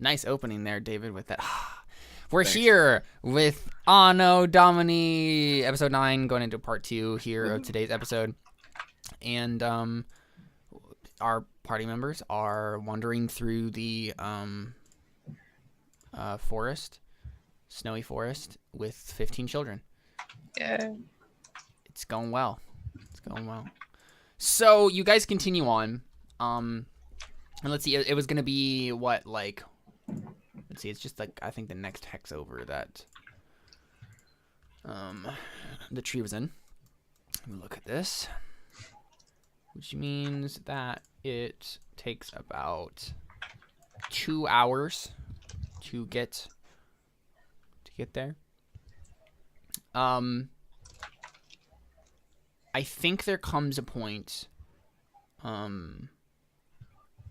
Nice opening there, David, with that. We're here with Anno Domini, episode 9, going into part 2 here of today's episode. And our party members are wandering through the forest, snowy forest, with 15 children. Yeah. It's going well. It's going well. So you guys continue on. And let's see, it was going to be what, like... Let's see, it's just like, I think the next hex over that the tree was in. Let me look at this. Which means that it takes about 2 hours to get there. I think there comes a point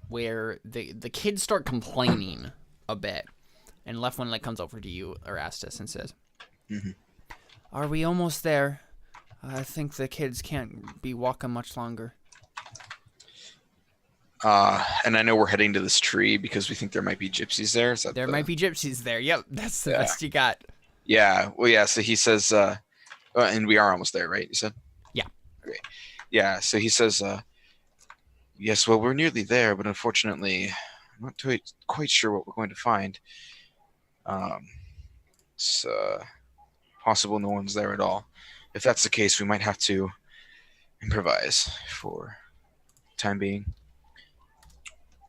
where the kids start complaining a bit, and left one like comes over to you, Erastus, and says, "Are we almost there? I think the kids can't be walking much longer." And I know we're heading to this tree because we think there might be gypsies there. Is that there might be gypsies there. Yep, that's the best you got. Yeah. Well, yeah. So he says, and we are almost there, right? You said. Yeah. Okay. Yeah. So he says, yes. Well, we're nearly there, but unfortunately, I'm not quite sure what we're going to find. It's possible no one's there at all. If that's the case, we might have to improvise for the time being.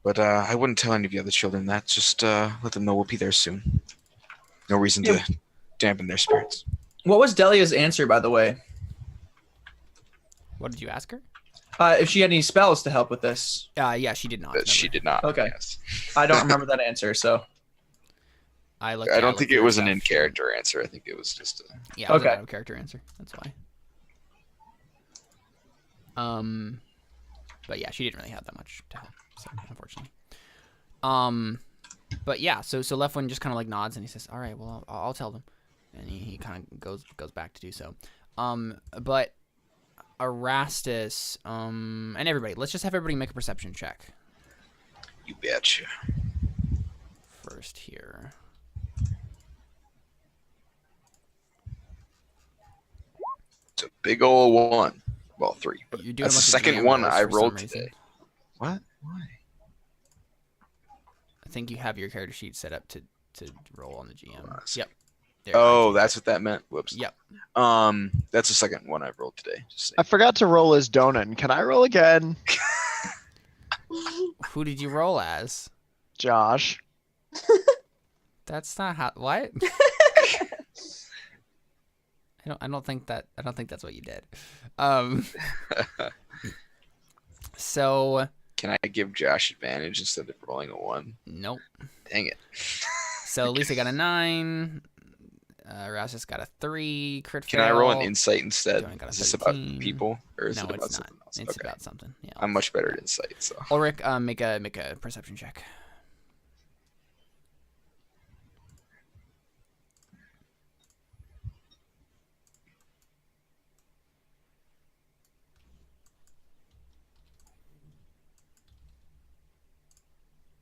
But I wouldn't tell any of the other children that. Just let them know we'll be there soon. No reason to dampen their spirits. What was Delia's answer, by the way? What did you ask her? If she had any spells to help with this. Yeah, she did not. She did not. Okay. Yes. I don't remember that answer, so. I don't think it was an in-character answer. I think it was just a... Yeah, it was an out-of-character answer. That's why. But yeah, she didn't really have that much to help, so, unfortunately. But yeah, so left one just kind of like nods and he says, "All right, well, I'll tell them," and he kind of goes back to do so. But Erastus, and everybody, let's just have everybody make a perception check. You betcha. First here. It's a big old 1. Well, 3. But That's the second one I rolled today. What? Why? I think you have your character sheet set up to roll on the GM. Yep. Oh, that's what that meant. Whoops. Yep. That's the second one I've rolled today. I forgot to roll as Donan. Can I roll again? Who did you roll as? Josh. That's not how. What? I don't think that's what you did. So. Can I give Josh advantage instead of rolling a 1? Nope. Dang it. So Lisa got a 9. Erastus got a 3. Crit fail. Can I roll an insight instead? Is this about people, or is it about something else? It's about something. Yeah. I'm much better at insight. So. Ulrich, make a perception check.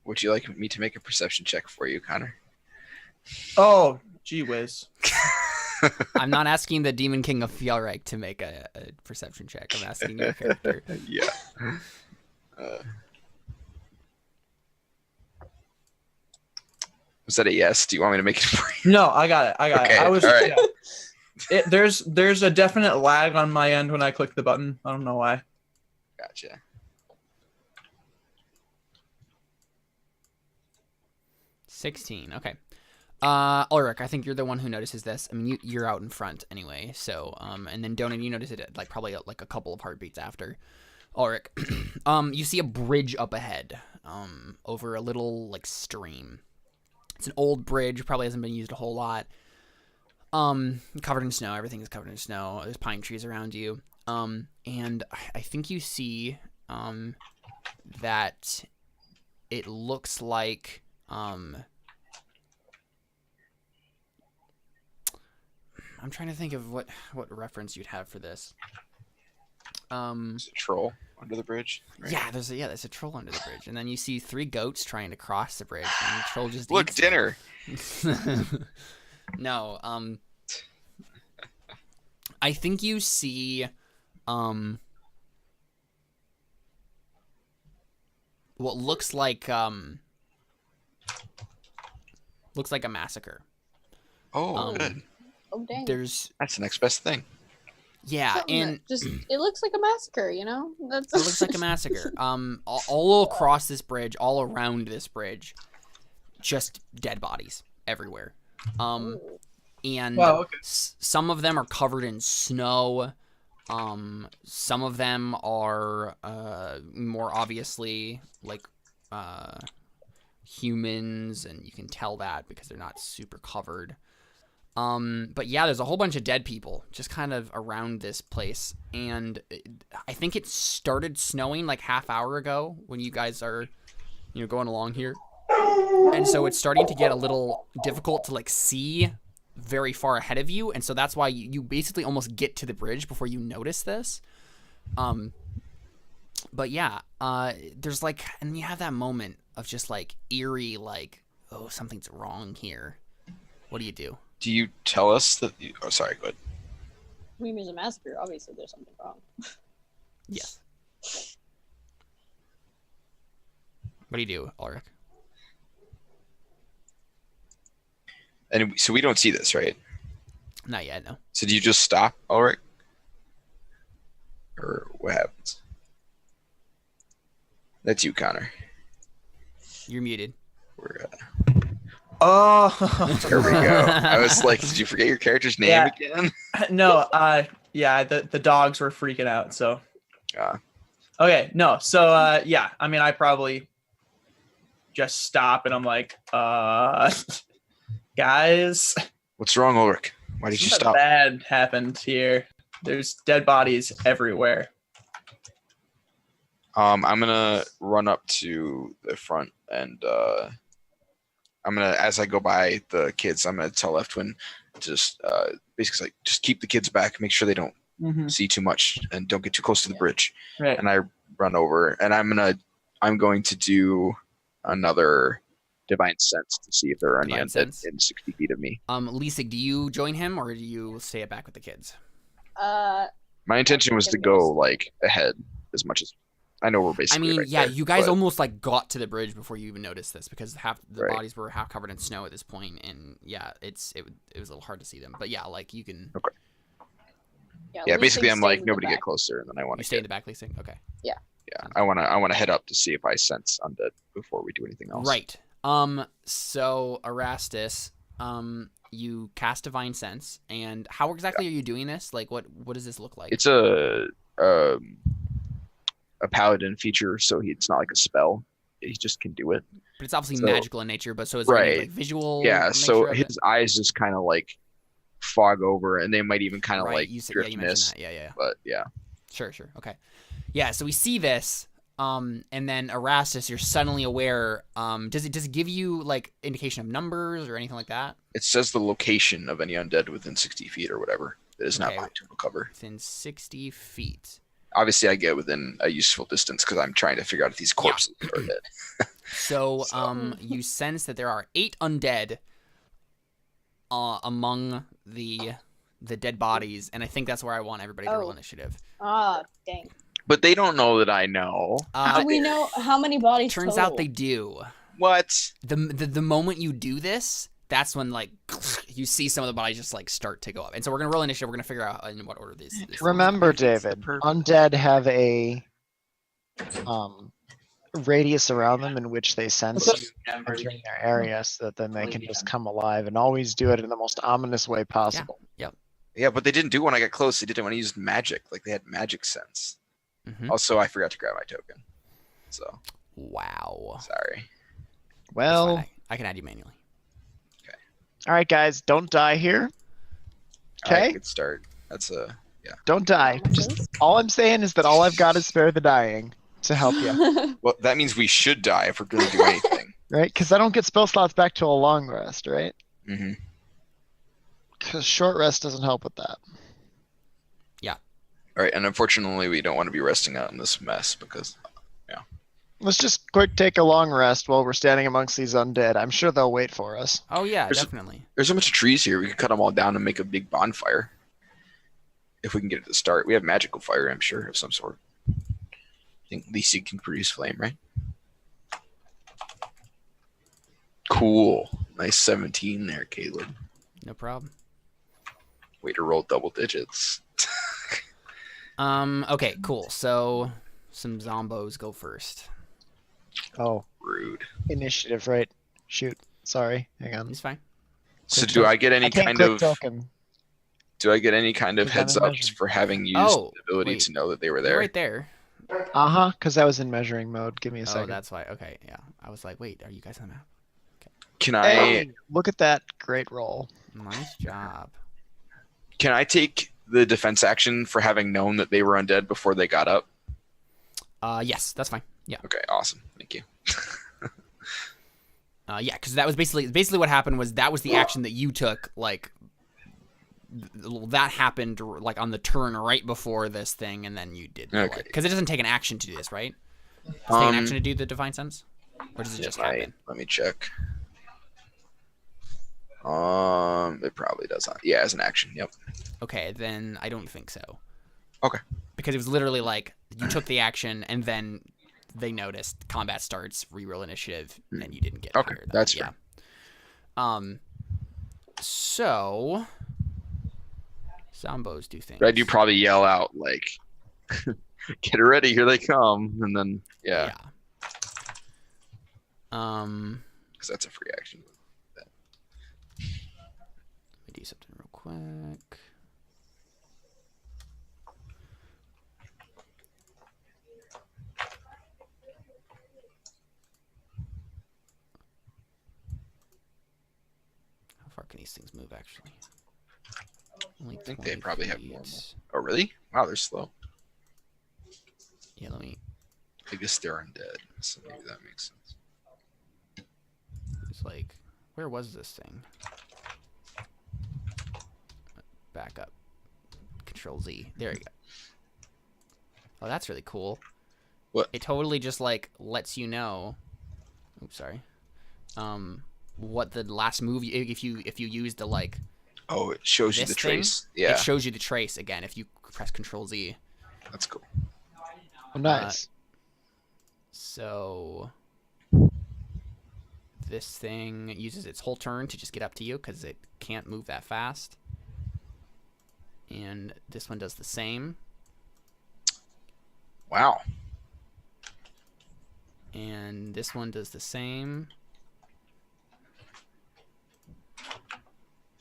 Would you like me to make a perception check for you, Connor? Oh, gee whiz. I'm not asking the Demon King of Fjallreich to make a perception check. I'm asking your character. Yeah. Was that a yes? Do you want me to make it for you? No, I got it. Okay, I was. all right. Yeah. There's a definite lag on my end when I click the button. I don't know why. Gotcha. $16. Okay. Ulrich, I think you're the one who notices this. I mean, you're out in front anyway. So, and then Donan, you notice it like probably like a couple of heartbeats after. Ulrich, you see a bridge up ahead, over a little like stream. It's an old bridge, probably hasn't been used a whole lot. Covered in snow. Everything is covered in snow. There's pine trees around you. And I think you see, that it looks like, I'm trying to think of what reference you'd have for this. There's a troll under the bridge. Right? Yeah, there's a troll under the bridge, and then you see 3 goats trying to cross the bridge, and the troll just Look, eats dinner. them. No, I think you see, what looks like a massacre. Oh, good. Oh dang. There's That's the next best thing. yeah, Something and that just it looks like a massacre, you know? That's it looks like a massacre. All across this bridge, all around this bridge, just dead bodies everywhere. And Wow, okay. some of them are covered in snow. Some of them are more obviously like humans, and you can tell that because they're not super covered. But yeah, there's a whole bunch of dead people just kind of around this place, and I think it started snowing like half hour ago when you guys are, going along here, and so it's starting to get a little difficult to like see very far ahead of you, and so that's why you basically almost get to the bridge before you notice this. But yeah, there's like, and you have that moment of just like eerie, like, oh, something's wrong here. What do you do? Do you tell us that? Oh, sorry. Go ahead. I mean, there's a massacre. Obviously, there's something wrong. Yes. What do you do, Ulrich? And so we don't see this, right? Not yet, no. So do you just stop, Ulrich? Or what happens? That's you, Connor. You're muted. We're, Oh. there we go. I was like, did you forget your character's name Yeah. again? No, yeah, the dogs were freaking out, so. Ah. Okay, no, so, yeah, I mean, I probably just stop and I'm like, guys, What's wrong, Ulrich? Why did you something stop? bad happened here. There's dead bodies everywhere. I'm gonna run up to the front and I'm gonna, as I go by the kids, I'm gonna tell Left Twin just basically like just keep the kids back, make sure they don't see too much and don't get too close to the bridge. Right. And I run over and I'm going to do another divine sense to see if there are any Divine undead sense? in 60 feet of me. Lisig, do you join him or do you stay back with the kids? My intention was to go like ahead as much as I know we're basically. I mean, right yeah, there, you guys but- almost like got to the bridge before you even noticed this because half the Right. bodies were half covered in snow at this point, and yeah, it was a little hard to see them. But yeah, like you can Yeah, basically, Lucy I'm stays like in the nobody get back. closer, and then I want you to stay in get. the back, Lisig. Okay. Yeah, I want to head up to see if I sense undead before we do anything else. Right. So Erastus, you cast Divine Sense, and how exactly are you doing this? Like, what does this look like? It's a paladin feature, so it's not like a spell. He just can do it. But it's obviously so- magical in nature. But so is there any Right. like visual? Yeah, nature so of it? his eyes just kind of like fog over, and they might even kind of right. like You said, drift you miss. mentioned that. Yeah. But yeah, Sure. Okay. Yeah. So we see this. And then Erastus, you're suddenly aware. Does it give you like indication of numbers or anything like that? it says the location of any undead within 60 feet or whatever. It is not Okay. my total cover. Within 60 feet. Obviously, I get within a useful distance because I'm trying to figure out if these corpses are dead. So, you sense that there are 8 undead among the dead bodies, and I think that's where I want everybody to roll Oh. initiative. Ah, dang. But they don't know that I know. Do we know how many bodies Turns total? out they do. What? The moment you do this, that's when like you see some of the bodies just like start to go up. And so we're gonna roll initiative. We're gonna figure out in what order these Remember, That's the David, purpose. undead have a radius around them in which they sense you entering their area so that then they can just come alive and always do it in the most ominous way possible. Yeah, but they didn't do it when I got close. They did it when I used magic. Like they had magic sense. Mhm. Also, I forgot to grab my token. So Wow. sorry. That's Well, fine. I can add you manually. all right, guys, don't die here. All right, Okay, good start. That's a don't die. Just all I'm saying is that all I've got is spare the dying to help you, well. That means we should die if we're going to do anything. right? Because I don't get spell slots back to a long rest, right? Mm-hmm. Because short rest doesn't help with that. All right, and unfortunately, we don't want to be resting out in this mess because Let's just quick take a long rest while we're standing amongst these undead. I'm sure they'll wait for us. Oh yeah, There's a- definitely. there's a bunch of trees here. We could cut them all down and make a big bonfire. If we can get it to start. We have magical fire, I'm sure, of some sort. I think Lisi can produce flame, right? Cool. Nice 17 there, Caleb. No problem. Way to roll double digits. Okay, cool. So some zombos go first. Oh, Rude. initiative, right? Shoot. Sorry. Hang on. It's fine. So Quick do token. I get any I can't kind click of token. do I get any kind of Click on heads the ups measure. for having used Oh, the ability wait. to know that they were They're there? right there. Uh-huh, because I was in measuring mode. Give me a Oh, second. that's why. Okay, yeah. I was like, wait, are you guys on the map? Can I Hey, look at that great roll. Nice job. take the defense action for having known that they were undead before they got up? Yes, that's fine. Yeah. Okay, awesome. Thank you. Yeah, because that was basically what happened was that was the action that you took, like, that happened, like, on the turn right before this thing, and then you did, Okay. because it doesn't take an action to do this, right? Does it take an action to do the Divine Sense? Or does it just happen? Let me check. It probably does not. Yeah, as an action. Yep. Okay, then I don't think so. Okay. Because it was literally like, you took the action, and then they noticed combat starts, reroll initiative, and you didn't get Okay, higher than that's that. fair. Yeah. So zombos do things. Red, you probably yell out like, "Get ready, here they come!" And then yeah, because that's a free action. Let me do something real quick. How far can these things move, actually? Only I think they 20 probably have feet. normal. Oh, really? Wow, they're slow. Yeah, let me. I guess they're undead, so maybe that makes sense. It's like, where was this thing? Back up. Control Z. There you go. Oh, that's really cool. What? It totally just like lets you know. Oops, sorry. What the last move if you use the like. Oh, it shows you This the thing? trace. Yeah, It shows you the trace again if you press Control Z. that's cool. Oh, nice. So this thing uses its whole turn to just get up to you because it can't move that fast. And this one does the same. Wow. And this one does the same.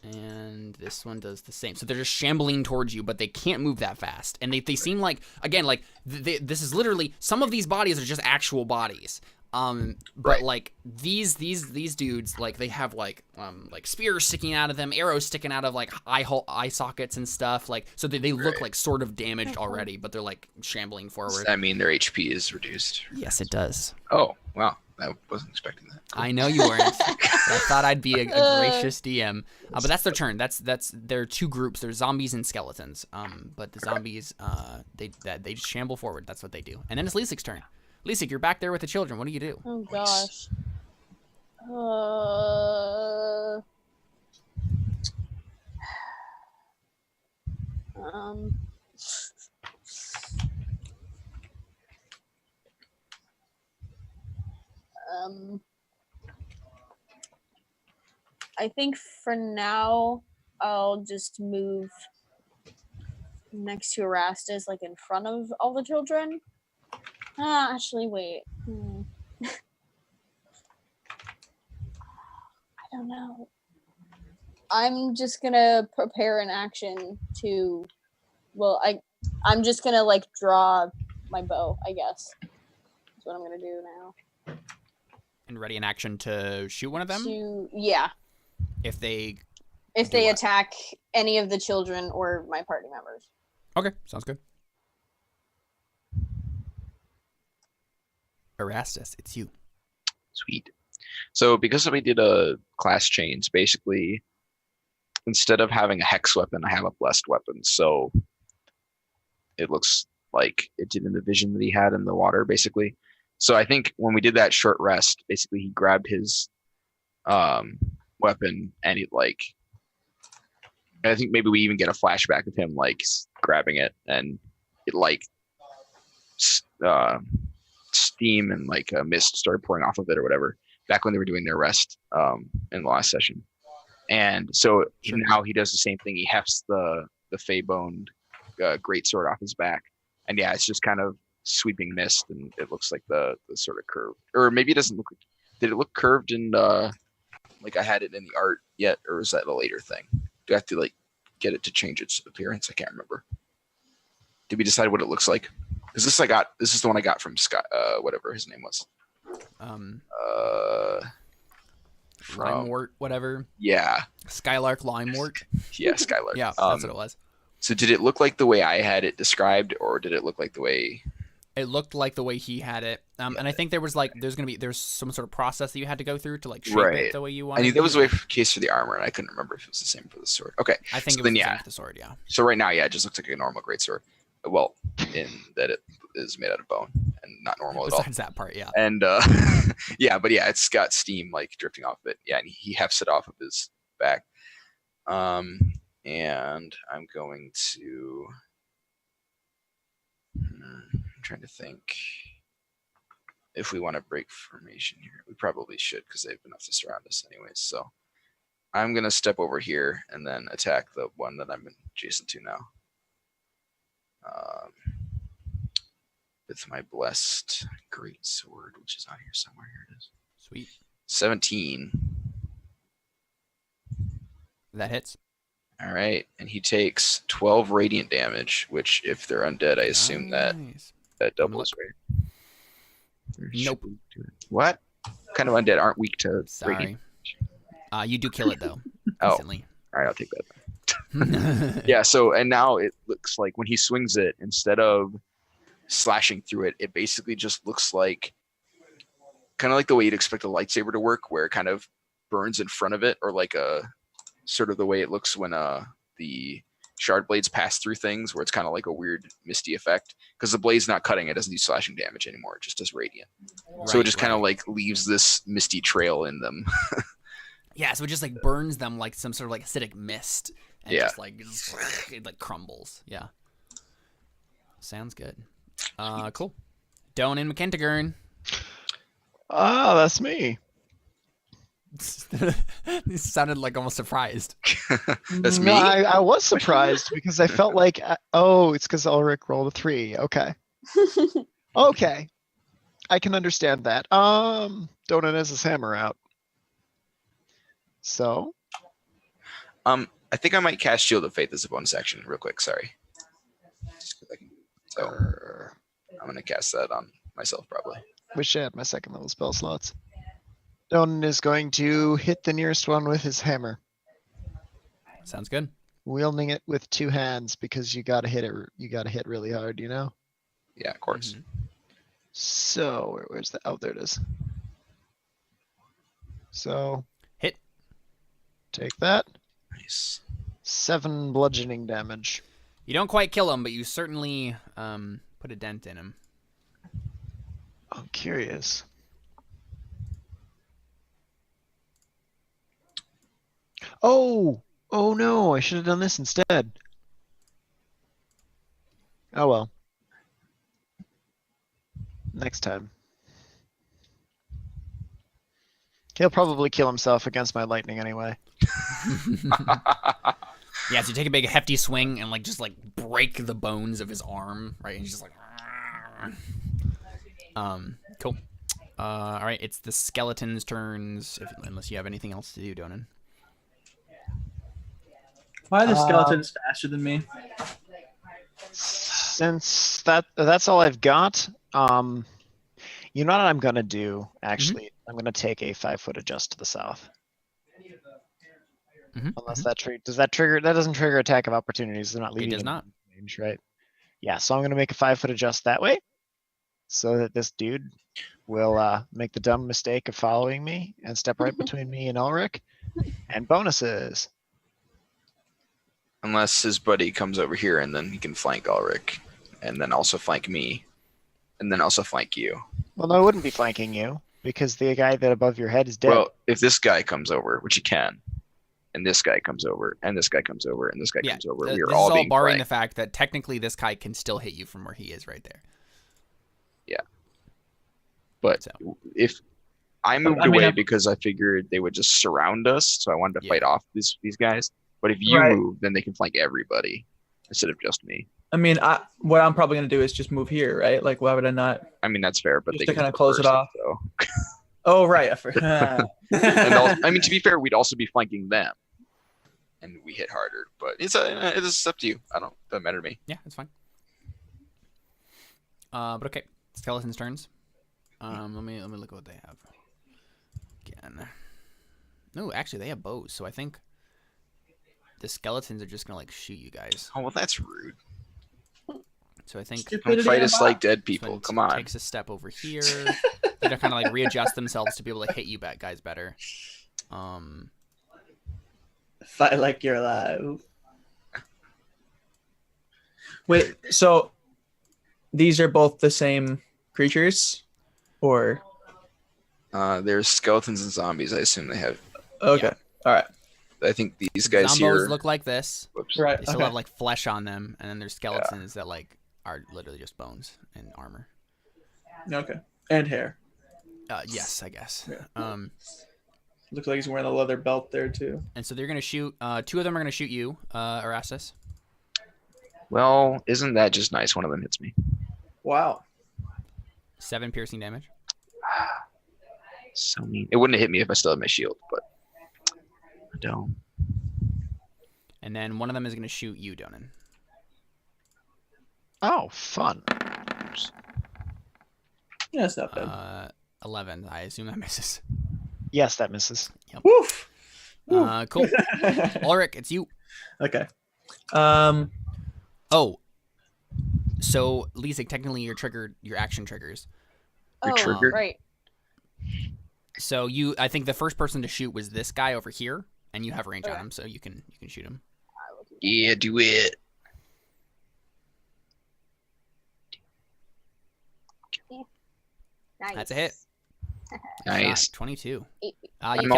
And this one does the same. So they're just shambling towards you, but they can't move that fast. And they seem like, again, like, this is literally, some of these bodies are just actual bodies. But Right. like these dudes, like they have like spears sticking out of them, arrows sticking out of like eye sockets and stuff. Like, so they look Right. like sort of damaged already, but they're like shambling Does forward. that mean their HP is reduced? Yes, it does. Oh, wow. I wasn't expecting that. I know you weren't. But I thought I'd be a gracious DM. But that's their turn. That's there are two groups. There's zombies and skeletons. But the zombies, they just shamble forward. That's what they do. And then it's Lisik's turn. Lisik, you're back there with the children. What do you do? Oh Nice. gosh. Um. I think for now I'll just move next to Erastus, like in front of all the children. Actually, wait. I don't know. I'm just gonna prepare an action to. Well, I'm just gonna like draw my bow. I guess that's what I'm gonna do now. And ready in action to shoot one of them Yeah. if they. If Do they what? attack any of the children or my party members. Okay, sounds good. Erastus, it's you. Sweet. So because we did a class change, basically, instead of having a hex weapon, I have a blessed weapon. So it looks like it did in the vision that he had in the water, basically. So I think when we did that short rest, basically he grabbed his weapon and he like, I think maybe we even get a flashback of him like grabbing it and it like steam and like a mist started pouring off of it or whatever back when they were doing their rest in the last session. And so now he does the same thing. He hefts the fey-boned great sword off his back, and yeah, it's just kind of sweeping mist, and it looks like the sort of curve, or maybe it doesn't look. Did it look curved in like I had it in the art yet, or was that a later thing? Do I have to like get it to change its appearance? I can't remember. Did we decide what it looks like? Because this is the one I got from Scott, whatever his name was. Limewort, whatever. Yeah. Skylark Limewort. Yeah, Skylark. Yeah, that's what it was. So did it look like the way I had it described, or did it look like the way? It looked like the way he had it, and I think there's some sort of process that you had to go through to like shape it the way you wanted. I knew that was the case for the armor, and I couldn't remember if it was the same for the sword. Okay, I think so it was then, the same for the sword. Yeah. So right now, yeah, it just looks like a normal greatsword. Well, in that it is made out of bone and not normal at all. Besides that part, yeah. And yeah, but yeah, it's got steam like drifting off of it. Yeah, and he hefts it off of his back. And I'm going to. I'm trying to think if we want to break formation here. We probably should because they have enough to surround us anyways. So I'm gonna step over here and then attack the one that I'm adjacent to now. With my blessed great sword, which is on here somewhere. Here it is. Sweet. 17. That hits. All right, and he takes 12 radiant damage, which if they're undead, I assume that doubles, right? Nope. What? What kind of undead aren't weak to radiant? Sorry. You do kill it though. Oh. Instantly. All right, I'll take that. Yeah, so and now it looks like when he swings it, instead of slashing through it, it basically just looks like kind of like the way you'd expect a lightsaber to work, where it kind of burns in front of it, or like a sort of the way it looks when the shard blades pass through things, where it's kind of like a weird misty effect because the blade's not cutting, it doesn't do slashing damage anymore, it just does radiant. So it just kind of like leaves this misty trail in them. Yeah, so it just like burns them like some sort of like acidic mist, and just like it like crumbles. Yeah, sounds good. Cool. Doan and McKentigern. Oh, that's me. You sounded like almost surprised. That's No, me. I was surprised because I felt like, it's because Ulrich rolled a 3. Okay. Okay. I can understand that. Donan has his hammer out. So. I think I might cast Shield of Faith as a bonus action real quick. Sorry. Just 'cause I can. So I'm gonna cast that on myself probably. Wish I had my second level spell slots. Donan is going to hit the nearest one with his hammer, Sounds good. wielding it with 2 hands because you gotta hit it. You gotta hit really hard, you know. Yeah, of course. So where's the? Oh, there it is. So Hit. take that. Nice. 7 bludgeoning damage. You don't quite kill him, but you certainly put a dent in him. I'm curious. Oh no, I should have done this instead. Oh well. Next time. He'll probably kill himself against my lightning anyway. Yeah, so you take a big hefty swing and like just like break the bones of his arm, right? And he's just like, cool. All right, it's the skeleton's turns. Unless you have anything else to do, Donan. Why are the skeletons faster than me? Since that's all I've got, you know what I'm gonna do? Actually, I'm gonna take a 5-foot adjust to the south. Unless that does that trigger? That doesn't trigger attack of opportunities. They're not leading. It does not. Range, right? Yeah, so I'm gonna make a 5-foot adjust that way, so that this dude will make the dumb mistake of following me and step right between me and Ulrich. And bonuses. Unless his buddy comes over here and then he can flank Ulrich. and then also flank me, and then also flank you. Well, no, I wouldn't be flanking you because the guy that above your head is dead. Well, if this guy comes over, which he can, and this guy comes over, and this guy comes over, and this guy comes over, we this are is all all being barring flanked. the fact that technically this guy can still hit you from where he is right there. But So. if I moved away because I figured they would just surround us, so I wanted to fight off these guys. But if you move, then they can flank everybody instead of just me. I mean, what I'm probably gonna do is just move here, right? Like, why would I not? I mean, that's fair, but Just they to can kinda close it first, off. So. Oh, right. And also, I mean, to be fair, we'd also be flanking them, and we hit harder. But it's up to you. Doesn't matter to me. Yeah, that's fine. But okay, skeletons' turns. Let me look at what they have. Again. No, actually, they have bows, so I think the skeletons are just gonna like shoot you guys. Oh well, that's rude. So I think Don't fight us like dead this people. one Come on. takes a step over here. They're kind of like readjust themselves to be able to hit you guys better. Fight like you're alive. Wait, so these are both the same creatures, or There's skeletons and zombies. I assume they have. okay, all right, I think these guys Zombos here. look like this. Whoops. right. They still Okay. have like flesh on them, and then there's skeletons that like are literally just bones and armor. Okay, and hair. Yes, I guess. Yeah. Looks like he's wearing a leather belt there too. And so they're gonna shoot. Two of them are gonna shoot you, Erastus. Well, isn't that just nice? One of them hits me. Wow. 7 piercing damage. So mean. It wouldn't have hit me if I still had my shield, but I don't. And then one of them is gonna shoot you, Donan. Oh, fun. Yeah, it's not bad. 11. I assume that misses. Yes, that misses. Woof. Cool. Ulrich, it's you. Okay. Oh. So, Lisa, technically your action triggers. Your Oh, trigger? right. So I think the first person to shoot was this guy over here, and you have range on him, so you can shoot him. Yeah, do it. Nice. That's a hit. Nice. Shot, 22. 8 You I'm killed-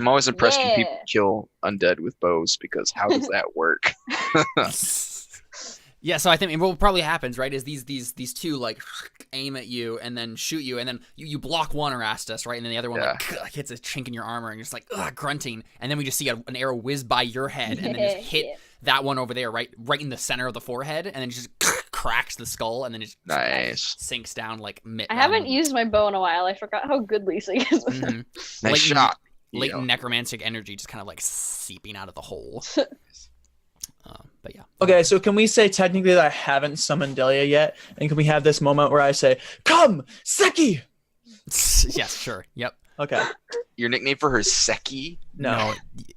always impressed when people Yeah. kill undead with bows because how does that work? Yeah, so I think what probably happens, right, is these two like aim at you and then shoot you, and then you block one Erastus, right, and then the other one like hits a chink in your armor, and you're just like grunting, and then we just see an arrow whiz by your head and then just hit that one over there, right in the center of the forehead, and then just cracks the skull, and then it just Nice. sinks down like I haven't used my bow in a while. I forgot how good Lisa is with it. Nice shot. Latent necromantic energy just kind of like seeping out of the hole. But yeah. Okay, so can we say technically that I haven't summoned Delia yet? And can we have this moment where I say, "Come, Seki"? Yes, sure. Yep. Okay. Your nickname for her is Seki? No.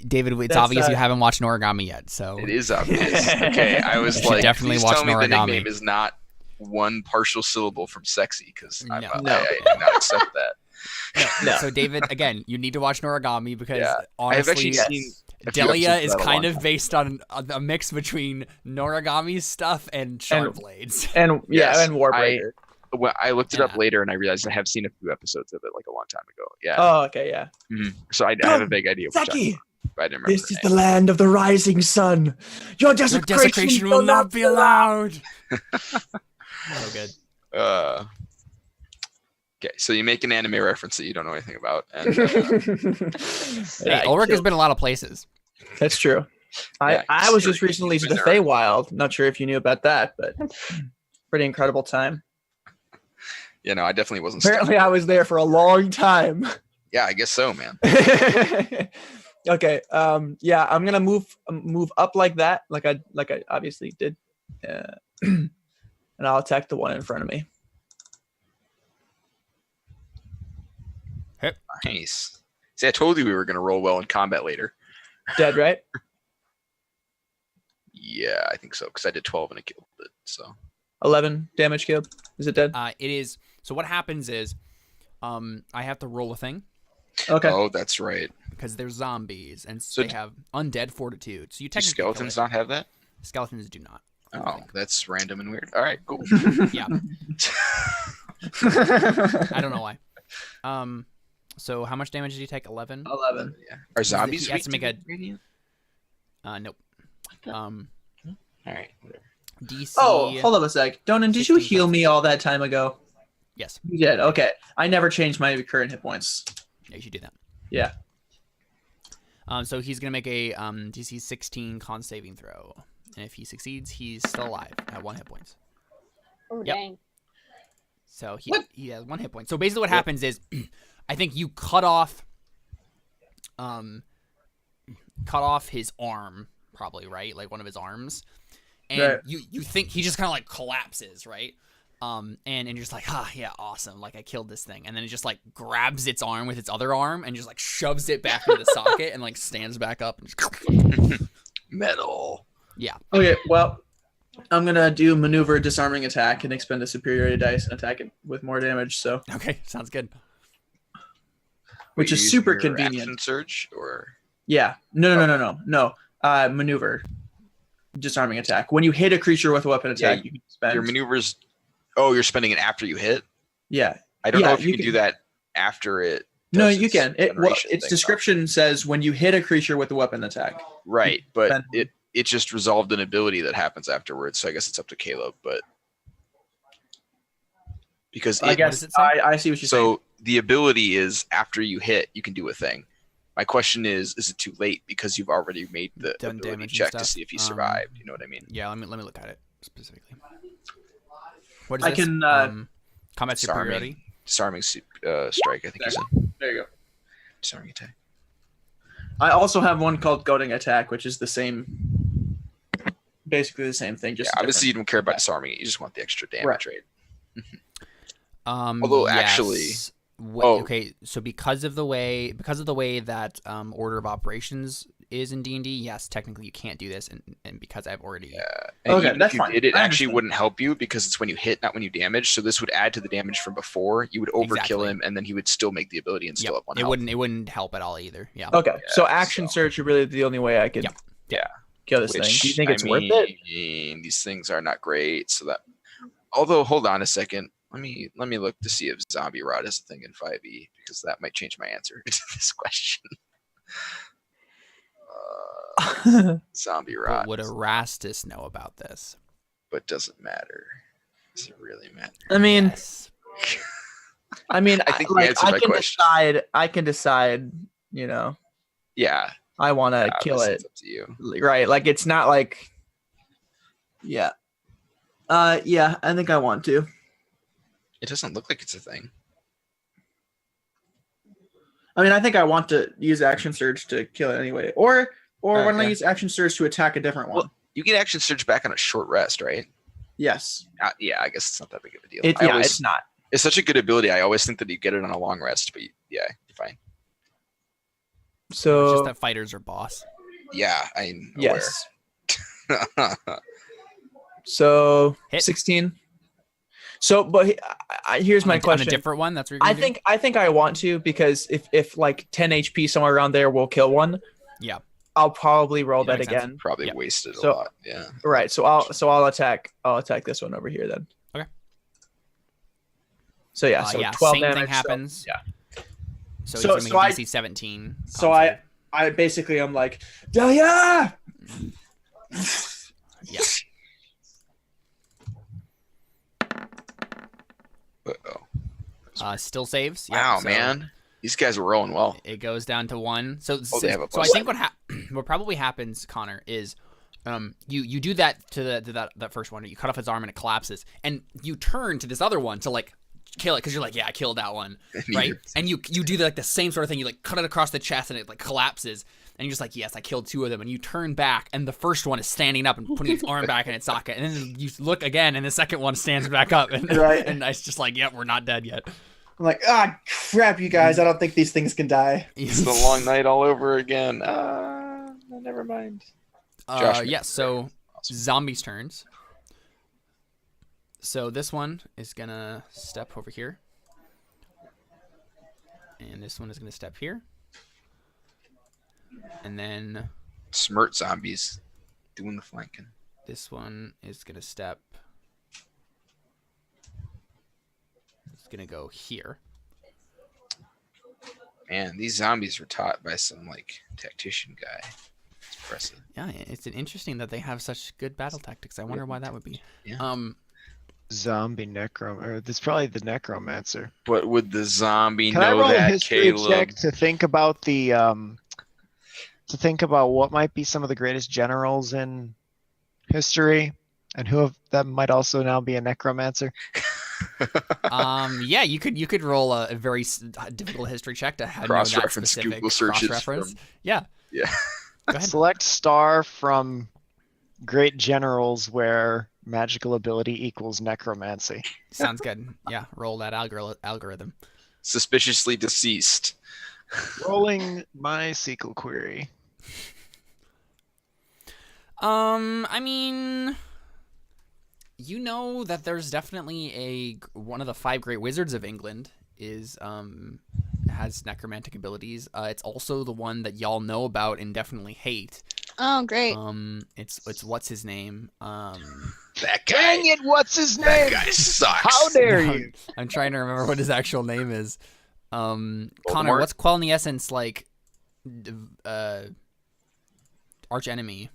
David, it's That's, obvious you haven't watched Noragami yet, so It is obvious. Okay, I was You should like, definitely please watch tell me the Noragami. nickname is not one partial syllable from sexy because No. I do not accept that. No. So David, again, you need to watch Noragami because Yeah. I have honestly, actually seen a few Delia episodes is of that a kind long of time. based on a mix between Noragami's stuff and Shard Blades. And Yes, and Warbreaker. Well, I looked it up Yeah. later and I realized I have seen a few episodes of it like a long time ago. Yeah. Oh, okay, yeah. So I have a vague idea of what you're talking Seki, about, but I didn't remember. this is the land of the rising sun. Your Your desecration, desecration will not be allowed. So good. Okay, so you make an anime reference that you don't know anything about, and Hey, Ulrich has been a lot of places. That's true. Yeah, I was sure, just recently you've to the been there. Feywild. Not sure if you knew about that, but pretty incredible time. you know, I definitely wasn't. Apparently, I was there for a long time. Yeah, I guess so, man. Okay. Yeah, I'm gonna move up like that, like I obviously did, and I'll attack the one in front of me. Nice. See, I told you we were gonna roll well in combat later. Dead, right? Yeah, I think so because I did 12 and it killed it. So 11 damage killed. Is it dead? It is. So what happens is, I have to roll a thing Okay. Oh, that's right. because they're zombies and So they have undead fortitude. So you Do technically kill skeletons it. not have that? Skeletons do not. Oh, that's random and weird. All right, cool. Yeah. I don't know why. So how much damage did he take? 11. 11. Yeah. Are zombies he has to weak make to radiant? Nope. All right, whatever. DC. Oh, hold up a sec. Donan, did you 16 heal me all that time ago? Yes. You did. Okay. I never changed my current hit points. Yeah, you should do that. Yeah. So he's gonna make a DC 16 con saving throw, and if he succeeds, he's still alive at 1 hit points. Oh Yep. dang. So he has 1 hit point. So basically, what happens is, I think you cut off his arm, probably, right? Like one of his arms, and Right. you think he just kind of like collapses, right? And you're just like, yeah, awesome, like I killed this thing, and then it just like grabs its arm with its other arm and just like shoves it back into the socket and like stands back up and just Metal. yeah. Okay, well, I'm going to do maneuver disarming attack and expend a superiority dice and attack it with more damage, so Okay, sounds good. which Were is you super using your convenient. action surge or Yeah. No. Maneuver disarming attack. When you hit a creature with a weapon Yeah, attack, you can spend. your maneuvers? Oh, you're spending it after you hit. Yeah. I don't know Yeah, if you you can can- do that after it. No, does you its can. generation Its thing, though. description says when you hit a creature with a weapon attack. Right, but spend- it just resolved an ability that happens afterwards. So I guess it's up to Caleb, but because I it, guess does it say? I see what you're saying. so the ability is after you hit, you can do a thing. My question is it too late because you've already made the Done ability damage and check to stuff. see if he survived? You know what I mean? Yeah, let me look at it specifically. What is I this? can, Combat Disarming. superiority. Disarming strike, I think you said. There you go. Disarming attack. I also have one called goading attack, which is the same, basically the same thing. Just Yeah, obviously you different. don't care about disarming it. You just want the extra damage, right? Although, actually- yes. Oh. Okay, so because of the way that order of operations is in D&D, yes, technically you can't do this, and because I've already Yeah. And Okay, even that's if you fine. did, it I actually understand. wouldn't help you because it's when you hit, not when you damage. So this would add to the damage from before. You would overkill Exactly. him, and then he would still make the ability and still Yep, have one it health. wouldn't help at all either. Yeah. Okay, so Yeah, action so- search is really the only way I could Yep. Yeah. kill this thing. Which, Do you think I it's worth it? mean, these things are not great. So that, although, hold on a second. Let me look to see if zombie rot is a thing in 5e because that might change my answer to this question. Zombie But rot, would Erastus know about this? but doesn't matter. Does it really matter? I mean, Yes. I mean, I think you like, answered I my can question. decide. I can decide. You know, Yeah, I want to yeah, kill this it. is up to you. Right? Like it's not like. Yeah. Yeah. I think I want to. It doesn't look like it's a thing. I mean, I think I want to use action surge to kill it anyway, or when I Okay. use action surge to attack a different one. Well, you can action surge back on a short rest, right? Yes. Yeah, I guess it's not that big of a deal. It's not. It's such a good ability. I always think that you get it on a long rest, but yeah, you're fine. It's So just that fighters are boss. Yeah, I'm yes. aware. So Hit. 16. So, but here's my On a question. different one. That's what you're gonna do? I think I want to because if like 10 HP somewhere around there will kill one, Yeah. I'll probably roll Yeah, that makes sense. again. Probably Yep. wasted a So- lot. Yeah. Right. So I'll attack this one over here then. Okay. So yeah, so yeah, 12 same damage. thing so- happens. yeah. So So- he's so gonna I- make a DC 17. So con save. I basically I'm like, Dahlia! Yeah. Uh-oh. Still saves. Yep, Wow, so man. These guys were rolling well. It goes down to 1. So they have a so I plus think what probably happens, Connor, is you do that to that first one. You cut off its arm and it collapses, and you turn to this other one to like kill it because you're like, yeah, I killed that one, right? And you do like the same sort of thing. You like cut it across the chest and it like collapses, and you're just like, yes, I killed 2 of them. And you turn back, and the first one is standing up and putting its arm back in its socket, and then you look again, and the second one stands back up, and Right. and it's just like, yep, we're not dead yet. I'm like, crap, you guys, I don't think these things can die. It's the long night all over again. Never mind. Josh, Yeah, so Awesome. zombies' turns. So this one is gonna step over here. And this one is gonna step here. And then Smirt zombies doing the flanking. This one is gonna step. It's gonna go here. Man, these zombies were taught by some like tactician guy. It's impressive. Yeah, it's interesting that they have such good battle tactics. I wonder why that would be. Yeah. Zombie or that's probably the necromancer. But would the zombie Can I know roll a that, history Caleb? check to think about the what might be some of the greatest generals in history, and who of them might also now be a necromancer? Yeah, you could roll a very difficult history check to know that Cross-reference specific Google searches cross-reference. from- Yeah. Yeah. Go ahead. Select star from great generals where magical ability equals necromancy. Sounds good. Yeah, roll that algorithm. Suspiciously deceased. Rolling my SQL query. I mean, you know that there's definitely one of the 5 great wizards of England has necromantic abilities. It's also the one that y'all know about and definitely hate. Oh, great. It's what's his name? That guy. Dang it! What's his That name? guy sucks. How dare No, you? I'm trying to remember what his actual name is. Connor, Voldemort? what's Quell in the Essence like? Arch enemy.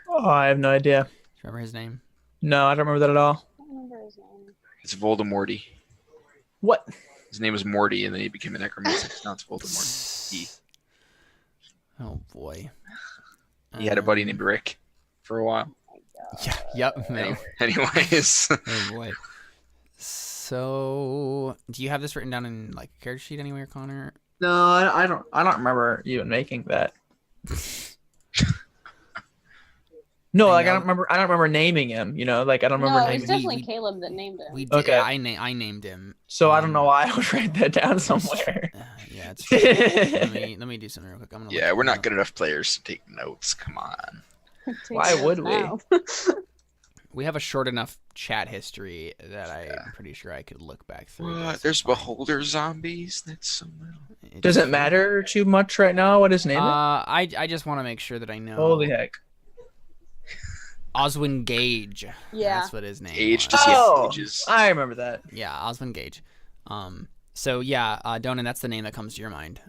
Oh, I have no idea. Do you remember his name? No, I don't remember that at all. I don't remember his name. It's Voldemorty. What? His name was Morty, and then he became a necromancer. Now it's Voldemort. Oh boy. He had a buddy named Rick for a while. Yeah. Yep. No. Anyways. Oh boy. So, do you have this written down in like a character sheet anywhere, Connor? No, I don't. I don't remember even making that. No, like I don't remember. I don't remember naming him. You know, like I don't remember No, it naming. was definitely we- Caleb that named him. We did. Okay. I named him. So I don't know why I would write that down somewhere. Yeah, it's true. let me do something real quick. I'm gonna Yeah, look we're it not up. good enough players to take notes. Come on. Why would we? Now. We have a short enough chat history that I'm pretty sure I could look back through. What? this. There's beholder zombies? That's so It Does just- it matter too much right now what his name is? I just want to make sure that I know. Holy heck! Oswin Gage. Yeah. That's what his name Age was. to see Oh, ages. I remember that. Yeah, Oswin Gage. So yeah, Donan, that's the name that comes to your mind.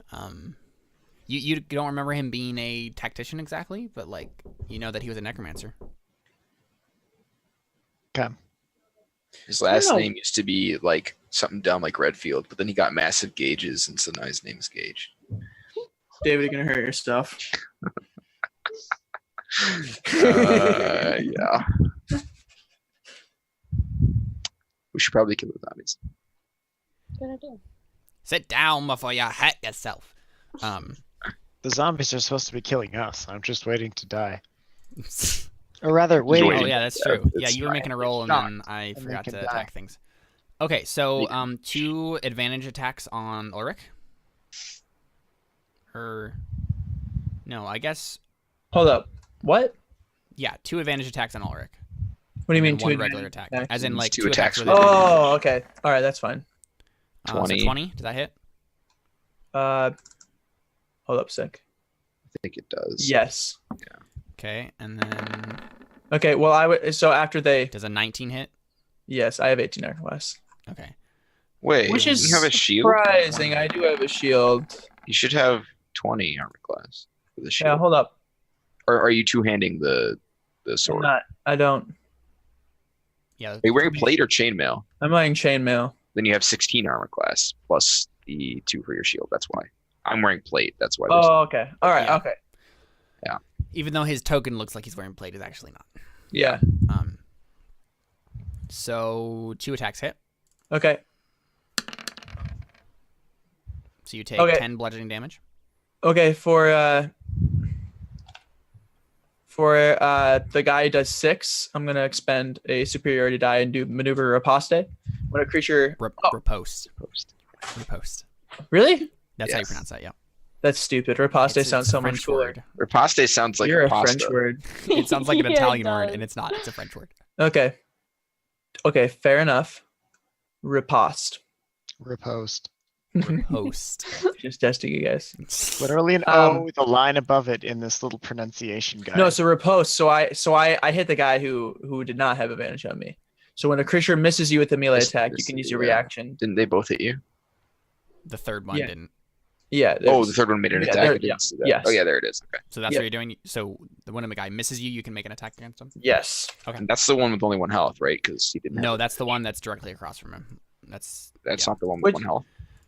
You don't remember him being a tactician exactly, but like you know that he was a necromancer. Okay. His last know. name used to be like something dumb like Redfield, but then he got massive gauges, and so now his name is Gage. David, you're gonna hurt yourself. Yeah. We should probably kill the zombies. Good idea. Sit down before you hurt yourself. The zombies are supposed to be killing us. I'm just waiting to die. Or rather, waiting. waiting. Oh yeah, that's Yeah, true. Yeah, it's you were fine. making a roll and Not. then I And they forgot can to die. attack things. Okay, so 2 advantage attacks on Ulrich. Or no, I guess Hold up. What? yeah, 2 advantage attacks on Ulrich. What do you mean? And one two regular advantage attack, attacks? as in It's like 2 2 attacks attacks with with advantage. Oh, okay. All right, that's fine. So 20. 20. Did that hit? Hold up, a sec. I think it does. Yes. Okay, and then Okay. Well, I would. So after they, does a 19 hit? yes, I have 18 armor class. Okay. Wait, Which is you have a shield? surprising. I do have a shield. You should have 20 armor class for the shield. Yeah. Hold up. Or are you two-handing the I'm sword? not. I don't. Yeah. Are you wearing plate or chainmail? I'm wearing chainmail. Then you have 16 armor class plus the 2 for your shield. That's why. I'm wearing plate. That's why. There's Oh, okay. All right. Yeah. Okay. Even though his token looks like he's wearing plate, is actually not. Yeah. So 2 attacks hit. Okay. So you take Okay. 10 bludgeoning damage. Okay. For the guy who does 6, I'm gonna expend a superiority die and do maneuver riposte. When a creature. Riposte. Post. Riposte. Really? That's how you Yes. pronounce that. Yeah. That's stupid. Riposte It's sounds a so French much cooler. word. Riposte sounds like You're a a pasta. French word. It sounds like an Yeah, it Italian word, does. and it's not. It's a French word. Okay. Okay. Fair enough. Riposte. Riposte. Host. Just testing you guys. Literally an O with a line above it in this little pronunciation guide. No, so riposte. So I hit the guy who did not have advantage on me. So when a creature misses you with a melee attack, you can use your reaction. Didn't they both hit you? The third one Yeah. didn't. Yeah. Oh, the third one made an Yeah, attack. I there- didn't yeah, see that. yes. Oh yeah, there it is. Okay. So that's Yep. what you're doing. So when the guy misses you, you can make an attack against him. Yes. And that's the one with only 1 health, right? Because he didn't. No, Have, that's the one that's directly across from him. That's that's yeah. not the one with Which- 1 health.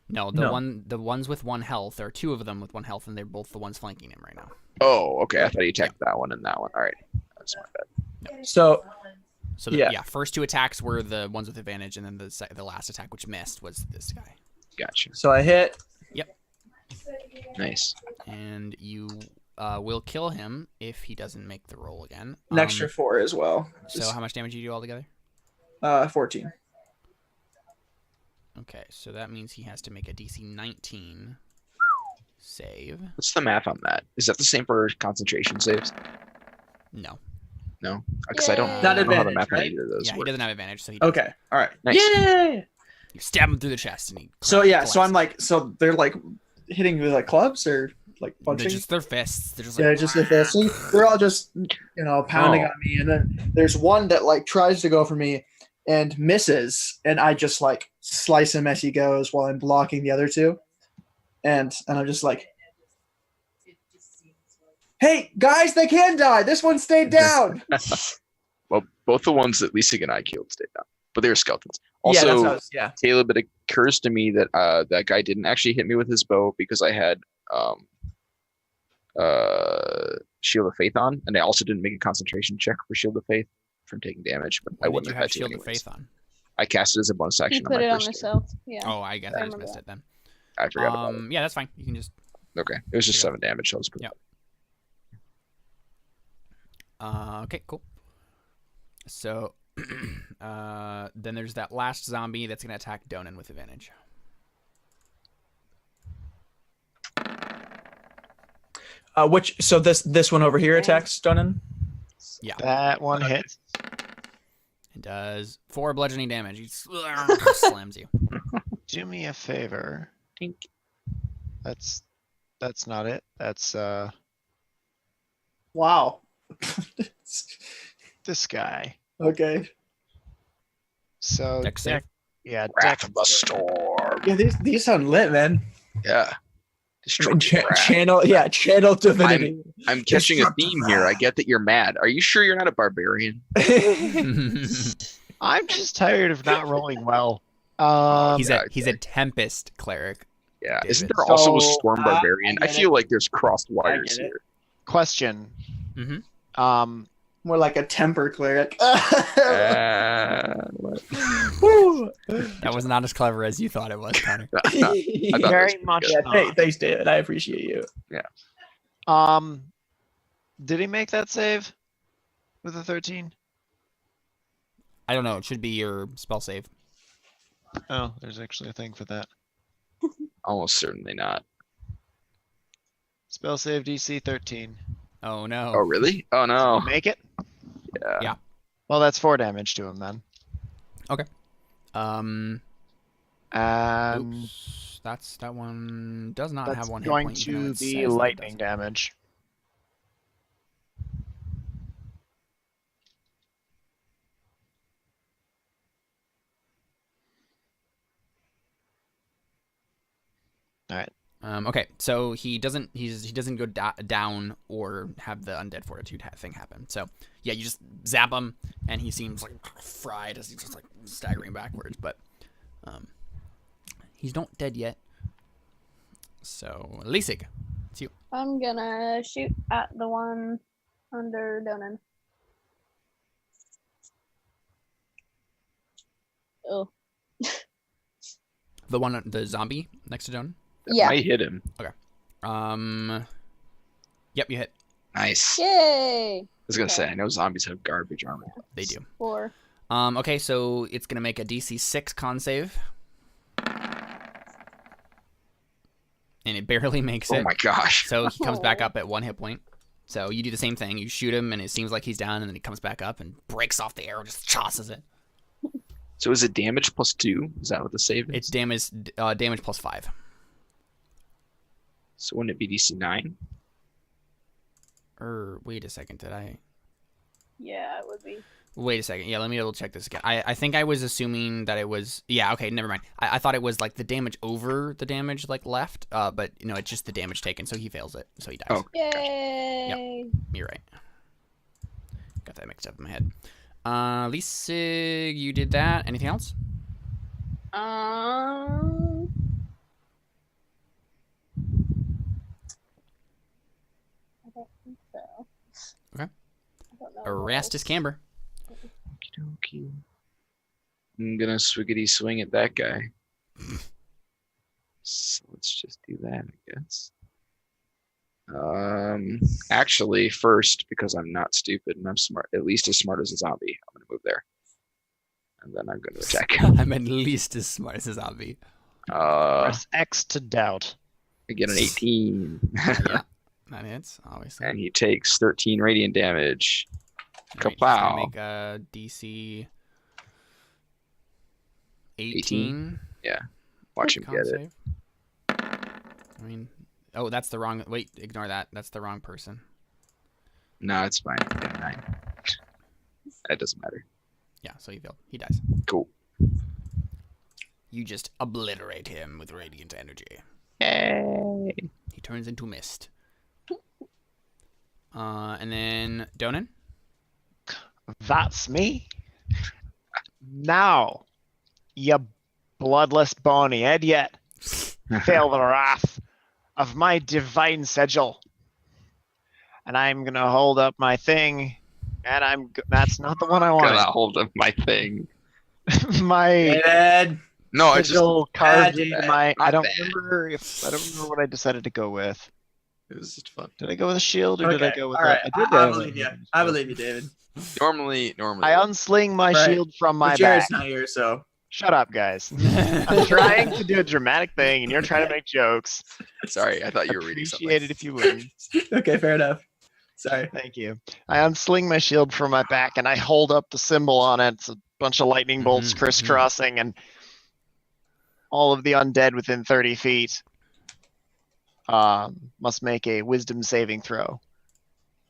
No, No. the ones with 1 health. There are 2 of them with 1 health, and they're both the ones flanking him right now. Oh, okay. I thought he attacked that one and that one. All right. That's my bad. So So Yeah. first 2 attacks were the ones with advantage, and then the last attack, which missed, was this guy. Gotcha. I hit. Nice. And you will kill him if he doesn't make the roll again. An extra 4 as well. So how much damage do you do altogether? 14. Okay, so that means he has to make a DC 19 save. What's the math on that? Is that the same for concentration saves? No. No, because I don't Yay. know how the Advantage, math on right? either of those Yeah, he work. doesn't have advantage, so he Okay. All right. Nice. Yay! You stab him through the chest, and he. So yeah. So I'm collapses. like. So they're like hitting with like clubs or like punching. They're just their fists. They're just like. Yeah, just if they're so they're all just pounding Oh. on me, and then there's one that like tries to go for me and misses, and I just like slice him as he goes while I'm blocking the other 2, and I'm just like, hey guys, they can die. This one stayed down. Well, both the ones that Lisa and I killed stayed down, but they were skeletons. Yeah, that's Also, what I was, yeah. Caleb, it occurs to me that that guy didn't actually hit me with his bow because I had Shield of Faith on, and I also didn't make a concentration check for Shield of Faith from taking damage, but I When wouldn't did you have have had to Shield of anyways. Faith on? I cast it as a bonus You action on put my it on first turn. yourself. Yeah. Oh, I guess I I just remember missed that. it then. I forgot about it. Yeah, that's fine. You can just. Okay, it was just There 7 damage. So I was pretty. Yeah. Okay, cool. So, then there's that last zombie that's gonna attack Donan with advantage. So this one over here attacks Donan. Yeah, That one hits. it does 4 bludgeoning damage. He slams you. Do me a favor. That's not it. That's Wow. this guy. Okay. So Dex save. yeah, Wrath Dex of the save. Storm. Yeah, these sound lit, man. Yeah. Destructive wrath. Channel divinity. I'm catching a theme here. I get that you're mad. Are you sure you're not a barbarian? I'm just tired of not rolling well. he's a Tempest cleric. Yeah. David. Isn't there also a So, Storm I Barbarian? I get feel it. like there's crossed wires get it. here. Question. Mm-hmm. More like a temper cleric. What? Woo. That was not as clever as you thought it was, Connor. I thought that was Very pretty much good. not. Thanks, David. I appreciate you. Did he make that save with a 13? I don't know. It should be your spell save. Oh, there's actually a thing for that. Almost certainly not. Spell save DC 13. Oh no. Oh, really? Oh, no. Make it? Yeah. Yeah. Well, that's 4 damage to him then. Um. And Oops. That one does not that's have 1 hit going point, even though to it be says that it lightning does. damage. Alright. Okay, so he doesn't go down or have the undead fortitude thing happen. So yeah, you just zap him, and he seems like fried as he's just like staggering backwards. But he's not dead yet. So Lisig, it's you. I'm gonna shoot at the one under Donan. Oh. The zombie next to Donan. That Yeah. might hit him. Yep, you hit. Nice. Yay! I was going to Okay. say, I know zombies have garbage armor. They do. 4. Okay, so it's gonna make a DC 6 con save, and it barely makes Oh it. my gosh. So he comes back Oh. up at 1 hit point. So you do the same thing. You shoot him, and it seems like he's down, and then he comes back up and breaks off the arrow, just tosses it. So is it damage plus 2? Is that what the save is? It's damage plus 5. So wouldn't it be DC 9? Or wait a second, did I? Yeah, it would be. Wait a second. Yeah, let me double check this again. I think I was assuming that it was. Yeah, okay, never mind. I thought it was like the damage over the damage like left. But you know, it's just the damage taken, so he fails it, so he dies. Oh. Yay! You're right. Got that mixed up in my head. Lisa, you did that. Anything else? I don't think so. Okay. I don't know what Erastus else. Camber. Okey-dokey. I'm gonna swiggity swing at that guy. So let's just do that, I guess. Actually, first, because I'm not stupid and I'm smart, at least as smart as a zombie, I'm gonna move there. And then I'm gonna attack. I'm at least as smart as a zombie. Press X to doubt. I get an 18. Yeah, that hits, obviously. And he takes 13 radiant damage. All right, he's gonna Kapow. make a DC 18. Watch him Con get it. save. I mean, oh, that's the wrong. Wait, ignore that. That's the wrong person. No, it's fine. I got a 9. That doesn't matter. Yeah, so he failed. He dies. Cool. You just obliterate him with radiant energy. Yay! He turns into mist. And then Donan. That's me. Now, you bloodless bony head yet. Feel the wrath of my divine sigil. And I'm going to hold up my thing. And that's not the one I Gotta wanted. hold up my thing. My David. No, I just sigil carved bad, into my. I not don't bad. remember what I decided to go with. it was just fun. Did I go with a shield or did I Okay, go with all right. I did I go believe with you. a I shield. believe you, David. Normally. I unsling my Right. shield from my But Jared's back. not here, so. Shut up, guys. I'm trying to do a dramatic thing, and you're trying to make jokes. Sorry, I thought you were reading something. Appreciate it if you would. Okay, fair enough. Sorry. Thank you. I unsling my shield from my back, and I hold up the symbol on it. It's a bunch of lightning bolts Mhm, mhm. crisscrossing, and all of the undead within 30 feet must make a wisdom saving throw.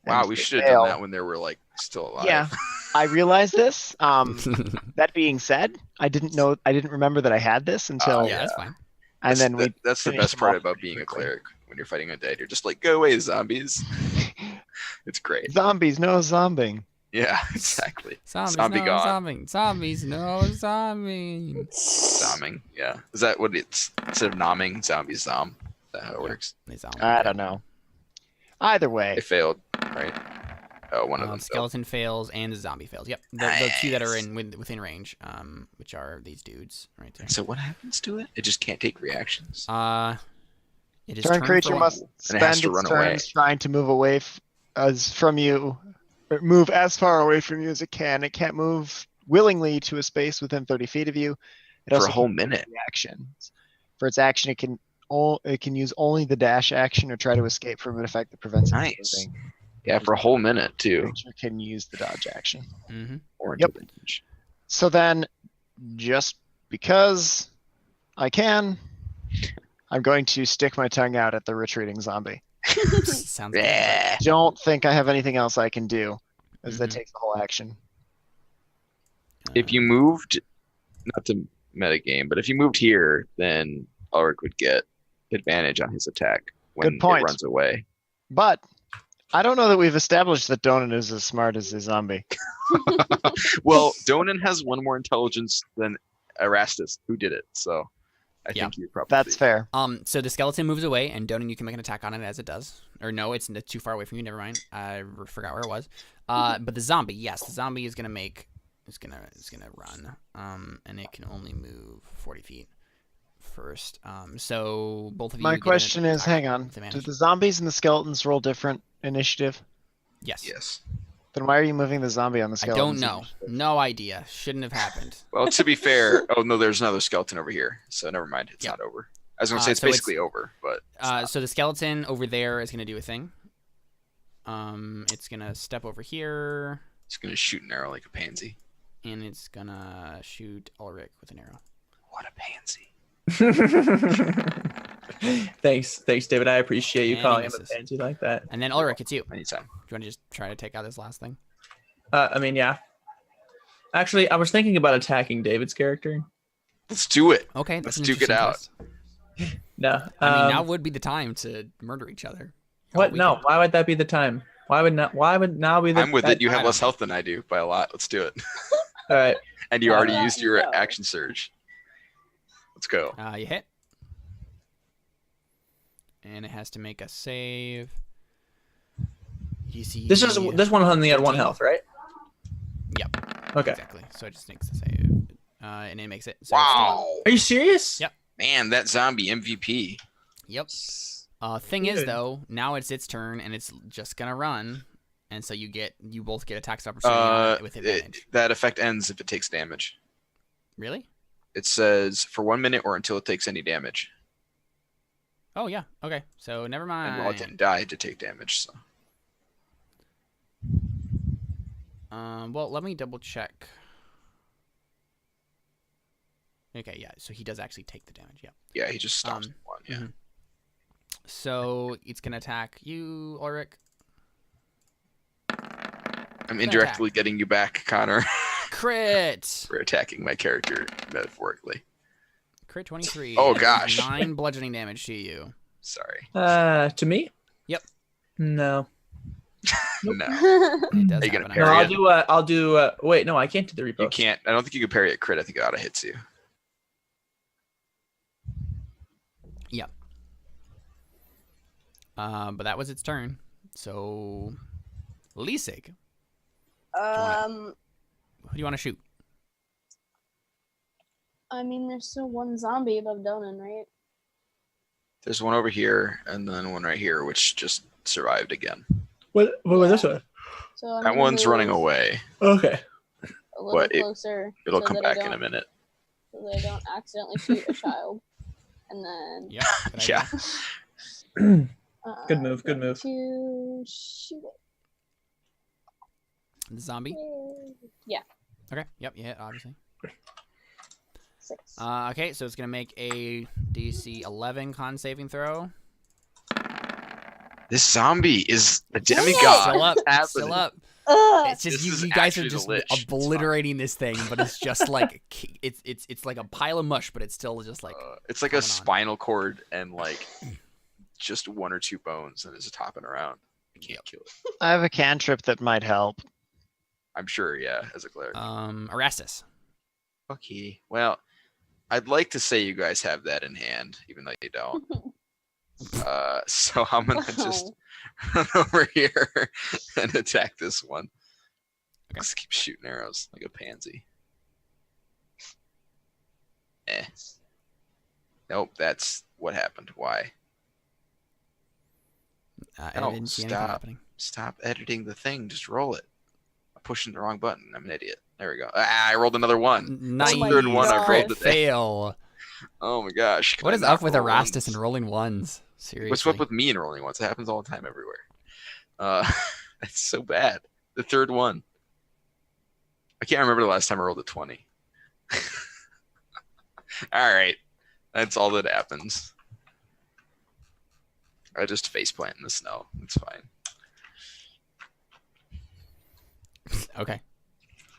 Wow, And we if they should have done fail- that when they were like still alive. Yeah, I realized this. That being said, I didn't remember that I had this until, yeah, that's fine. and then we. That's the finished best them part off about being a quickly. cleric. When you're fighting undead, you're just like, go away, zombies. It's great. Zombies, no zombing. Yeah, exactly. Zombies, Zombie no gone. zombie. Zombies, no zombie. Zombing. Yeah. Is that what it's instead of nomming, zombies zom? Is that how it works? They zombie. I don't know. Either way, They failed, right? Oh, one of them failed. Skeleton fails and the zombie fails. Yep, the two that are within range, which are these dudes right there. So what happens to it? It just can't take reactions. It is turn turn creature for must And it spend has its to run turns away. trying to move away from you, or move as far away from you as it can. It can't move willingly to a space within 30 feet of you. It For also a whole can take minute. reactions. For its action, it can use only the dash action or try to escape from an effect that prevents it from Nice. moving. Yeah, for a whole minute too. Creature can use the dodge action. Mm-hmm. Or Yep. until damage. So then, just because I can, I'm going to stick my tongue out at the retreating zombie. Sounds good. Yeah. Don't think I have anything else I can do, as that Mhm. takes the whole action. If you moved, not to metagame, but if you moved here, then Ulrich would get advantage on his attack when Good point. it runs away. But I don't know that we've established that Donan is as smart as the zombie. Well, Donan has one more intelligence than Erastus, who did it. So I Yeah. think you probably. That's fair. So the skeleton moves away, and Donan, you can make an attack on it as it does. Or no, it's too far away from you. Never mind. I forgot where it was. But the zombie, yes, the zombie is gonna make. It's gonna run. And it can only move 40 feet first. So both of you. My get an question is, attack hang on, with do advantage. the zombies and the skeletons roll different initiative? Yes. Yes. Then why are you moving the zombie on the I skeleton? don't know. No idea. Shouldn't have happened. Well, to be fair, oh no, there's another skeleton over here. So never mind. It's Yeah. not over. I was gonna say it's So it's- basically over, but it's not. So the skeleton over there is gonna do a thing. It's gonna step over here, It's gonna shoot an arrow like a pansy. and it's gonna shoot Ulrich with an arrow. What a pansy. Thanks, David. I appreciate you And calling he him a misses. pansy like that. And then Ulrich, it's you. Anytime. Do you want to just try to take out this last thing? I mean, yeah. Actually, I was thinking about attacking David's character. Let's do it. Okay, that's Let's an duke it interesting out. choice. No. I mean, now would be the time to murder each other. What? We No. could- Why would that be the time? Why would now be the? I'm with it. You I have don't less know. health than I do by a lot. Let's do it. All right. And you already Yeah, used your no. action surge. Let's go. You hit. And it has to make a save. DC. This one only had 1 13. health, right? Yep. Okay. Exactly. So it just makes the save. And it makes it. So Wow. Are you serious? Yep. Man, that zombie MVP. Yep. Thing is Good. though, now it's its turn and it's just gonna run, and so you both get attacks opportunity on it with advantage. That effect ends if it takes damage. Really? It says for 1 minute or until it takes any damage. Oh yeah. Okay. So never And well, it didn't mind. die to take damage. So Well, let me double check. Okay. Yeah. So he does actually take the damage. Yeah. yeah, he just stops Um, one. Yeah. mhm. So it's gonna attack you, Ulrich. I'm indirectly getting you back, Connor, Crit. for attacking my character metaphorically. Crit 23. Oh, That does gosh. 9 bludgeoning damage to you. Sorry. To me? Yep. No. No. It does Are you gonna happen. parry No, it? I'll do. Wait, no, I can't do the repost. You can't. I don't think you can parry a crit. I think it auto hits you. Yep. But that was its turn. So, Lisig, who do you want to shoot? I mean, there's still one zombie above Donan, right? There's one over here, and then one right here, which just survived again. What was this one? So I'm That gonna one's running move away. Okay. a little But closer. It'll so come that I back in a don't- minute. So that I don't accidentally shoot a child. And then Yep. good idea. Yeah. Good move, good move. To shoot it. The zombie. Yeah, Okay. Yep. You hit, obviously. 6. Okay. So it's gonna make a DC 11 con saving throw. This zombie is a Still demigod. up. What's Still happening? up. Ugh. It's just This is you guys are actually the just Lich. It's fine. obliterating this thing, but it's just like it's like a pile of mush, but it's still just like It's like coming a on. spinal cord and like just 1 or 2 bones, and it's hopping around. You can't kill it. I have a cantrip that might help. I'm sure. Yeah, as a cleric. Erastus. Okay. Well, I'd like to say you guys have that in hand, even though you don't. So I'm gonna just run over here and attack this one. Okay. Just keep shooting arrows like a pansy. Nope, that's what happened. Why? I No, didn't see anything stop. happening. Stop editing the thing. Just roll it. I'm pushing the wrong button. I'm an idiot. There we go. Ah, I rolled another one. Nice. the third one I've Crit rolled today. fail. Oh my gosh. What Can is I not up with roll Erastus ones? and rolling ones? Seriously. What's up with me and rolling ones? It happens all the time everywhere. It's so bad. The third one. I can't remember the last time I rolled a 20. All right. That's all that happens. I just faceplant in the snow. It's fine. Okay.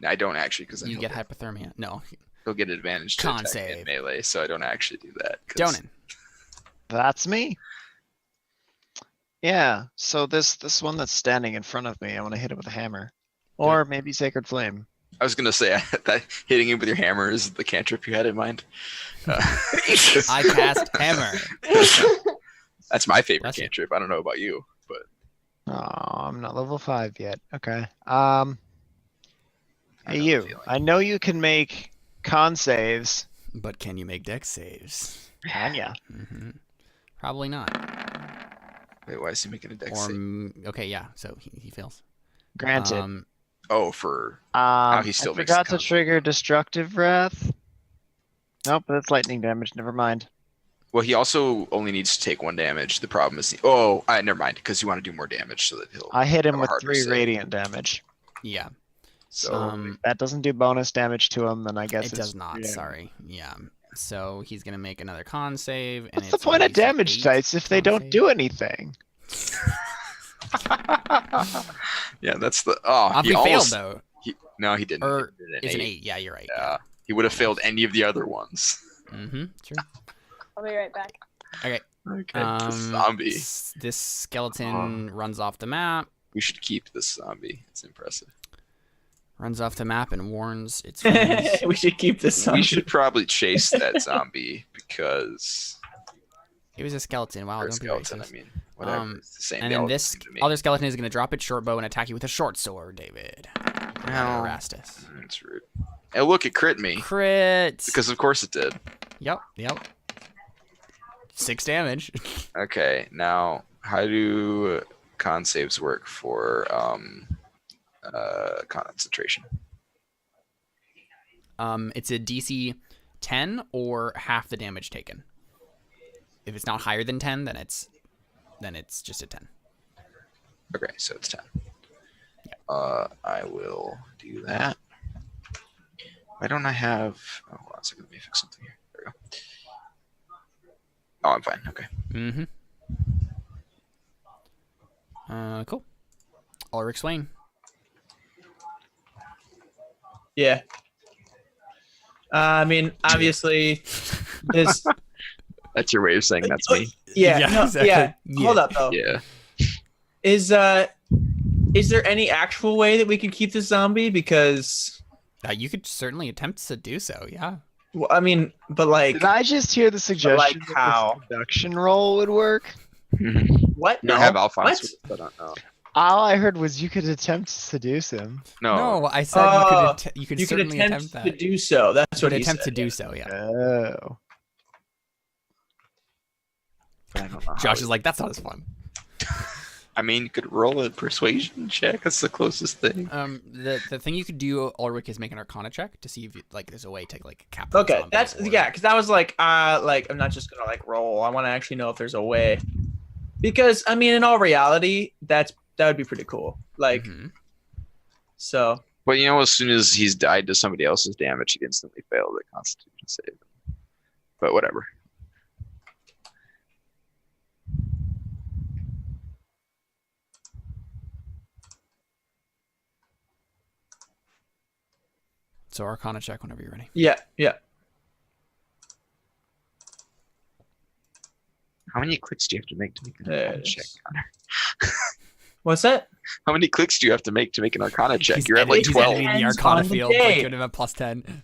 I don't actually because You get hypothermia. No. he'll get advantage to Con attack me in save. melee, so I don't actually do that. 'cause- Donan. That's me. Yeah. So this one that's standing in front of me, I want to hit it with a hammer, or maybe Sacred Flame. I was gonna say that hitting him with your hammer is the cantrip you had in mind. I cast hammer. That's my favorite Bless you. cantrip. I don't know about you, but Oh, I'm not level 5 yet. Okay. I Hey know the you. feeling. I know you can make con saves. But can you make dex saves? Can ya? hmm Probably not. Wait, why is he making a dex Or save? okay, yeah. So he fails. Granted. Oh, for he still I makes the forgot to con. trigger Destructive Wrath. Nope, that's lightning damage. Never mind. well, he also only needs to take 1 damage. The problem is, never mind, because you want to do more damage so that he'll. I hit him Have a with harder 3 save. radiant damage. Yeah. So That doesn't do bonus damage to him, then I guess It does not. yeah. Sorry. Yeah. So he's gonna make another con save, and What's the it's point a of damage DC8 dice if they con don't save. do anything? yeah, that's the. Oh, He he failed almost. though. No, he didn't. Or He did it's an 8. 8. Yeah, you're right. Yeah, he would have failed any of the other ones. Mm-hmm. True. I'll be right back. Okay. Okay, the zombie. This skeleton runs off the map. We should keep this zombie. It's impressive. Runs off the map and warns its friends. We should keep this on. We should probably chase that zombie because It was a skeleton. Wow, or don't skeleton. be I racist. mean, whatever. It's the same. And They then all this seem to me. other skeleton is going to drop its short bow and attack you with a short sword, David. Ow. Erastus. That's rude. Hey, look, it crit me Crit. because of course it did. Yep. 6 damage. Okay, now how do con saves work for concentration? It's a DC 10 or half the damage taken. If it's not higher than 10, then it's just a 10. Okay, so it's 10. I will do that. Why don't I have? Oh, hold on a second. Let me fix something here. There we go. Oh, I'm fine. Okay. Mm-hmm. Cool. Ulrich Swain. Yeah. I mean, obviously, this. That's your way of saying that's me. Yeah. Yeah, no, exactly. yeah. Yeah. Hold up, though. Yeah. Is there any actual way that we could keep this zombie? Because, You could certainly attempt to do so. Yeah. well, I mean, but like, Did I just hear the suggestion that how? the seduction roll would work? what? No, No. have Alphonse. What? With it, I don't know. All I heard was you could attempt to seduce him. No. No, I said you could You could certainly attempt attempt to that. do so. That's You what could he attempt said. to do so. Yeah. Oh. I don't know how Josh it- is like, that's not as fun. I mean, you could roll a persuasion check. That's the closest thing. The thing you could do, Ulrich, is make an Arcana check to see if there's a way to cap. the Okay, zombie that's or- yeah. Because I was like I'm not just gonna roll. I want to actually know if there's a way. Because I mean, in all reality, that would be pretty cool. Mhm. So But you know, as soon as he's died to somebody else's damage, he'd instantly fail the Constitution save. But whatever. So Arcana check whenever you're ready. yeah. How many clicks do you have to make to make an There Arcana it check, is. Connor? What's that? How many clicks do you have to make an Arcana check? He's You're at like he's 12. editing the Depends Arcana on the field. Like, day. give him a +10.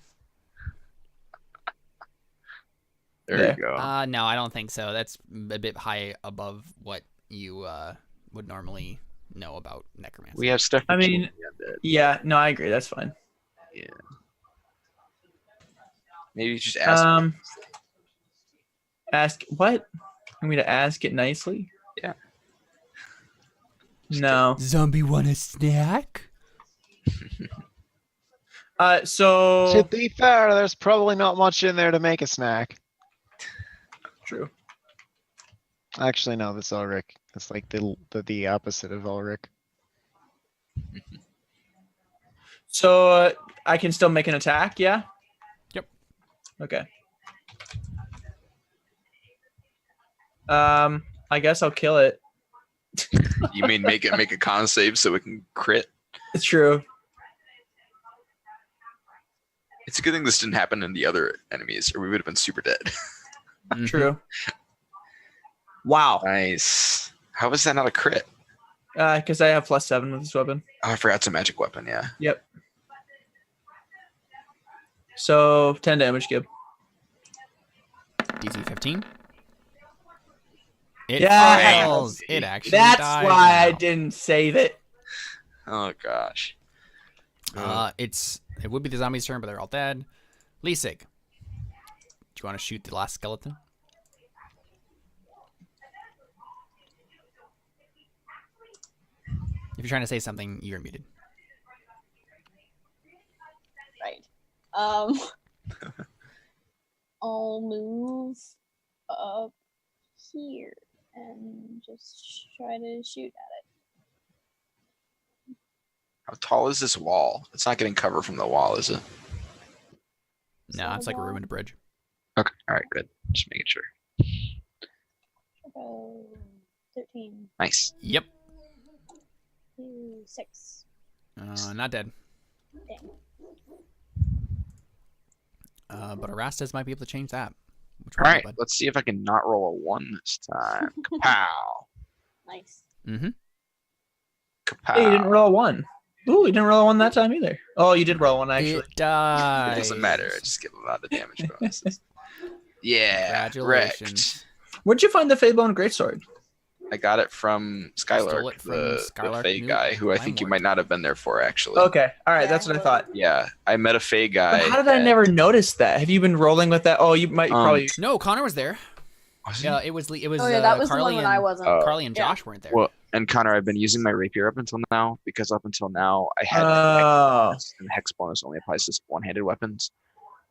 There Yeah. you go. No, I don't think so. That's a bit high above what you would normally know about necromancy. We have stuff. I for mean- children, undead. Yeah. No, I agree. That's fine. Yeah. Maybe you just ask. Ask what? Want me to ask it nicely? Yeah. No. Zombie want a snack? So To be fair, there's probably not much in there to make a snack. true. Actually, no, that's Ulrich. It's like the opposite of Ulrich. So I can still make an attack. Yeah. Yep. Okay. I guess I'll kill it. You mean make a con save so it can crit? It's true. It's a good thing this didn't happen in the other enemies, or we would have been super dead. Mhm. True. Wow. Nice. How is that not a crit? Because I have +7 with this weapon. Oh, I forgot it's a magic weapon. Yeah. Yep. So 10 damage, Gib. DC 15. It Yes! fails. It actually That's dies why I now. didn't save it. Oh gosh. It would be the zombies' turn, but they're all dead. Lisig, do you want to shoot the last skeleton? If you're trying to say something, you're muted. Right. I'll move up here and just try to shoot at How tall is this wall? It's not getting cover from the wall, is it? No, it's like a room and a bridge. Okay. All right. Good. Just making sure. 13, Nice. Yep. 6. Not dead. Dang. But Erastus might be able to change that. Which All right. Let's see if I can not roll a 1 this time. Kapow. Nice. Mm-hmm. Kapow. Hey, you didn't roll a 1. Ooh, you didn't roll a 1 that time either. Oh, you did roll 1 actually. It dies. It doesn't matter. I just give a lot of damage bonuses. Yeah. Congratulations. Wrecked. Where'd you find the Faybone Greatsword? I got it from Stole Skylark, it from the Skylark Fey New guy, who I think you Limeward. might not have been there for, actually. Okay, all right, that's what I thought. Yeah, I met a Fey guy. But how did I that- never notice that? Have you been rolling with that? Oh, you might probably. No, Connor was there. Was he? Yeah, it was. It was. Oh yeah, that was the Carly one when and I wasn't. Carly and Yeah. Josh weren't there. Well, and Connor, I've been using my rapier up until now because up until now I had Oh. hex bonus, and the hex bonus only applies to one-handed weapons.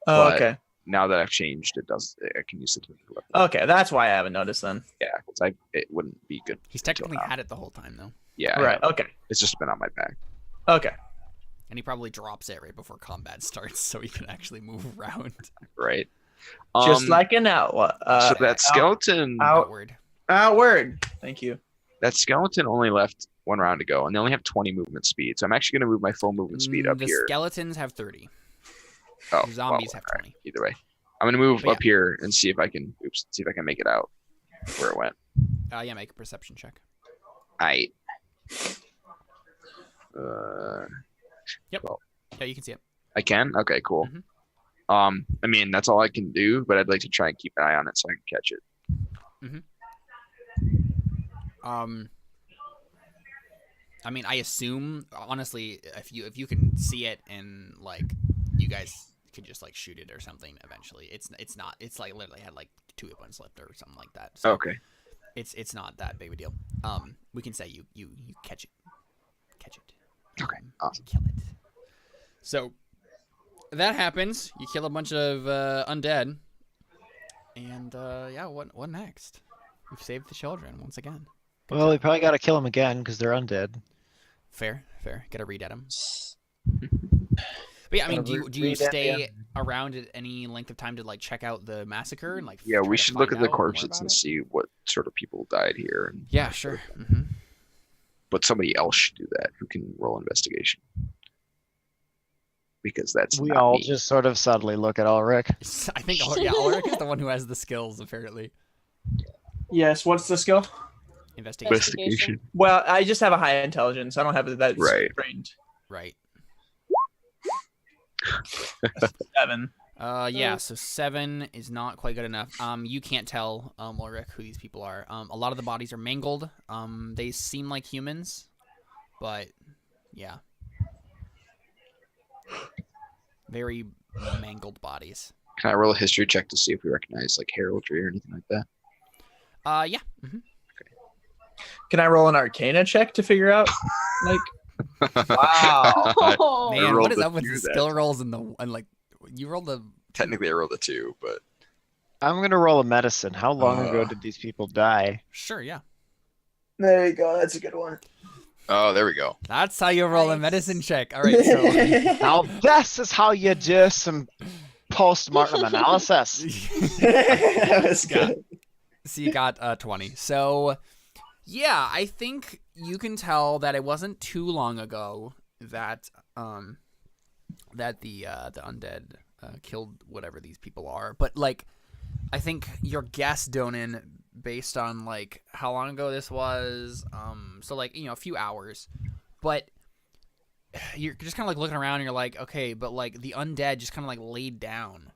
Oh, but- okay. Now that I've changed, it does. I can use the two-handed weapon. Okay, that's why I haven't noticed then. Yeah, because it wouldn't be good. He's technically now. had it the whole time though, Yeah, I Right. know. Okay. It's just been on my back. Okay. and he probably drops it right before combat starts, so he can actually move around Right. Just like an outlaw. so that skeleton. outward. Outward. Thank you. That skeleton only left 1 round to go, and they only have 20 movement speed. So I'm actually going to move my full movement speed up The here. skeletons have 30. Oh, The zombies well, have all right. 20. Either way, I'm going to move But yeah. up here and see if I can. Oops, see if I can make it out where it went. Yeah, make a perception check. Aight. Yep. Well, Yeah, you can see it. I can. Okay, cool. Mhm. I mean that's all I can do, but I'd like to try and keep an eye on it so I can catch it. I mean, I assume honestly, if you can see it and like you guys could just like shoot it or something eventually. It's not. It's like literally had like 2 hit points left or something like that. So Okay. It's not that big of a deal. We can say you catch it. Okay, awesome. Kill it. So that happens. You kill a bunch of undead, and yeah, what next? We've saved the children once again. Well, we probably got to kill them again because they're undead. Fair. Gotta read at them. But yeah, I mean, Gotta do you read at stay around at any length of time to like check out the massacre and like? Yeah, try we to should look find at the out more corpses about and it? see what sort of people died here. And, Yeah, sure. Hmm. but somebody else should do that who can roll investigation. Because that's We not all me. just sort of subtly look at Ulrich. I think Ulrich is the one who has the skills apparently. Yes. What's the skill? Investigation. investigation. Well, I just have a high intelligence. I don't have that Right. trained. Right. 7. Yeah, so 7 is not quite good enough. You can't tell, Ulrich, who these people are. A lot of the bodies are mangled. They seem like humans, but yeah. Very mangled bodies. Can I roll a history check to see if we recognize like heraldry or anything like that? Yeah. Hmm. Can I roll an Arcana check to figure out? Like, wow. Oh, Man, rolled what is a up with 2 the then. skill rolls and like you rolled the Technically, I rolled a 2, but I'm going to roll a medicine. How long ago did these people die? Sure, yeah. There you go. That's a good one. oh, there we go. That's how you roll a Nice. medicine check. All right, so Now, this is how you do some post-mortem analysis. That was good. So you got 20. So yeah, I think you can tell that it wasn't too long ago that that the undead killed whatever these people are. But like, I think your guess, Donan, based on like how long ago this was, so like a few hours, but you're just kind of like looking around and you're like, okay, but like the undead just kind of like laid down,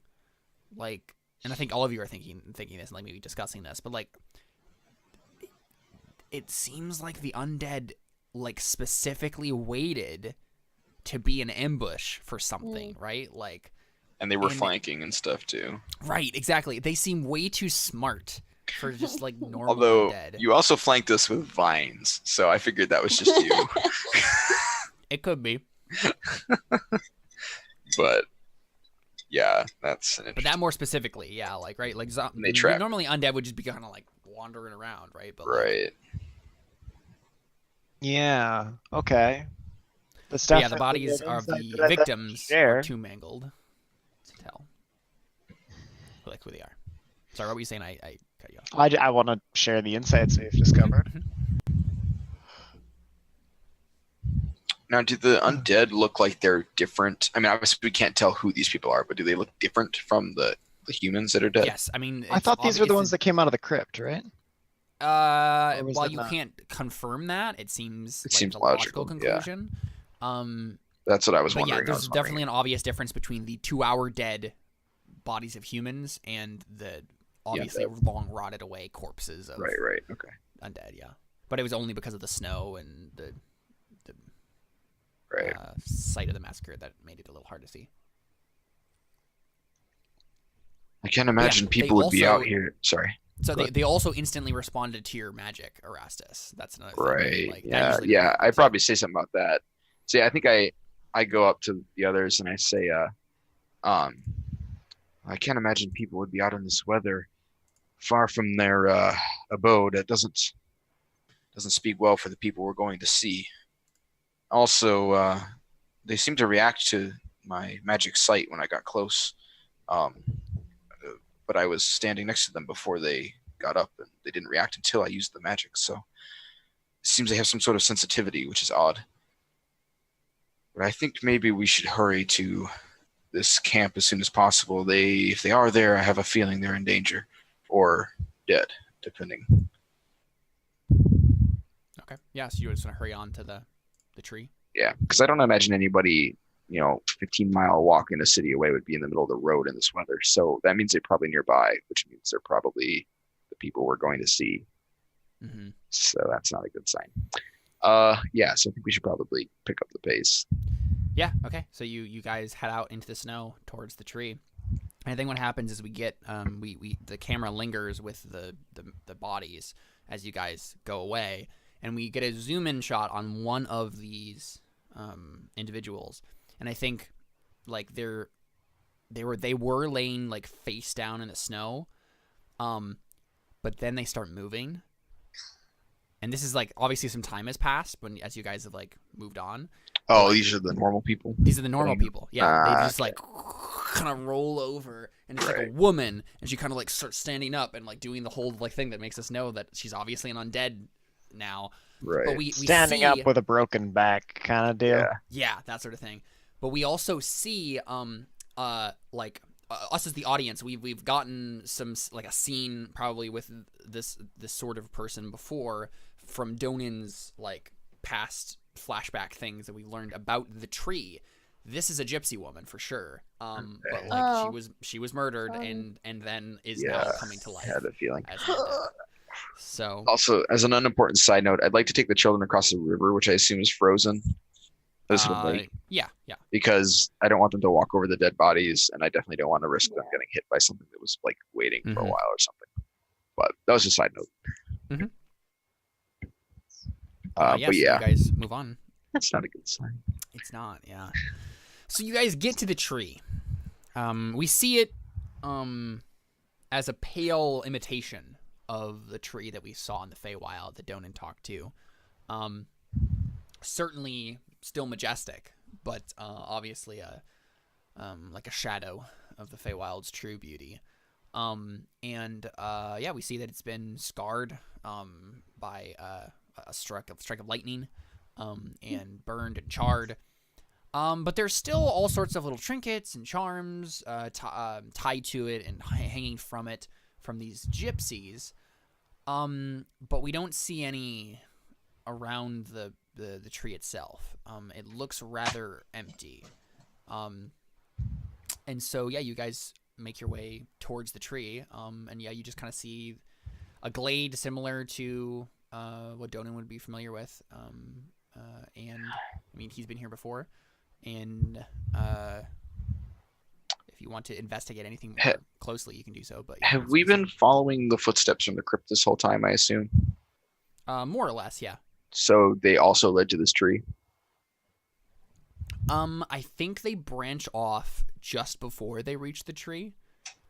like, and I think all of you are thinking this and like maybe discussing this, but like, it seems like the undead like specifically waited to be an ambush for something, right? Like, And they were And- flanking and stuff too. right, exactly. They seem way too smart for just like normal Although undead. you also flanked us with vines, so I figured that was just you. It could be, But yeah, that's an but interesting. that more specifically, yeah, like right, like They trap. normally undead would just be kind of like wandering around, right? But like, Right. Yeah, okay. The stuff yeah, the that bodies get of inside the that I'd like to victims share. are too mangled to tell, like who they are. Sorry, what were you saying? I cut you off. I want to share the insights we've discovered. Mhm. Now, do the undead look like they're different? I mean, obviously we can't tell who these people are, but do they look different from the humans that are dead? Yes, I mean, I thought these were the ones that came out of the crypt, right? Or was while that you not? can't confirm that, it seems It like seems the logical logical, yeah. conclusion. That's what I was But yeah, wondering. I there's was definitely an obvious difference between the 2-hour dead bodies of humans and the obviously long rotted away corpses of right. Okay. undead. Yeah, but it was only because of the snow and the Right. site of the massacre that made it a little hard to see. I can't imagine they people would be out also- here. Sorry. So Go ahead. they also instantly responded to your magic, Erastus. That's another thing. Right. Like, that yeah. usually Yeah. doesn't- I'd probably say something about that. See, I think I go up to the others and I say, I can't imagine people would be out in this weather, far from their abode. It doesn't speak well for the people we're going to see. Also, they seem to react to my magic sight when I got close. But I was standing next to them before they got up, and they didn't react until I used the magic. So it seems they have some sort of sensitivity, which is odd. But I think maybe we should hurry to this camp as soon as possible. If they are there, I have a feeling they're in danger or dead, depending. Okay. Yeah. So you just want to hurry on to the tree. Yeah, because I don't imagine anybody, 15-mile walk in a city away would be in the middle of the road in this weather. So that means they're probably nearby, which means they're probably the people we're going to see. Mm-hmm. So that's not a good sign. Yeah, so I think we should probably pick up the pace. Yeah. Okay. So you guys head out into the snow towards the tree. And I think what happens is we get the camera lingers with the bodies as you guys go away, and we get a zoom in shot on one of these individuals. And I think like they were laying like face down in the snow, but then they start moving. And this is like obviously some time has passed as you guys have like moved on. Oh, these are the normal people? These are the normal people. Yeah, they just okay. like kind of roll over, and it's like a Right. woman, and she kind of like starts standing up and like doing the whole like thing that makes us know that she's obviously an undead now. Right. But we Standing see, up with a broken back kind of deal. Yeah. yeah, that sort of thing. But we also see us as the audience, we've gotten some like a scene probably with this sort of person before from Donin's like past flashback things that we learned about the tree. This is a gypsy woman for sure. But like Oh. she was murdered Fun. and then is now coming to I life. had a feeling. As an undead. So Also, as an unimportant side note, I'd like to take the children across the river, which I assume is frozen. This would be- yeah. because I don't want them to walk over the dead bodies, and I definitely don't want to risk them getting hit by something that was like waiting for a Mhm. while or something. But that was a side note. Mhm. But so yeah, you guys move on. that's not a good sign. It's not, yeah. So you guys get to the tree. We see it as a pale imitation of the tree that we saw in the Feywild that Donan talked to. Certainly still majestic, but obviously like a shadow of the Feywild's true beauty. We see that it's been scarred by a strike of lightning, and burned and charred. But there's still all sorts of little trinkets and charms tied to it and hanging from it from these gypsies. But we don't see any around the tree itself. It looks rather empty. And so, yeah, you guys make your way towards the tree. And yeah, you just kind of see a glade similar to what Donan would be familiar with. And I mean, he's been here before. And if you want to investigate anything more closely, you can do so. But yeah, Have we been following the footsteps from the crypt this whole time, I assume? more or less, yeah. So they also led to this tree? I think they branch off just before they reach the tree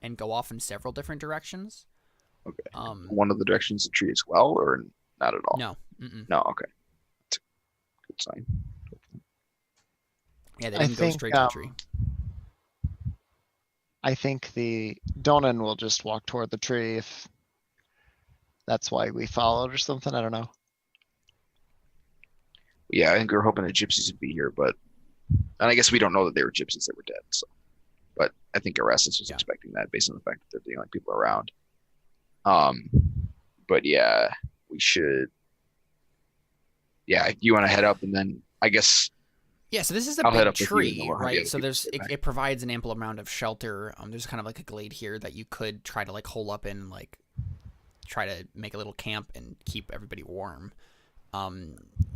and go off in several different directions. Okay. One of the directions of the tree as well, or not at all? No. Mm-mm. No, okay. That's a good sign. Yeah, they I didn't go think, straight to the tree. I think the Donan will just walk toward the tree if that's why we followed or something. I don't know. Yeah, I think we were hoping the gypsies would be here, and I guess we don't know that they were gypsies that were dead. So, but I think Erastus was Yeah. expecting that based on the fact that they're the only people around. But yeah, we should. Yeah, if you want to head up, and then I guess Yeah, so this is a I'll head big up with you, and then tree, we'll have the right? other So people there's stay back. it provides an ample amount of shelter. There's kind of like a glade here that you could try to like hole up in, and like try to make a little camp and keep everybody warm.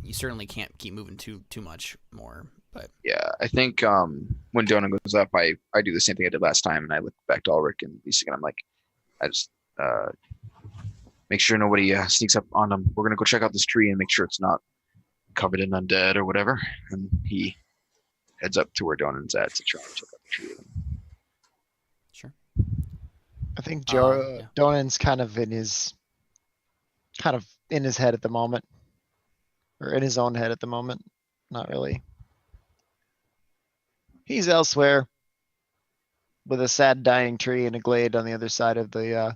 You certainly can't keep moving too much more, but yeah, I think when Dona goes up, I do the same thing I did last time, and I look back to Ulrich and Lisa, and I'm like, I just make sure nobody sneaks up on them. We're gonna go check out this tree and make sure it's not covered in undead or whatever. And he heads up to where Donan's at to try and check out the tree. sure. I think Yeah. Donan's kind of in his head at the moment. Or in his own head at the moment. Not really. He's elsewhere. With a sad dying tree and a glade on the other side of the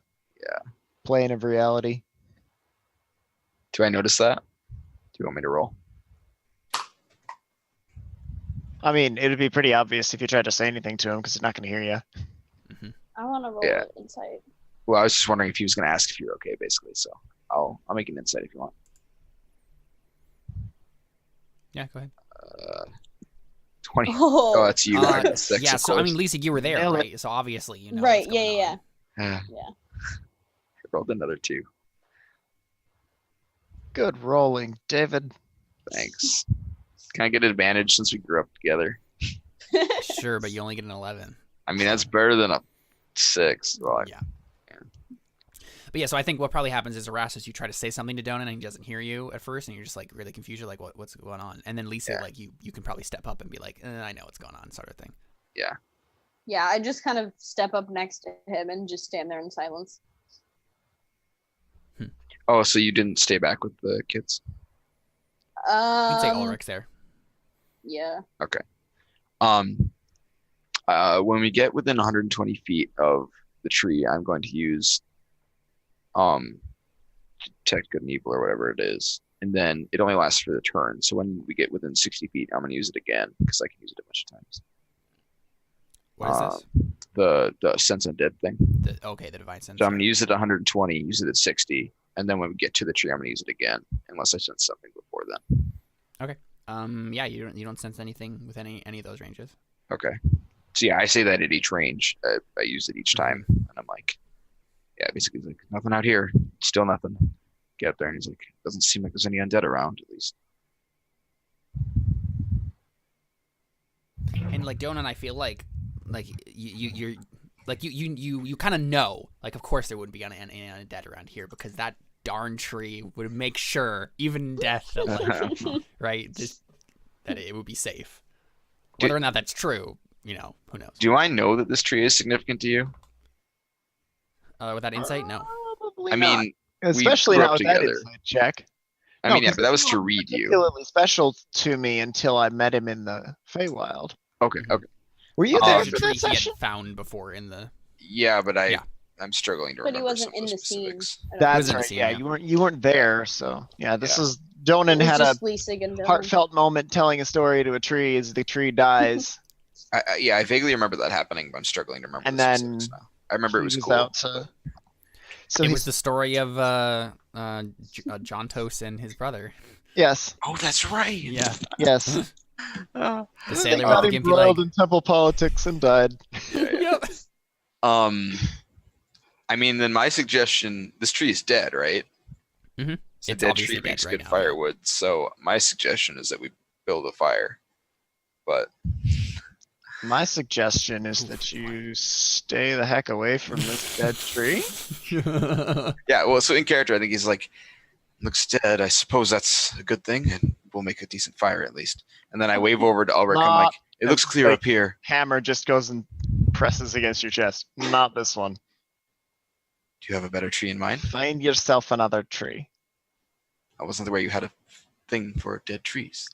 plane of reality. Do I notice that? Do you want me to roll? I mean, it'd be pretty obvious if you tried to say anything to him because he's not gonna hear you. I want to roll Yeah. insight. Well, I was just wondering if he was gonna ask if you're okay, basically. So I'll make an insight if you want. Yeah, go ahead. 20. Oh, that's you. I got 6, yeah, of so I course. mean, Lisa, you were there, Nailed it. right? So obviously you know. Right, what's yeah, going yeah, on. Yeah. Yeah. I rolled another 2. Good rolling, David. Thanks. Can I get an advantage since we grew up together? Sure, but you only get an 11. I mean, that's better than a 6. Well, Yeah. But yeah, so I think what probably happens is Erastus, you try to say something to Donan and he doesn't hear you at first, and you're just like really confused. You're like, what's going on? And then Lisa, Yeah. like you can probably step up and be like, I know what's going on, sort of thing. Yeah, I just kind of step up next to him and just stand there in silence. Oh, so you didn't stay back with the kids? You can say Ulrich there. Yeah. When we get within 120 feet of the tree, I'm going to use detect good and evil or whatever it is, and then it only lasts for the turn. So when we get within 60 feet, I'm going to use it again because I can use it a bunch of times. What is this? The sense undead thing. The divine sense. So I'm going to use it at 120, use it at 60, and then when we get to the tree, I'm going to use it again unless I sense something before then. Yeah, you don't sense anything with any of those ranges. Okay. So yeah, I say that at each range. I use it each time, and I'm like, yeah, basically he's like, nothing out here, still nothing. Get up there, and he's like, doesn't seem like there's any undead around, at least. And like Donan, I feel like you're like you kind of know, like of course there wouldn't be any undead around here because that darn tree would make sure, even in death, that like, right, that it would be safe. Whether or not that's true, who knows? Do I know that this tree is significant to you? With that insight, no. Probably I not. mean, Especially grew not up with that together. insight check. I No, mean, yeah, 'cause but that this was to one read you. particularly special to me until I met him in the Feywild. Okay. Were you Oh, there There's a for tree that he session? had found before in the. Yeah, but Yeah. I'm struggling to But he remember wasn't some of in the the scene. specifics. I don't That's Wasn't right. seen, Yeah, yeah. you weren't there. So yeah, this Yeah. is know. Donan It was had a just Lisa and Dylan. heartfelt moment telling a story to a tree as the tree dies. I vaguely remember that happening, but I'm struggling to remember And the then specifics now. I remember it He was cool. out to. So It he's was the story of Jontos and his brother. yes, Oh, that's right. Yeah, yes. Oh, the They sailor got with the him gimpy leg. embroiled in temple politics and died. Yep. I mean, then my suggestion, this tree is dead, right? Mhm. So It's dead obviously tree dead makes right good now, yeah. firewood. So my suggestion is that we build a fire. But My suggestion is that you stay the heck away from this dead tree. yeah, well, so in character, I think he's like, looks dead. I suppose that's a good thing, and we'll make a decent fire at least. And then I wave over to Ulrich. I'm Not like, it looks clear like- up here. Hammer just goes and presses against your chest. Not this one. Do you have a better tree in mind? Find yourself another tree. I wasn't aware you had a thing for dead trees.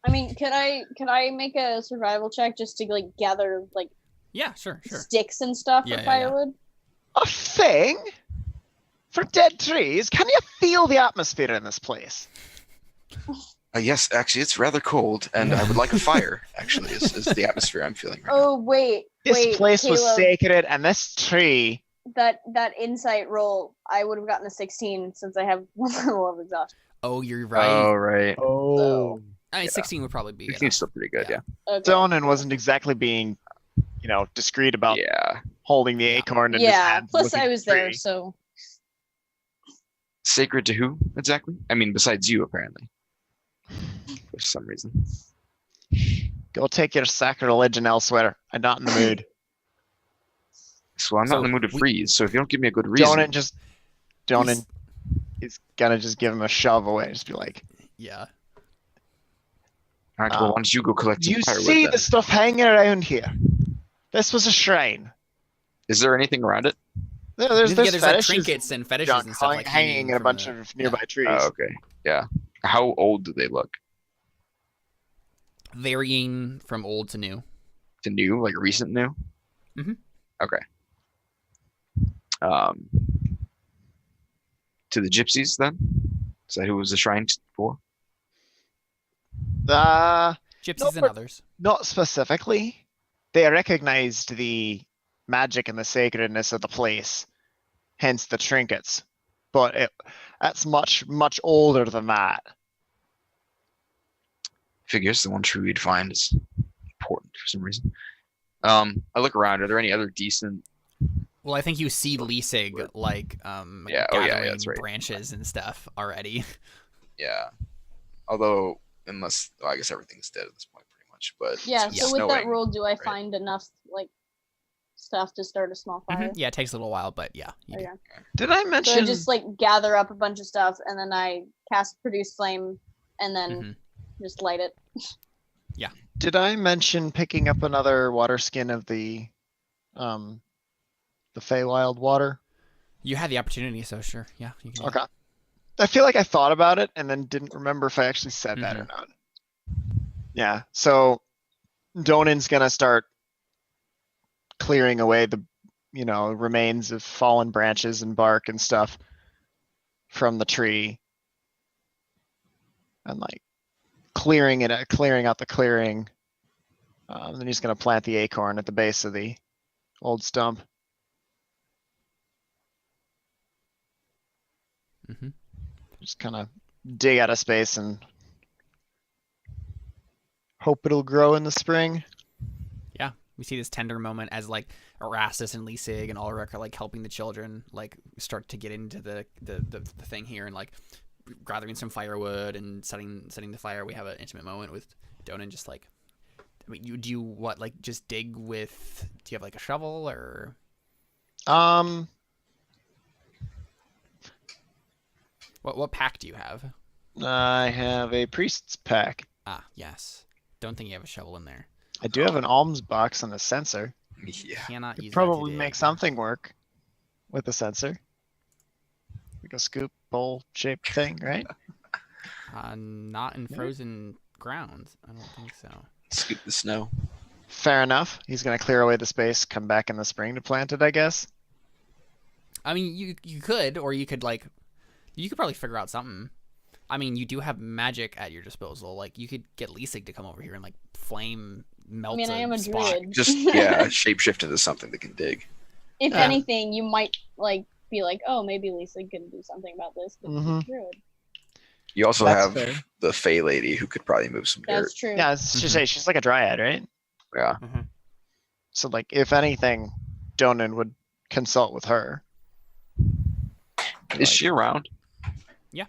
I mean, could I make a survival check just to like gather like Yeah, sure. sticks and stuff Yeah, for yeah, yeah. firewood? A thing? For dead trees? Can you feel the atmosphere in this place? Yes, actually, it's rather cold, and I would like a fire. Actually, is the atmosphere I'm feeling right now. Oh wait, This place was Caleb, sacred, and this tree. That insight roll, I would have gotten a 16 since I have one level of exhaustion. Oh, you're right. Oh, right. Oh. I mean, 16 would probably be 16's enough. still pretty good, yeah. Okay. Donan wasn't exactly being, discreet about Yeah. holding the acorn in his Yeah. hand. Plus, looking I at was the there, tree. so Sacred to who, exactly? I mean, besides you, apparently. For some reason. Go take your sacrilege elsewhere. I'm not in the mood. So I'm not So in the mood to we- freeze, so if you don't give me a good reason... Donan is gonna just give him a shove away. Just be like, Yeah. Alright, well, why don't you go collect some you firewood see then? the stuff hanging around here. This was a shrine. Is there anything around it? There's There's like fetishes trinkets and fetishes junk and stuff like hanging in a from bunch the- of nearby trees. Oh, okay. Yeah. How old do they look? varying from old to new. To new, like recent new? Mhm. Okay. To the gypsies then? Is that who was the shrine for? Gypsies No, and but- others. Not specifically. They recognized the magic and the sacredness of the place, hence the trinkets. But that's much, much older than that. Figures the one tree we'd find is important for some reason. I look around. Are there any other decent? Well, I think you see Leasig like Yeah, oh, yeah, gathering that's right. branches and stuff already. Yeah. Although, well, I guess everything's dead at this point, pretty much. But yeah. it's So with that snowing. roll, do I right? find enough like stuff to start a small fire? Yeah, it takes a little while, but yeah. You do. Okay. Did I So mention? I just like gather up a bunch of stuff and then I cast produce flame and then Mhm. just light it. Did I mention picking up another water skin of the Feywild water? You had the opportunity, so sure. Yeah. You can do Okay. I feel like I thought about it and then didn't remember if I actually said that or Mm-hmm. not. Yeah. So Donan's gonna start clearing away the, remains of fallen branches and bark and stuff from the tree, and like clearing out the clearing. Then he's gonna plant the acorn at the base of the old stump. Mhm. Just kind of dig out of space and hope it'll grow in the spring. Yeah, we see this tender moment as like Erastus and Leasig and Ulrich are like helping the children like start to get into the thing here and like gathering some firewood and setting the fire. We have an intimate moment with Donan just like, I mean, do you what like just dig with? Do you have like a shovel or what pack do you have? I have a priest's pack. Ah, yes. Don't think you have a shovel in there. I do have an alms box and a sensor. Yeah. Cannot use Could that probably to make dig. something work with a sensor. Like a scoop bowl shaped thing, right? Not in frozen ground. I don't think so. Scoop the snow. Fair enough. He's gonna clear away the space, come back in the spring to plant it, I guess. I mean, you could, or you could like, you could probably figure out something. I mean, you do have magic at your disposal. Like, you could get Leasig to come over here and like flame melt. I mean, I am a spot. druid. Just shapeshift into something that can dig. If Yeah. anything, you might like be like, oh, maybe Lisa can do something about this. 'cause she's a Mhm. druid. You also That's have fair. the Fey lady who could probably move some dirt. That's true. Yeah, it's just she's like a dryad, right? Yeah. So like, if anything, Donan would consult with her. Is she around? Yeah.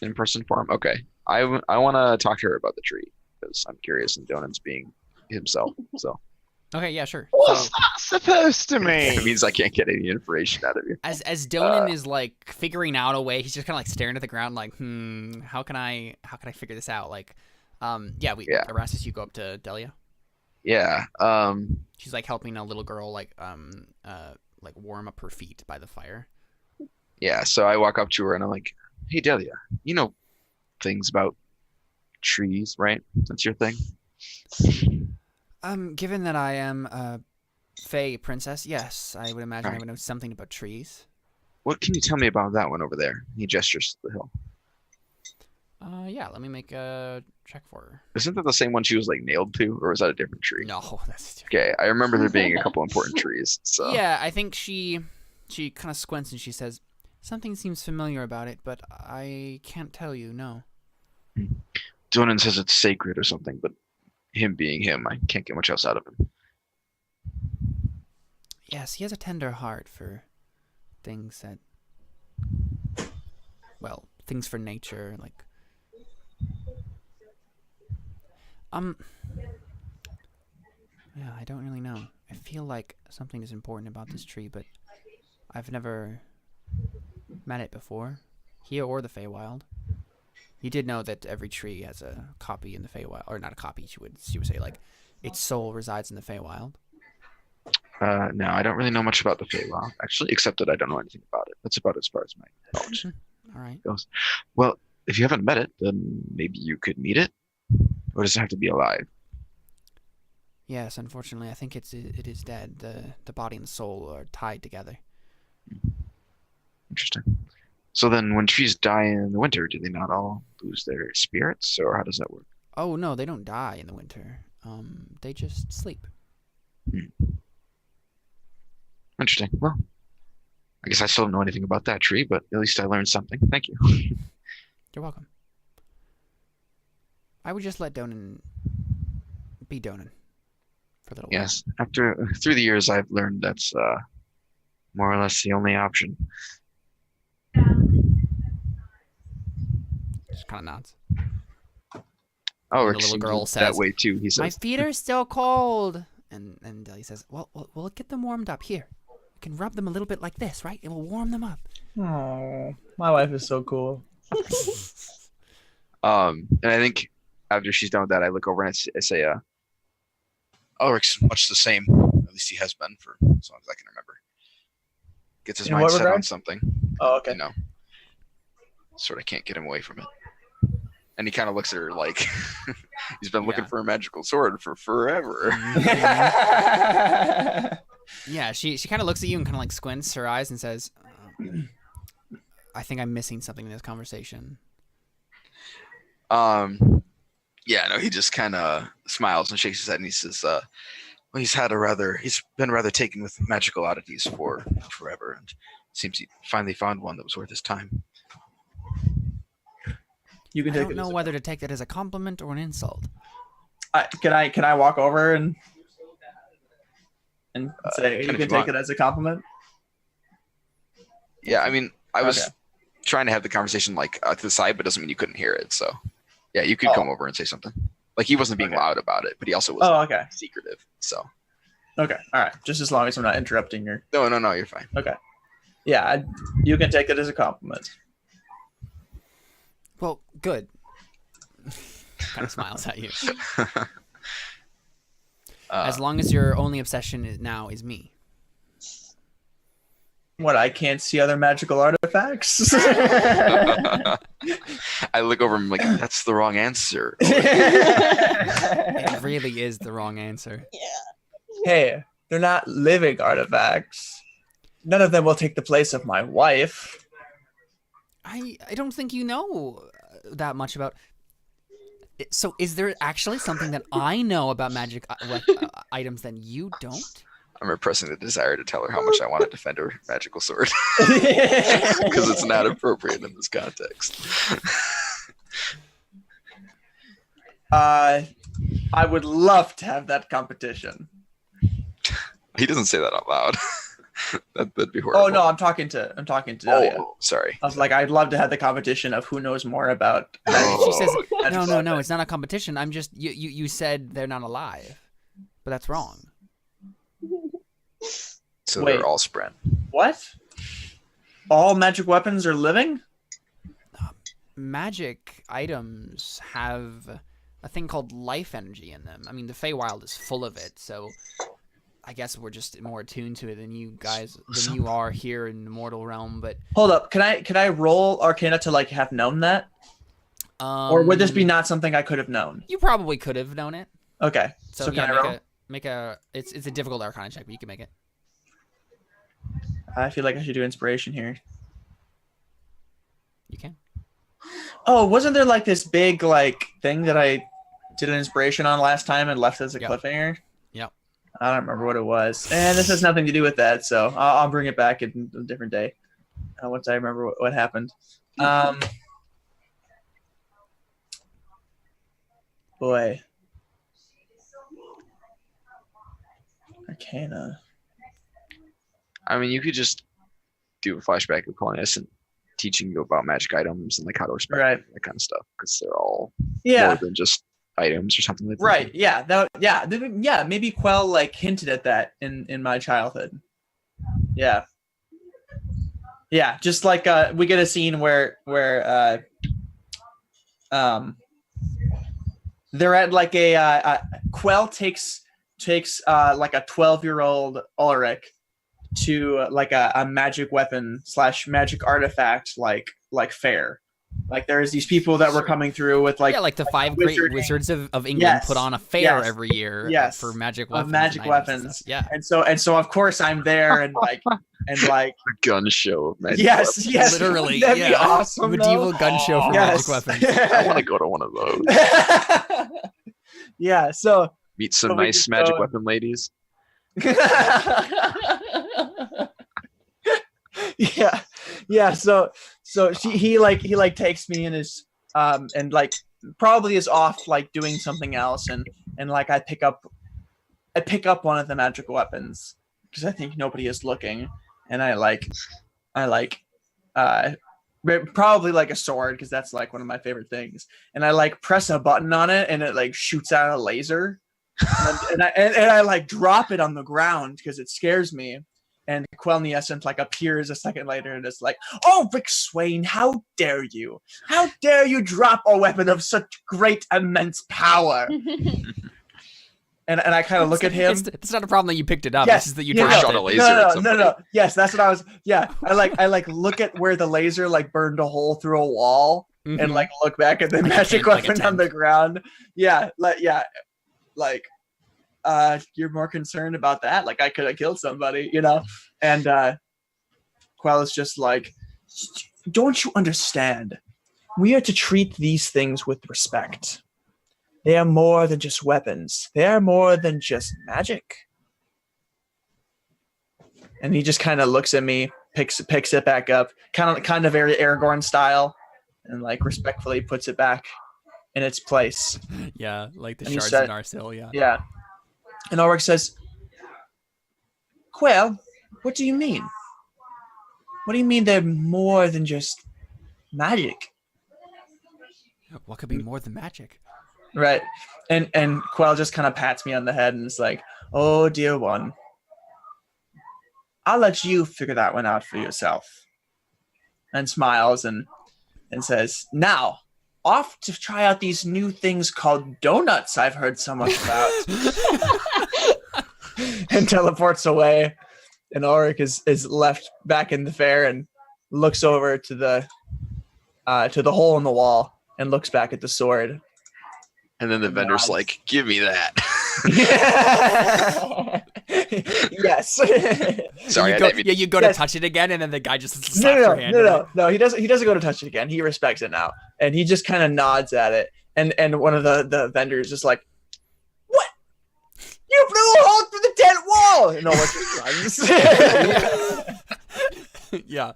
In person form? Okay. I want to talk to her about the tree because I'm curious and Donan's being himself. So Okay, yeah, sure. What's So, that supposed to mean? it means I can't get any information out of you. as Donan is like figuring out a way, he's just kind of like staring at the ground, like, how can I figure this out? Like, Yeah. Erastus, you go up to Delia. Yeah. She's like helping a little girl like warm up her feet by the fire. Yeah. So I walk up to her and I'm like, "Hey, Delia, you know things about trees, right? That's your thing. Given that I am a Fey princess, yes, I would imagine I Right. would know something about trees. What can you tell me about that one over there? He gestures to the hill. Yeah, let me make a check for her. Isn't that the same one she was like nailed to, or was that a different tree? No, that's Okay, I remember there being a couple important trees. So Yeah, I think she kind of squints and she says, something seems familiar about it, but I can't tell you, no. Donan says it's sacred or something, but him being him, I can't get much else out of him. Yes, he has a tender heart for things that, well, things for nature, like, yeah, I don't really know. I feel like something is important about this tree, but I've never met it before, here or the Feywild. You did know that every tree has a copy in the Feywild, or not a copy, she would say, like, its soul resides in the Feywild. No, I don't really know much about the Feywild, actually, except that I don't know anything about it. That's about as far as my knowledge All right. goes. Well, if you haven't met it, then maybe you could meet it? Or does it have to be alive? Yes, unfortunately, I think it is dead. The body and the soul are tied together. Interesting. So then when trees die in the winter, do they not all lose their spirits, or how does that work? Oh no, they don't die in the winter. They just sleep. Interesting. Well, I guess I still don't know anything about that tree, but at least I learned something. Thank you. You're welcome. I would just let Donan be Donan for a little while. Yes, through the years, I've learned that's more or less the only option. Just kind of nods. Oh, And Rick the little seems girl that says, way too. He My says, feet are still cold. And he says, well, we'll get them warmed up here. We can rub them a little bit like this, right? It will warm them up. Oh, my wife is so cool. and I think after she's done with that, I look over and I say, Ulrich's much the same. At least he has been for as long as I can remember. Gets his In what mind set on regard? something. Oh, okay. You know, sort of can't get him away from it. And he kind of looks at her like he's been looking Yeah. for a magical sword for forever. Yeah, she kind of looks at you and kind of like squints her eyes and says, I think I'm missing something in this conversation. Yeah, no, he just kind of smiles and shakes his head and he says, well, he's been rather taken with magical oddities for forever, and seems he finally found one that was worth his time. You can I take don't it. know whether to take that as a compliment or an insult. Can I walk over and say you can if can you take want. it as a compliment? Yeah, I mean, I was Okay. trying to have the conversation like to the side, but doesn't mean you couldn't hear it. So, yeah, you could Oh. come over and say something. Like he wasn't being Okay. loud about it, but he also wasn't Oh, okay. secretive. So, Okay. All right. Just as long as I'm not interrupting your. no, you're fine. Yeah, you can take it as a compliment. Well, good. Kind of smiles at you. As long as your only obsession now is me. What? I can't see other magical artifacts. I look over and I'm like, that's the wrong answer. It really is the wrong answer. Hey, they're not living artifacts. None of them will take the place of my wife. I don't think you know that much about. So, is there actually something that I know about magic items that you don't? I'm repressing the desire to tell her how much I want to defend her magical sword because it's not appropriate in this context. I would love to have that competition. He doesn't say that out loud. That'd be horrible. Oh no, I'm talking to Delia. Oh, sorry. I was like, I'd love to have the competition of who knows more about. She says, magical no, artifacts. it's not a competition. I'm just you said they're not alive, but that's wrong. So Wait. they're all spread. What? All magic weapons are living? Magic items have a thing called life energy in them. I mean, the Feywild is full of it, so I guess we're just more attuned to it than you guys than you are here in the mortal realm. But Hold up, can I roll Arcana to like have known that? Or would this be not something I could have known? You probably could have known it. Okay. So, So yeah, can I roll? make a. It's a difficult Arcana check, but you can make it. I feel like I should do inspiration here. You can. Oh, wasn't there like this big like thing that I did an inspiration on last time and left as a Yep. cliffhanger? Yep. I don't remember what it was. And this has nothing to do with that, so I'll bring it back in a different day. Once I remember what happened. Boy. Arcana. I mean, you could just do a flashback of calling us and teaching you about magic items and like how to respect Right. them, that kind of stuff, because they're all Yeah. more than just items or something like that. Right. Yeah. Yeah. Maybe Quell like hinted at that in my childhood. Yeah. Yeah. Just like we get a scene where they're at like a Quell takes like a 12-year-old Ulrich to like a magic weapon / magic artifact like fair. Like there's these people that were coming through with like Yeah, like the 5 great wizarding. wizards of England Yes, put on a fair yes, every year yes, for magic of weapons. magic and items and weapons. stuff. Yeah. and so of course I'm there and like A gun show of magic. yes, weapons. yes, Literally, that'd yeah. be awesome. Medieval though. gun show for Yes. magic weapons. I want to go to one of those. Yeah, so Meet some So we nice just magic go- weapon ladies. yeah, so he takes me in his and like probably is off like doing something else and like I pick up one of the magical weapons because I think nobody is looking and I probably like a sword because that's like one of my favorite things and I like press a button on it and it like shoots out a laser and I like drop it on the ground because it scares me and Quelniescent like appears a second later and it's like, oh, Rick Swain, how dare you drop a weapon of such great immense power. And I kind of look at him. It's not a problem that you picked it up. Yes, It's just that you yeah, dropped shot it. a laser at no. somebody. Yes, that's what I was. Yeah, I like look at where the laser like burned a hole through a wall, and Mhm. like look back at the Like a magic tent, like a weapon on tent. the ground. You're more concerned about that. Like I could have killed somebody, you know. And Quell is just like, don't you understand? We are to treat these things with respect. They are more than just weapons. They are more than just magic. And he just kind of looks at me, picks it back up, kind of very Aragorn style, and like respectfully puts it back in its place. Yeah, like the And he shards said- in Arsil, yeah. Yeah. And Ulrich says, Quell, what do you mean? What do you mean they're more than just magic? What could be more than magic? Right. And Quell just kind of pats me on the head and is like, oh, dear one. I'll let you figure that one out for yourself. And smiles and says, now, off to try out these new things called donuts I've heard so much about. And teleports away. And Ulrich is left back in the fair and looks over to the hole in the wall and looks back at the sword. And then the vendor's like, give me that. Yes. Sorry, you I go, didn't mean yeah, you go Yes. to touch it again, and then the guy just slaps your hand. No. He doesn't go to touch it again. He respects it now, and he just kind of nods at it. And one of the vendors is like, "What? You blew a hole through the tent wall!" And all runs. Yeah.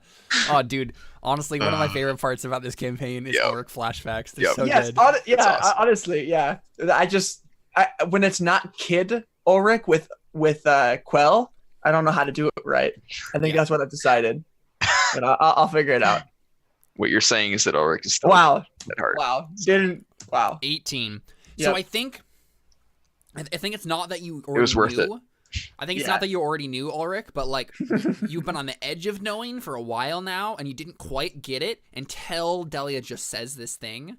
Oh, dude. Honestly, one of my favorite parts about this campaign is Yep. Ulrich flashbacks. They're Yep. so Yes, good. awesome. honestly, yeah. I when it's not Kid Ulrich with Quell, I don't know how to do it right. I think Yeah. that's what I've decided, but I'll figure it out. What you're saying is that Ulrich is still Wow, at heart. wow. 18. Yep. So I think it's not that you already was worth knew. I think it's Yeah. not that you already knew Ulrich, but like you've been on the edge of knowing for a while now, and you didn't quite get it until Delia just says this thing.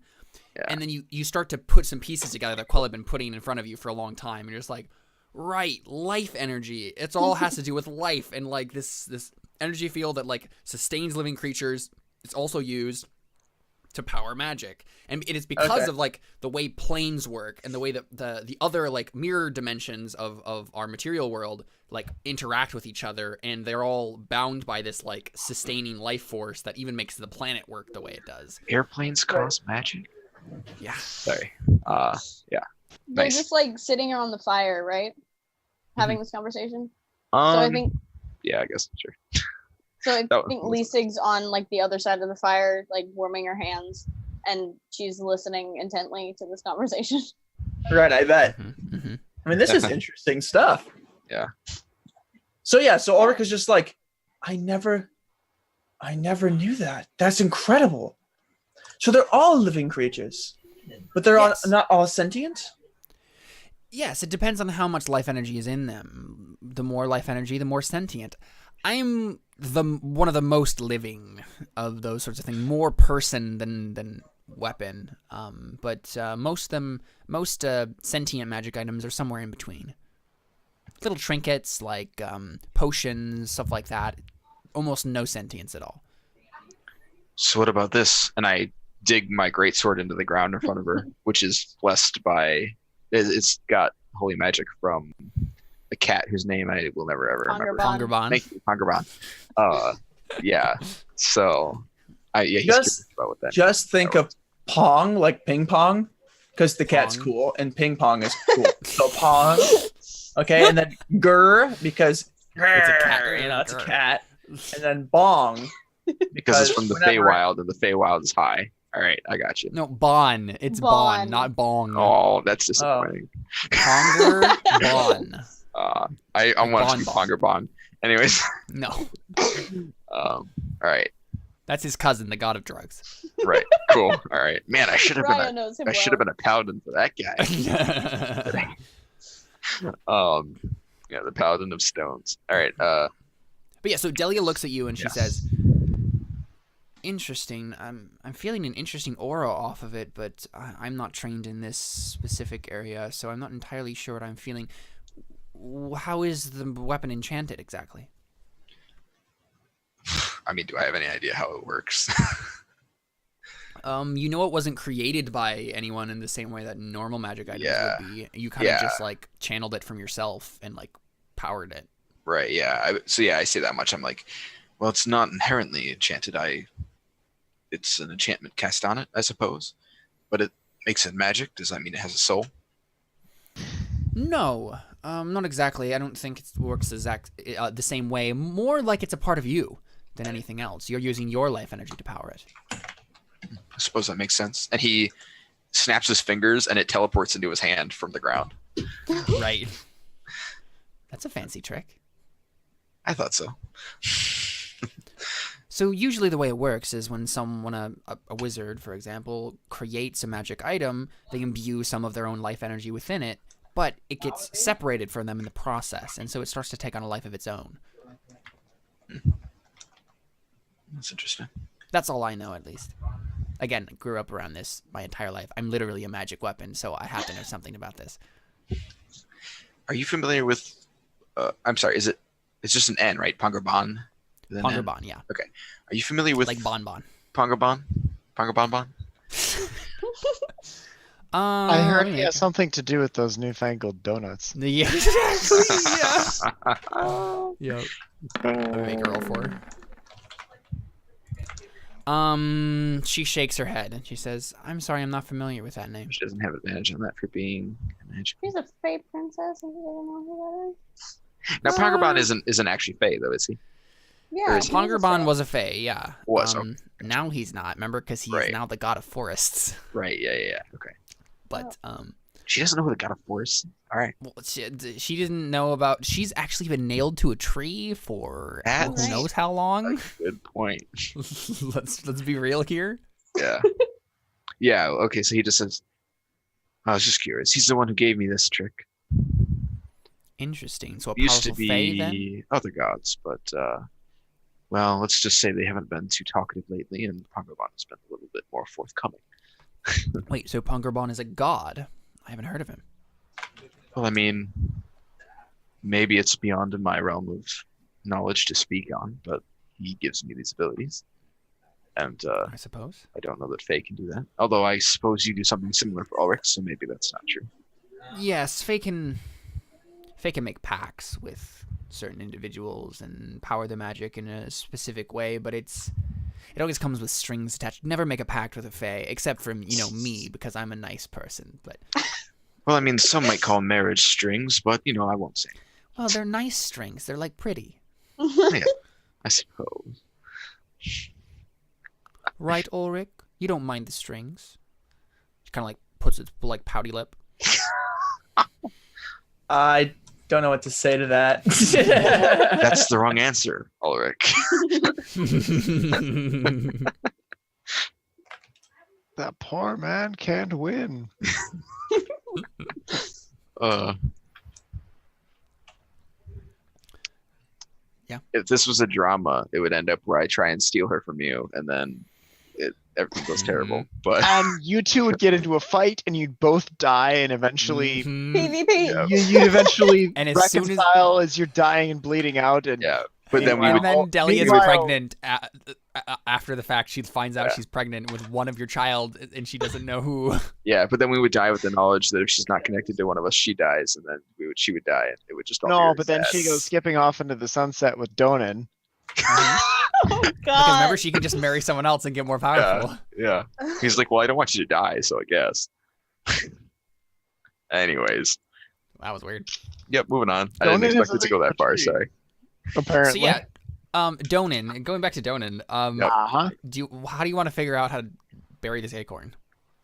Yeah. And then you start to put some pieces together that Quell had been putting in front of you for a long time, and you're just like, right, life energy. It's all has to do with life and like this energy field that like sustains living creatures. It's also used to power magic, and it is because of like the way planes work and the way that the other like mirror dimensions of our material world like interact with each other, and they're all bound by this like sustaining life force that even makes the planet work the way it does. Airplanes cause magic? Yeah. Sorry. Yeah. They're Nice. just like sitting around the fire, right? Having this conversation. So Um, I think yeah, I guess, sure. I that think was- Lisig's on like the other side of the fire, like warming her hands, and she's listening intently to this conversation. Right, I bet. Mm-hmm. I mean, this is interesting stuff. Yeah. So Ulrich is just like, I never knew that. That's incredible. So they're all living creatures, but they're Yes. not all sentient. Yes, it depends on how much life energy is in them. The more life energy, the more sentient. I'm one of the most living of those sorts of things, more person than weapon. But most sentient magic items are somewhere in between. Little trinkets like potions, stuff like that. Almost no sentience at all. So what about this? And I dig my greatsword into the ground in front of her, which is blessed by. It's got holy magic from a cat whose name I will never ever remember. Pongerbon. Thank you, Pongerbon. Yeah. So, he's Just- curious about what that. Just think of Pong, like ping pong, because the cat's Pong. cool and ping pong is cool. So Pong, okay, and then Grr because It's a cat, grr, right? you know, it's a Grr. cat, and then Bong because it's from the whenever- Feywild, and the Feywild is high. All right, I got you. No, Bon. It's Bon, Bon. not Bong. Oh, that's disappointing. Ponger Bon. I want to be Bon. Pongerbon. Anyways, No, all right, that's his cousin, the god of drugs. right, cool. All right, man, I should have Raya been knows him I should have been a paladin for that guy. Yeah, the paladin of stones. All right, But yeah, so Delia looks at you and she Yes. says, "Interesting. I'm feeling an interesting aura off of it, but I'm not trained in this specific area, so I'm not entirely sure what I'm feeling. How is the weapon enchanted exactly?" I mean, do I have any idea how it works? You know, it wasn't created by anyone in the same way that normal magic items Yeah. would be. You kind of Yeah. just like channeled it from yourself and like powered it. Right. Yeah. I say that much. I'm like, well, it's not inherently enchanted. It's an enchantment cast on it, I suppose, but it makes it magic. Does that mean it has a soul? No, not exactly. I don't think it works the same way. More like it's a part of you than anything else. You're using your life energy to power it. I suppose that makes sense. And he snaps his fingers, and it teleports into his hand from the ground. Right. That's a fancy trick. I thought so. So usually the way it works is when a wizard, for example, creates a magic item, they imbue some of their own life energy within it, but it gets separated from them in the process, and so it starts to take on a life of its own. That's interesting. That's all I know, at least. Again, I grew up around this my entire life. I'm literally a magic weapon, so I have to know something about this. Are you familiar with? I'm sorry. It's just an N, right? Pongerbon. With an N? Pongerbon, yeah. Are you familiar with Like Bonbon. Pongerbon? Pongerbonbon? I heard he yeah. has something to do with those newfangled donuts. Yeah, exactly, yeah. Yep. Let me make a roll for her. She shakes her head and she says, "I'm sorry, I'm not familiar with that name." She doesn't have advantage on that for being magic. She's a fey princess, and you don't know who that is. Now, Pongerbon isn't actually Fey, though, is he? Yeah, is he was a Pongerbon fey. was a fae, yeah. Was, Now he's not, remember? Because he's Right. now the god of forests. Right. Yeah. Okay. But, She doesn't know who the god of forest. All right. well, she didn't know about... She's actually been nailed to a tree for That's who knows how long. Good point. let's be real here. Yeah. Yeah. Okay. So he just says, "I was just curious. He's the one who gave me this trick. Interesting. So a It used to powerful fae, then? be other gods, but well, let's just say they haven't been too talkative lately, and Pongerbon has been a little bit more forthcoming." Wait, so Pongerbon is a god? I haven't heard of him. Well, I mean, maybe it's beyond in my realm of knowledge to speak on, but he gives me these abilities. And I suppose. I don't know that Faye can do that. Although I suppose you do something similar for Ulrich, so maybe that's not true. Yes, Faye can make pacts with certain individuals and power their magic in a specific way, but it always comes with strings attached. Never make a pact with a Fae, except for, me, because I'm a nice person. But Well, I mean, some might call marriage strings, but, I won't say. well, they're nice strings. They're like pretty. Yeah, I suppose. Right, Ulrich? You don't mind the strings. She kind of like puts its like pouty lip. I don't know what to say to that. That's the wrong answer, Ulrich. That poor man can't win. Yeah. If this was a drama, it would end up where I try and steal her from you, and then everything goes terrible. But And you two would get into a fight, and you'd both die, and eventually Mhm. PvP. you'd eventually And as soon as- reconcile as you're dying and bleeding out. And yeah, but then we And would. then Delia is Meanwhile- pregnant after the fact. She finds out she's pregnant with one of your child, and she doesn't know who. Yeah, but then we would die with the knowledge that if she's not connected to one of us, she dies, and then she would die, and it would just all be no, really but then sad. she goes skipping off into the sunset with Donan. Oh Because god. remember, she can just marry someone else and get more powerful. Yeah. He's like, well, I don't want you to die, so I guess. Anyways. That was weird. Yep, moving on. I Donan didn't is expect it to go that far, a sorry. Apparently. So yeah, Donan. Going back to Donan. Yep. Uh-huh. How do you want to figure out how to bury this acorn?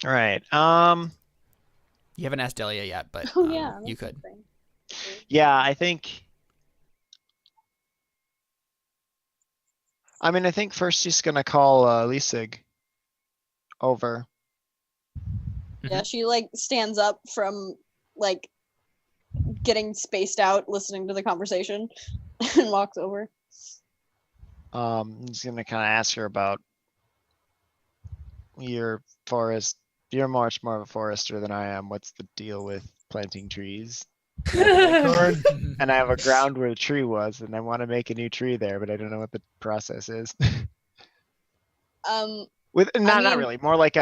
All right. You haven't asked Delia yet, but Oh yeah. you that's could. the thing. Yeah, I think first she's gonna call Lisig over. Yeah, she like stands up from like getting spaced out, listening to the conversation, and walks over. He's gonna kind of ask her about your forest. You're much more of a forester than I am. What's the deal with planting trees? And I have a ground where the tree was, and I want to make a new tree there, but I don't know what the process is. With not mean- really, more like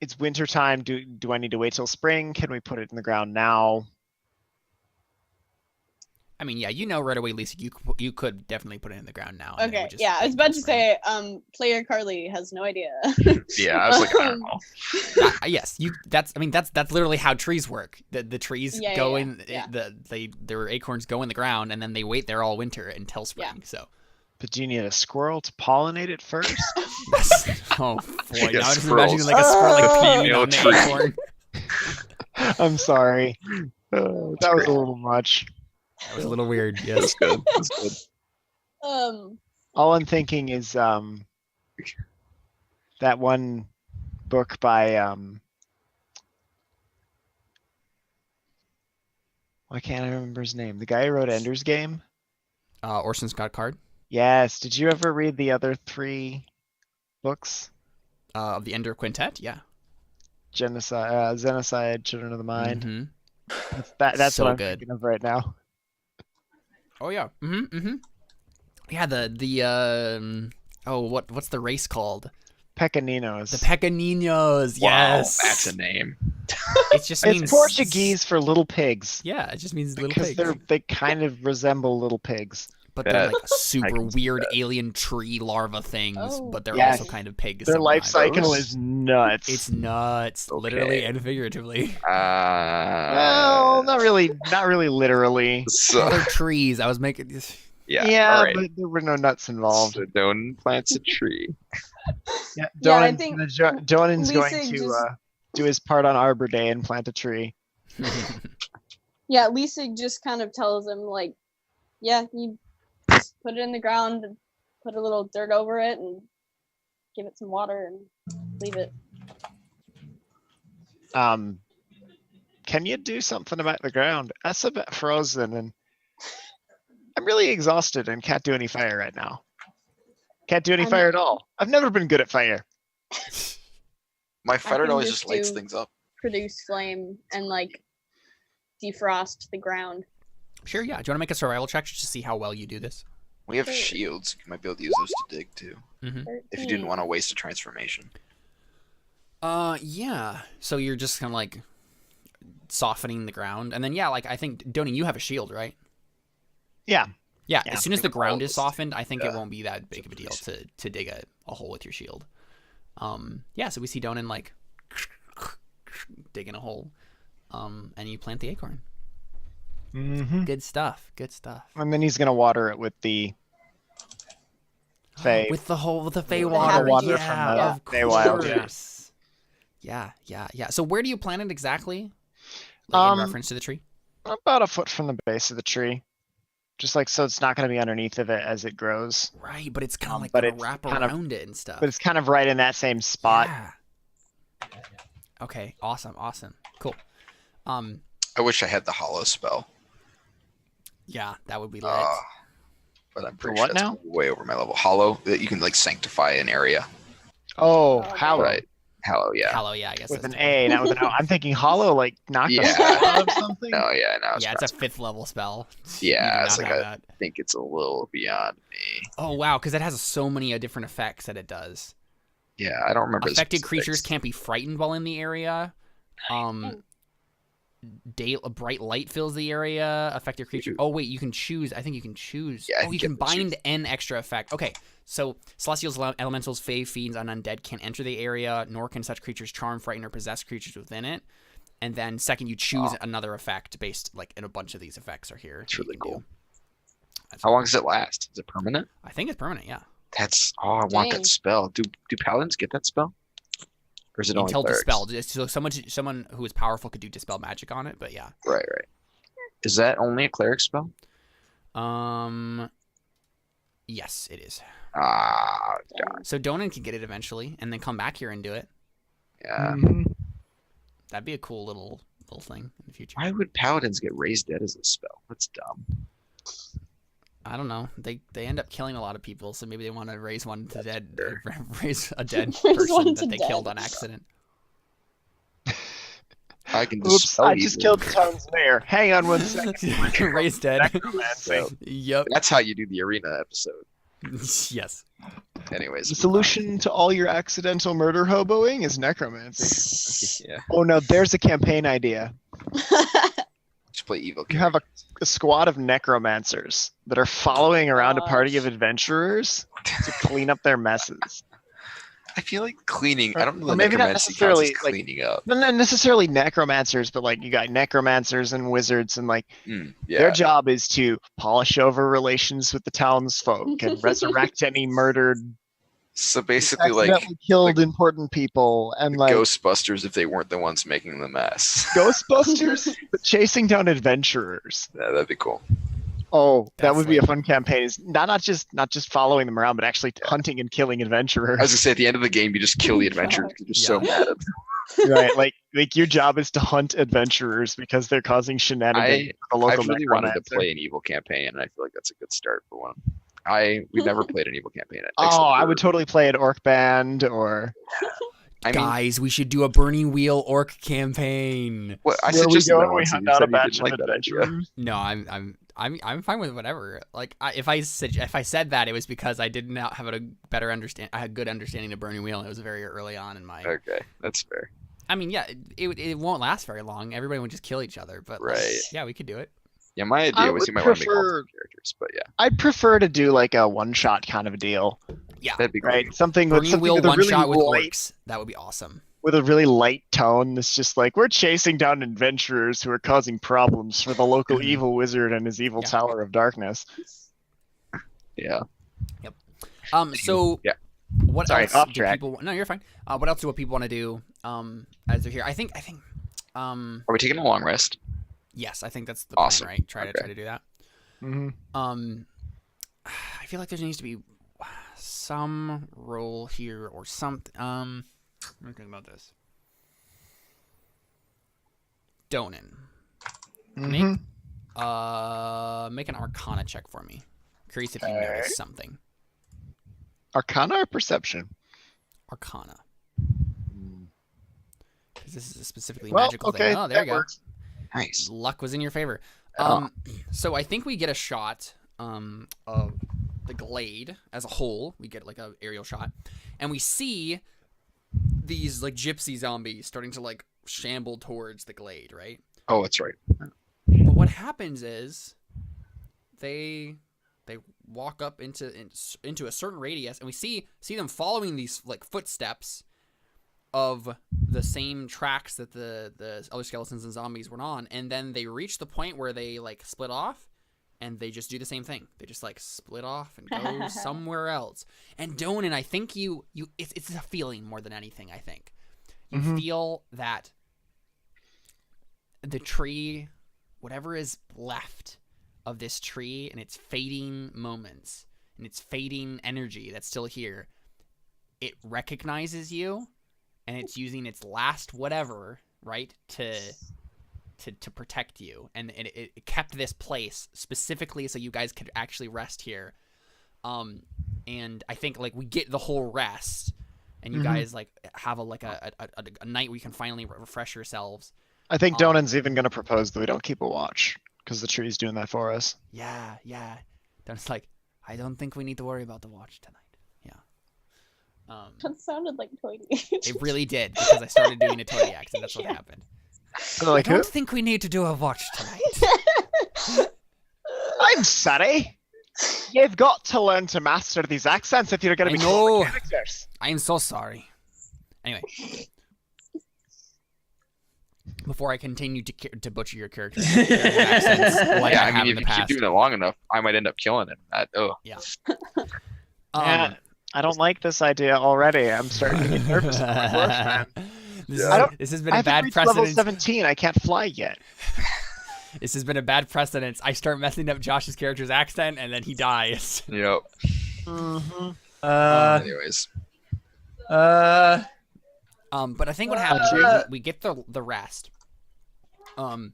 it's winter time. Do I need to wait till spring? Can we put it in the ground now? I mean, yeah, right away, Lisa. You could definitely put it in the ground now. and then it Okay, would just yeah, I was about to spring. say, player Carly has no idea. Yeah, I was like, I don't know. Yes, that's literally how trees work. The trees Yeah, go yeah, in. yeah. Their acorns go in the ground, and then they wait there all winter until spring. So. But do you need a squirrel to pollinate it first? Oh boy! Yeah, Now I'm just squirrels. imagining like a squirrel like peeing Female on the tree. acorn. I'm sorry. That was great. a little much. That was a little weird. Yes. That's good. That's good. All I'm thinking is that one book by why can't I remember his name? The guy who wrote Ender's Game? Orson Scott Card Yes. Did you ever read the other 3 books? of the Ender Quintet. Yeah. Xenocide, Children of the Mind. Mhm. That's So what I'm good. thinking of right now. Oh yeah. Yeah. What's the race called? Pequeninos. The Pequeninos. Yes. Wow, that's a name. It just means It's Portuguese for little pigs. Yeah, it just means little Because pigs. they kind of resemble little pigs. But they're like I super can see weird that. alien tree larva things. Oh. But they're Yes. also kind of pigs. Their life sometimes. cycle is nuts. It's nuts, literally and figuratively. Well, not really literally. So, They're trees. I was making this. yeah, all right. but there were no nuts involved. So Donan plants a tree. Yeah, Yeah, I Donan's think Donan's going Lisa to just- do his part on Arbor Day and plant a tree. Yeah, Lisa just kind of tells him like, yeah, you just put it in the ground and put a little dirt over it and give it some water and leave it. Can you do something about the ground? That's a bit frozen, and I'm really exhausted and can't do any fire right now. Can't do any I'm- fire at all. I've never been good at fire. My fighter can always just just lights do- things up. Produce flame and like defrost the ground. Sure, yeah. Do you want to make a survival check just to see how well you do this? We have Sure. shields. You might be able to use those to dig too, if you didn't want to waste a transformation. Yeah. So you're just kind of like softening the ground, and then yeah, like I think Donnie, you have a shield, right? Yeah. Yeah. Yeah. As soon as the ground is Almost. softened, I think it Yeah. won't be that big of a deal to dig a hole with your shield. Yeah. So we see Donan like digging a hole, and you plant the acorn. Mm-hmm. Good stuff. Good stuff. And then he's gonna water it with the Fey. With the Feywild water water yeah, from the of Feywild, course. Yeah. So where do you plant it exactly? In reference to the tree? About a foot from the base of the tree. Just like so it's not gonna be underneath of it as it grows. Right, but it's kind of like but gonna it's wrap kind of- around it and stuff. But it's kind of right in that same spot. Yeah. Okay, awesome. Cool. I wish I had the hollow spell, Yeah, that would be lit. but I'm For pretty what sure that's now? way over my level. Hollow, that you can like sanctify an area. Oh, Oh, Hallow. Right. Hallow, yeah. Hallow, yeah, I guess. With that's an A, not with an O. I'm thinking Hollow, like knock the Yeah. spell out of something. No, yeah, no. yeah, it's a 5th level spell. You Yeah, do it's not like have a- that. I think it's a little beyond me. Oh wow, because it has so many different effects that it does. Yeah, I don't remember. the Affected creatures specifics. can't be frightened while in the area. A bright light fills the area. Affected creature. Oh wait, you can choose. I think you can choose. Yeah, I oh, you think can you can bind an extra effect. Okay, so celestials, elementals, fae, fiends, and undead can't enter the area, nor can such creatures charm, frighten, or possess creatures within it. And then second, you choose another effect based like in a bunch of these effects are here. It's that you really can cool. do. That's How long does it last? Is it permanent? I think it's permanent. Yeah. That's I want Dang. that spell. Do paladins get that spell? Or is it only Until clerics? dispelled. So someone who is powerful could do dispel magic on it, but yeah. Right. Is that only a cleric spell? Yes, it is. Darn. So Donan can get it eventually, and then come back here and do it. Yeah. Mhm. That'd be a cool little thing in the future. Why would paladins get raised dead as a spell? That's dumb. I don't know. They end up killing a lot of people, so maybe they want to raise one to dead, raise a dead Raise one person to that they dead. killed on accident. I can Oops, dispel I just evil. killed the town's mayor. Hang on one second. Raised dead. Necromancy. Yep. That's how you do the arena episode. Yes. Anyways. The solution to all your accidental murder hoboing is necromancy. Yeah. Oh no, there's a campaign idea. Just play evil. You have a squad of necromancers that are following around a party of adventurers to clean up their messes. I feel like cleaning. I don't know. Or that maybe not necromancy counts necessarily, as like- cleaning up. Not necessarily necromancers, but like you got necromancers and wizards, and like Yeah. their job is to polish over relations with the townsfolk and resurrect any murdered, So basically, like accidentally killed important people, and like Ghostbusters if they weren't the ones making the mess. Ghostbusters, but chasing down adventurers. Yeah, that'd be cool. Oh, that That's would be a like- fun campaign. Is not just following them around, but actually hunting and killing adventurers. I was gonna say at the end of the game, you just kill the adventurers because you're so Yeah. mad at them. Right, like your job is to hunt adventurers because they're causing shenanigans. with the I've local really wanted to necromancer. play an evil campaign, and I feel like that's a good start for one. We've never played an evil campaign. Oh, I would totally play an orc band or I mean, Guys, we should do a Burning Wheel orc campaign. what, I where we suggested go that and we once, hunt and you out a said you batch didn't of like that idea. adventurers. No, I'm fine with whatever. Like if I said that, it was because I did not have a better understand. I had good understanding of Burning Wheel, and it was very early on in my. Okay, that's fair. I mean, yeah, it won't last very long. Everybody would just kill each other, but like, Right. yeah, we could do it. Yeah, my I idea was would you might want to make prefer- multiple characters, but yeah, I'd prefer to do like a one-shot kind of a deal, that'd be right? great. Something with Burning something Wheel with a one really shot with light, orcs. That would be awesome. with a really light tone. That's just like we're chasing down adventurers who are causing problems for the local evil wizard and his evil Yeah. tower of darkness. Yeah. So Yeah. what Sorry, else off do track. people? No, you're fine. What else do people want to do? As they're here, I think. Are we taking a long rest? Yes, I think that's the Awesome. plan, right? Try Okay. to do that. Mm-hmm. I feel like there needs to be some role here or something. I'm thinking about this. Donan, Mm-hmm. make an Arcana check for me. Curious if you noticed something. Arcana or perception? Arcana, because this is a specifically Well, magical okay, thing. Oh, there that you go. works. Nice. Luck was in your favor. Oh. So I think we get a shot of the glade as a whole. We get like a aerial shot, and we see these like gypsy zombies starting to like shamble towards the glade, right? Oh, that's right. But what happens is they walk up into a certain radius, and we see them following these like footsteps of the same tracks that the other skeletons and zombies were on, and then they reach the point where they like split off, and they just do the same thing. They just like split off and go somewhere else. And Donan, I think it's a feeling more than anything. I think you feel that the tree, whatever is left of this tree and its fading moments and its fading energy that's still here, it recognizes you, and it's using its last whatever, right, to protect you. And it kept this place specifically so you guys could actually rest here. And I think like we get the whole rest, and you guys like have a night where you can finally refresh yourselves. I think Donan's even going to propose that we don't keep a watch, because the tree's doing that for us. Yeah. Donan's like, I don't think we need to worry about the watch tonight. Yeah. That sounded like Toity. It really did, because I started doing a Toady accent. That's what happened. Like, I don't think we need to do a watch tonight. I'm sorry. You've got to learn to master these accents if you're going to be cool characters. I'm so sorry. Anyway. Before I continue to butcher your character accents, like Yeah, I I have mean, in if the you keep past. doing it long enough, I might end up killing him. Yeah. Yeah, I don't like this idea already. I'm starting to get nervous about my work, man. This has been I a bad haven't reached level precedent. 17. I can't fly yet. This has been a bad precedent. I start messing up Josh's character's accent, and then he dies. Yep. Anyways. But I think what happens is we get the rest. And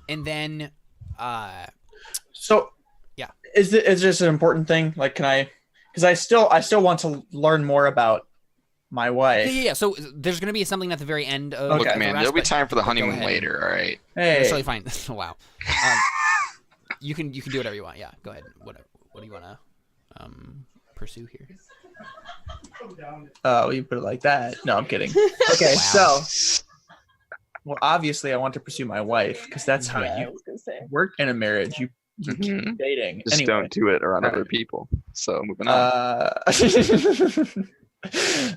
then, So, yeah. Is this an important thing? Like, can I? Because I still want to learn more about my wife. Yeah. So there's gonna be something at the very end of. Okay. Look, the man, rest, there'll be but time for the go honeymoon ahead. later. All right. Hey, That's totally fine. Wow. You can do whatever you want. Yeah. Go ahead. What do you wanna pursue here? oh, you put it like that? No, I'm kidding. Okay, Wow. so, well, obviously, I want to pursue my wife because that's how Yeah, I you was gonna say. work in a marriage. You Mhm. keep dating. Just anyway. don't do it around other people. So moving on.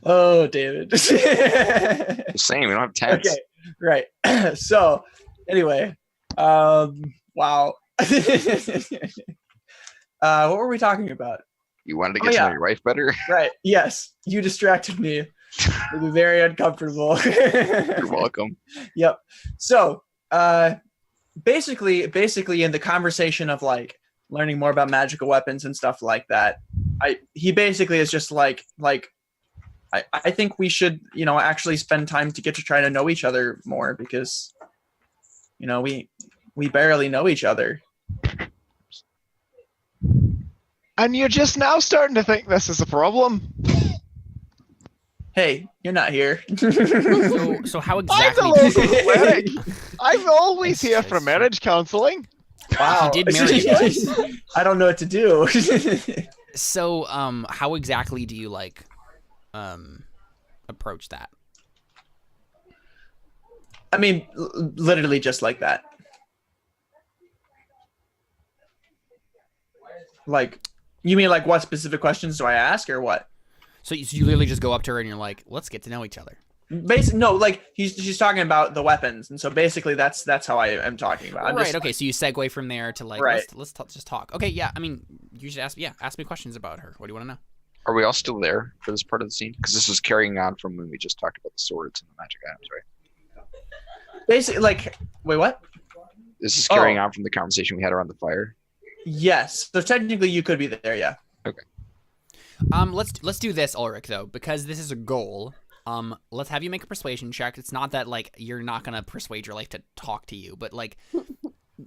Oh, David. Just saying, we don't have tents. Okay, right. So, anyway, wow. What were we talking about? You wanted to Oh, get to yeah. know your wife better. Right. Yes, you distracted me. It'd be very uncomfortable. You're welcome. Yep. So, basically, in the conversation of like learning more about magical weapons and stuff like that, he basically is just like I think we should, actually spend time to get to try to know each other more because, we barely know each other. And you're just now starting to think this is a problem. Hey, you're not here. So how I'm exactly? the local cleric. I'm always here for It's- marriage counseling. Wow. He did marry you guys. I don't know what to do. So how exactly do you like approach that? I mean, literally just like that. Like, you mean like what specific questions do I ask or what? So you literally just go up to her and you're like, let's get to know each other. No, like she's talking about the weapons, and so basically that's how I am talking about. I'm Right. just, Okay. So you segue from there to like, Right. let's just talk. Okay. Yeah. I mean, you should ask me questions about her. What do you want to know? Are we all still there for this part of the scene? Because this is carrying on from when we just talked about the swords and the magic items, right? Basically, like, wait, what? This is carrying on from the conversation we had around the fire. Yes. So technically, you could be there. Yeah. Let's do this, Ulrich, though, because this is a goal. Let's have you make a persuasion check. It's not that like you're not gonna persuade your life to talk to you, but like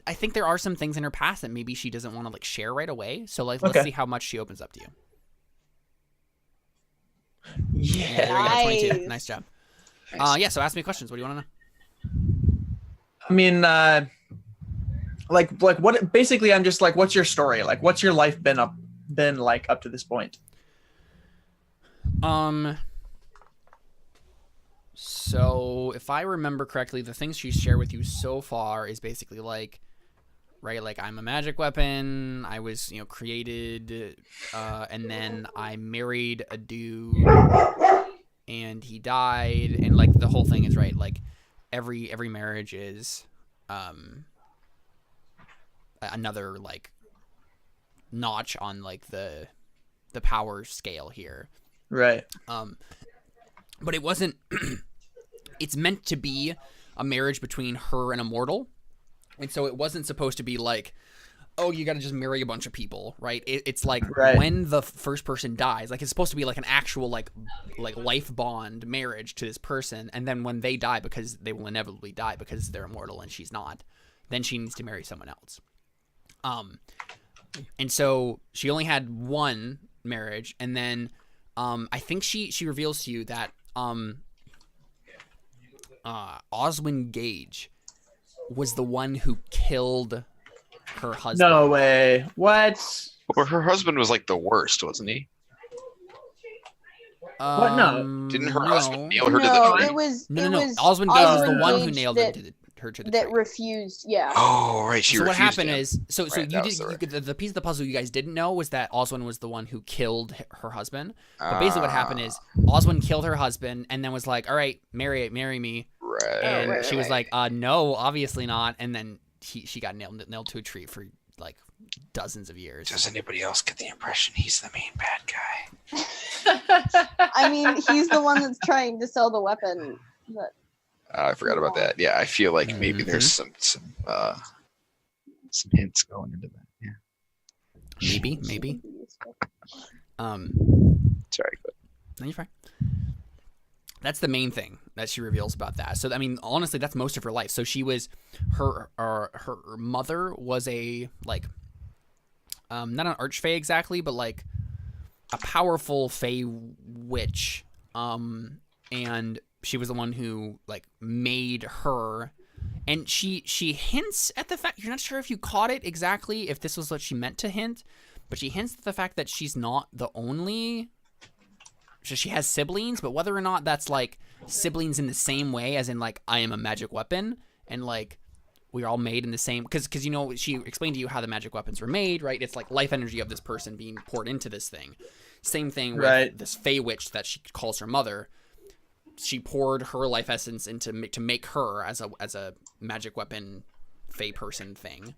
I think there are some things in her past that maybe she doesn't want to like share right away. So like let's Okay. see how much she opens up to you. Yeah. There we go, 22. Nice. Nice job. Nice. Yeah. So ask me questions. What do you want to know? I mean, like what? Basically, I'm just like, what's your story? Like, what's your life been been like up to this point? So if I remember correctly, the things she's shared with you so far is basically like, right, like I'm a magic weapon. I was, created, and then I married a dude, and he died, and like the whole thing is right. Like every marriage is, another like notch on like the power scale here. Right. But it wasn't. It's meant to be a marriage between her and a mortal, and so it wasn't supposed to be like, oh, you got to just marry a bunch of people, right? It's like when the first person dies, like it's supposed to be like an actual like life bond marriage to this person, and then when they die, because they will inevitably die because they're immortal and she's not, then she needs to marry someone else. And so she only had one marriage, and then I think she reveals to you that Oswin Gage was the one who killed her husband. No way. What? Or her husband was like the worst, wasn't he? What? No. Didn't her no. husband nail her to the No, tree? it was. No. It was Oswin Gage was the Oswin one who Gage nailed that, her to the that tree. refused. Yeah. Oh, right. She So what refused happened him. is, so Right, you that was did the piece of the puzzle you guys didn't know was that Oswin was the one who killed her husband. But basically, what happened is Oswin killed her husband and then was like, "All right, marry me," Right. and she was like, "No, obviously not." And then she got nailed to a tree for like dozens of years. Does anybody else get the impression he's the main bad guy? I mean, he's the one that's trying to sell the weapon. But I forgot about that. Yeah, I feel like maybe there's some hints going into that. Yeah. Maybe. Sorry, but No, you're fine. That's the main thing that she reveals about that. So I mean, honestly, that's most of her life. So she was her mother was a like not an archfey exactly, but like a powerful fey witch. And she was the one who like made her. And she hints at the fact, you're not sure if you caught it exactly, if this was what she meant to hint, but she hints at the fact that she's not the only. So she has siblings, but whether or not that's like siblings in the same way, as in like I am a magic weapon, and like we're all made in the same, because she explained to you how the magic weapons were made, right? It's like life energy of this person being poured into this thing. Same thing with this Fey witch that she calls her mother. She poured her life essence into to make her as a magic weapon Fey person thing.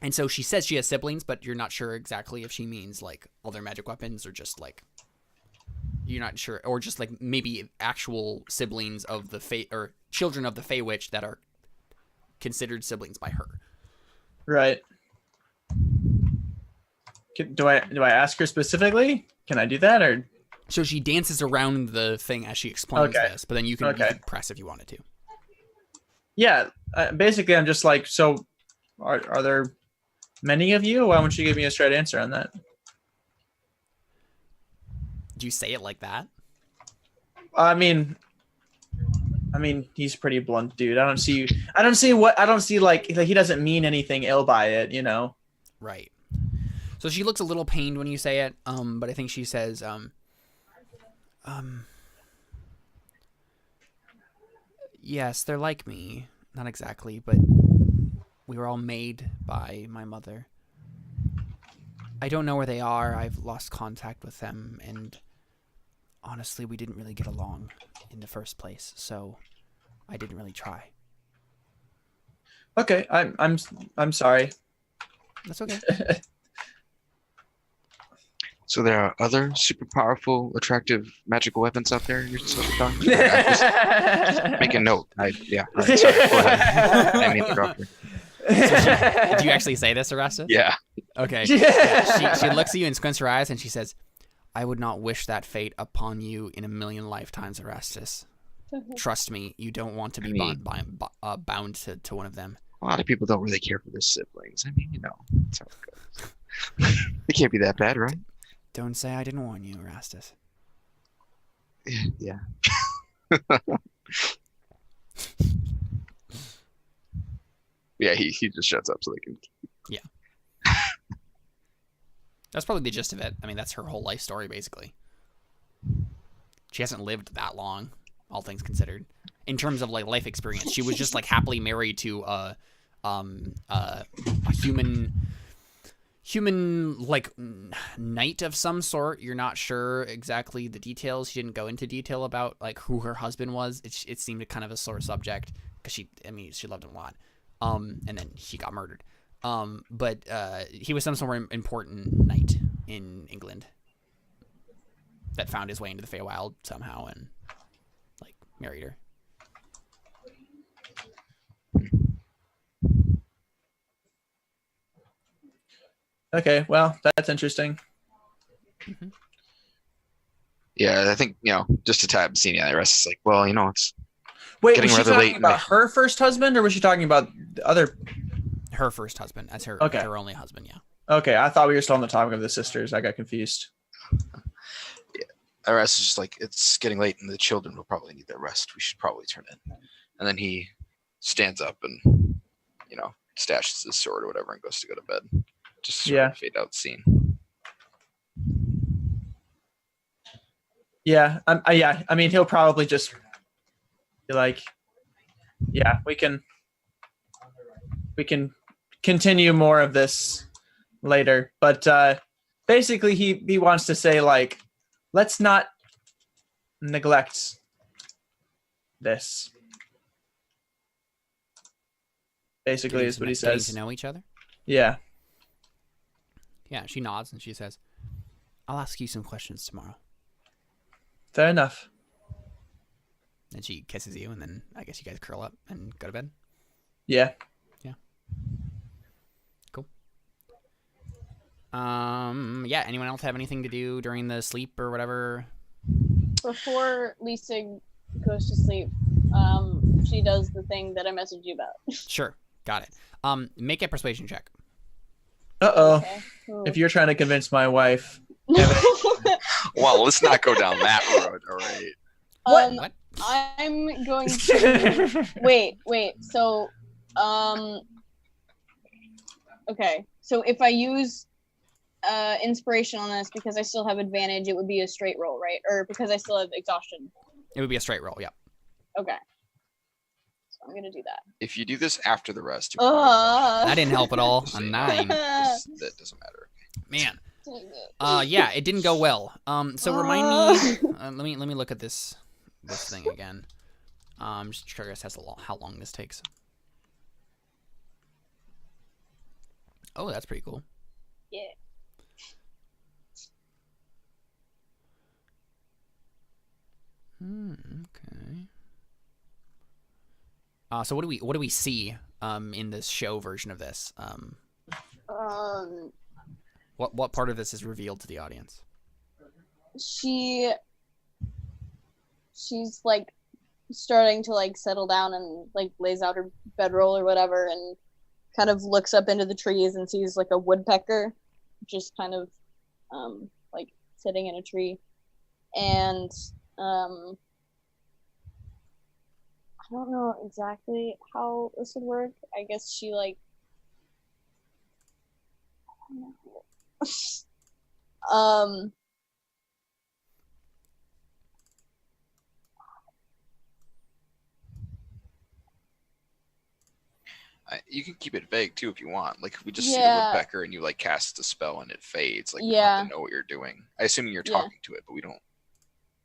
And so she says she has siblings, but you're not sure exactly if she means like all their magic weapons or just like, you're not sure, or just like maybe actual siblings of the Fey or children of the Fey witch that are considered siblings by her. Right. Do I ask her specifically? Can I do that, or? So she dances around the thing as she explains this, but then you can press if you wanted to. Yeah. Basically, I'm just like, so are there many of you? Why won't you give me a straight answer on that? Do you say it like that? I mean, he's a pretty blunt dude. I don't see like he doesn't mean anything ill by it, you know? Right. So she looks a little pained when you say it, but I think she says, yes, they're like me. Not exactly, but we were all made by my mother. I don't know where they are. I've lost contact with them, and honestly, we didn't really get along in the first place, so I didn't really try. Okay, I'm sorry. That's okay. So there are other super powerful, attractive magical weapons out there. You're supposed to talk about? Just make a note. Sorry. Go ahead. I mean, interrupt her. So do you actually say this, Erastus? Yeah. Okay. Yeah, she looks at you and squints her eyes, and she says, "I would not wish that fate upon you in a million lifetimes, Erastus. Trust me, you don't want to be bound to one of them." A lot of people don't really care for their siblings. I mean, that's how it goes. It can't be that bad, right? Don't say I didn't warn you, Erastus. Yeah. Yeah, he just shuts up so they can. Yeah. That's probably the gist of it. I mean, that's her whole life story, basically. She hasn't lived that long, all things considered. In terms of like life experience, she was just like happily married to a human like knight of some sort. You're not sure exactly the details. She didn't go into detail about like who her husband was. It seemed kind of a sore subject because she loved him a lot. And then he got murdered. But he was some sort of important knight in England that found his way into the Feywild somehow and like married her. Okay, well, that's interesting. Yeah, I think, just to tab seeing the rest, it's like, well, it's Wait, getting was she rather talking late. about her first husband, or was she talking about the other? Her first husband, as her Okay. her only husband, yeah. Okay, I thought we were still on the topic of the sisters. I got confused. The rest is just like, it's getting late and the children will probably need their rest. We should probably turn in. And then he stands up and, stashes his sword or whatever and goes to go to bed. Just sort of fade out scene. Yeah, I mean, he'll probably just be like, yeah, we can continue more of this later. But basically, he wants to say, like, let's not neglect this. Basically, is what he Getting says. to know each other. Yeah. Yeah, she nods and she says, "I'll ask you some questions tomorrow." Fair enough. And she kisses you, and then I guess you guys curl up and go to bed. Yeah. Yeah. Cool. Yeah. Anyone else have anything to do during the sleep or whatever? Before Lisa goes to sleep, she does the thing that I messaged you about. Sure. Got it. Make a persuasion check. Uh-oh. Okay. Ooh. If you're trying to convince my wife. Well, let's not go down that road, all right? What? I'm going to wait. So, okay. So if I use inspiration on this because I still have advantage, it would be a straight roll, right? Or because I still have exhaustion. It would be a straight roll. Yeah. Okay. So I'm gonna do that. If you do this after the rest, That didn't help at all. Just A say 9. that doesn't matter. Man. Yeah, it didn't go well. So remind me. Let me look at this thing again. Just curious as to how long this takes. Oh, that's pretty cool. Yeah. Okay. So what do we see in this show version of this? What part of this is revealed to the audience? She's like starting to like settle down and like lays out her bedroll or whatever and kind of looks up into the trees and sees like a woodpecker just kind of like sitting in a tree. And I don't know exactly how this would work. I guess she like I don't know. You can keep it vague too if you want. Like if we just see the Yeah. woodpecker and you like cast a spell and it fades, like you don't Yeah. have to know what you're doing. I assume you're Yeah. talking to it, but we don't.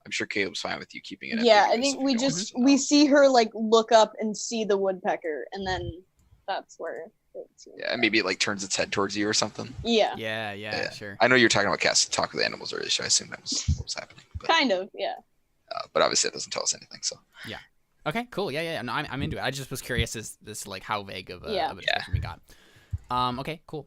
I'm sure Caleb's fine with you keeping it. Yeah, I ambiguous think if we you don't want just us to know. we see her like look up and see the woodpecker, and then that's where it's Yeah, and maybe it like turns its head towards you or something. yeah, Yeah, sure. I know you're talking about cast talk with animals earlier, so I assume that was what was happening. But, kind of, yeah. but obviously it doesn't tell us anything. So Okay, cool. Yeah. No, I'm into it. I just was curious as this like how vague of a Yeah. of a description we got. Okay, cool.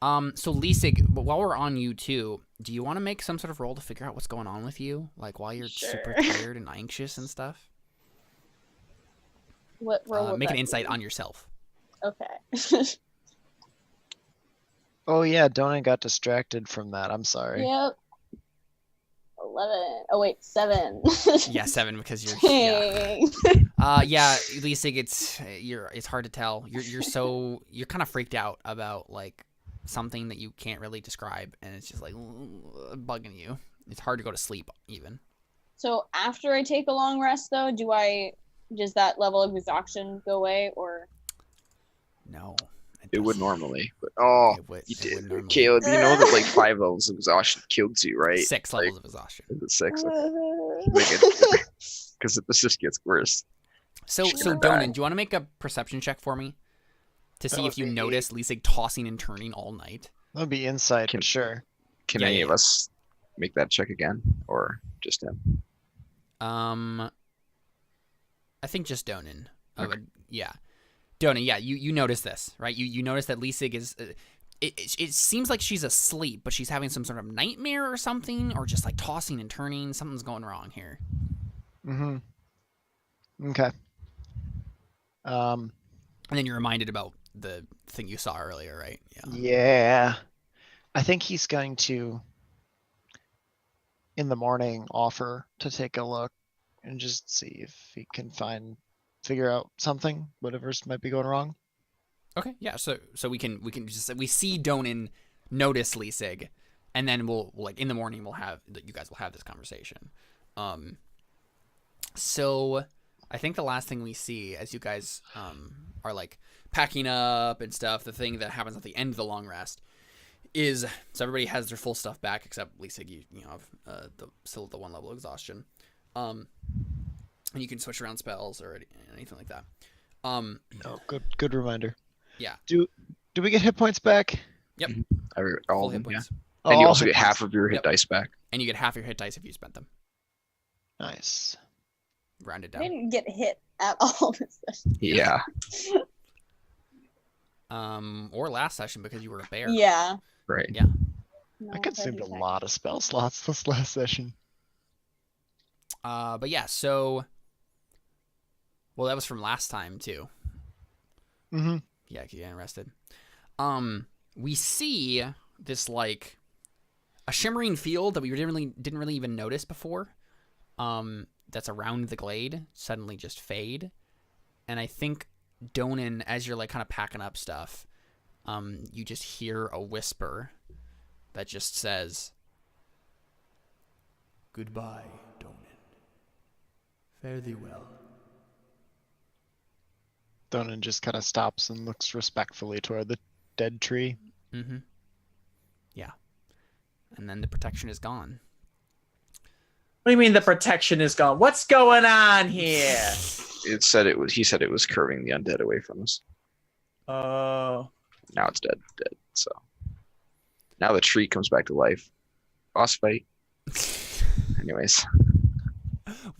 So Lisig, while we're on you too, do you want to make some sort of roll to figure out what's going on with you, like while you're super Sure. tired and anxious and stuff? What role? would Make an that insight be? on yourself. Okay. Oh yeah, Donan got distracted from that. I'm sorry. Yep. 11. Oh wait, 7. Yeah, 7 because you're. Yeah. Dang. Yeah, Lisig, it's hard to tell. You're kind of freaked out about like something that you can't really describe, and it's just like bugging you. It's hard to go to sleep even. So after I take a long rest, though, does that level of exhaustion go away, or? No. It would doesn't. normally, but oh, It would normally. Caleb, you know that like 5 levels of exhaustion kills you, right? 6 levels of exhaustion. Is it 6? Because this just gets worse. So gonna die. Donan, do you want to make a perception check for me to see That if you would be- notice Lisig tossing and turning all night? That would be insight, Can- for sure. Can Yeah, any yeah. of us make that check again, or just him? I think just Donan. Okay. Yeah, Donan. Yeah, you notice this, right? You notice that Lisig is. It seems like she's asleep, but she's having some sort of nightmare or something, or just like tossing and turning. Something's going wrong here. Mm-hmm. Okay. And then you're reminded about the thing you saw earlier, right? Yeah. I think he's going to, in the morning, offer to take a look and just see if he can figure out something, whatever's might be going wrong. Okay, yeah. So we see Donan notice Lisig, and then we'll like in the morning you guys will have this conversation. So I think the last thing we see as you guys are like packing up and stuff, the thing that happens at the end of the long rest is so everybody has their full stuff back except Lisig. You have still the 1 level exhaustion, and you can switch around spells or anything like that. Oh, good reminder. Yeah. Do we get hit points back? Yep. All Full of hit them, yeah. points. And you all also hit get half of your hit Yep. dice back. And you get half your hit dice if you spent them. Nice. Rounded I down. didn't get hit at all this session. Yeah. Or last session because you were a bear. Yeah. Right. Yeah. No, I consumed a that'd be lot of spell slots this last session. But yeah, so well, that was from last time too. Mm-hmm. Yeah, keep getting arrested. We see this like a shimmering field that we didn't really even notice before. That's around the glade suddenly just fade, and I think Donan, as you're like kind of packing up stuff, you just hear a whisper that just says, "Goodbye, Donan. Fare thee well." Donan just kind of stops and looks respectfully toward the dead tree. Mm-hmm. Yeah. And then the protection is gone. What do you mean the protection is gone? What's going on here? He said it was curving the undead away from us. Oh. Now it's dead. So now the tree comes back to life. Boss fight. Anyways,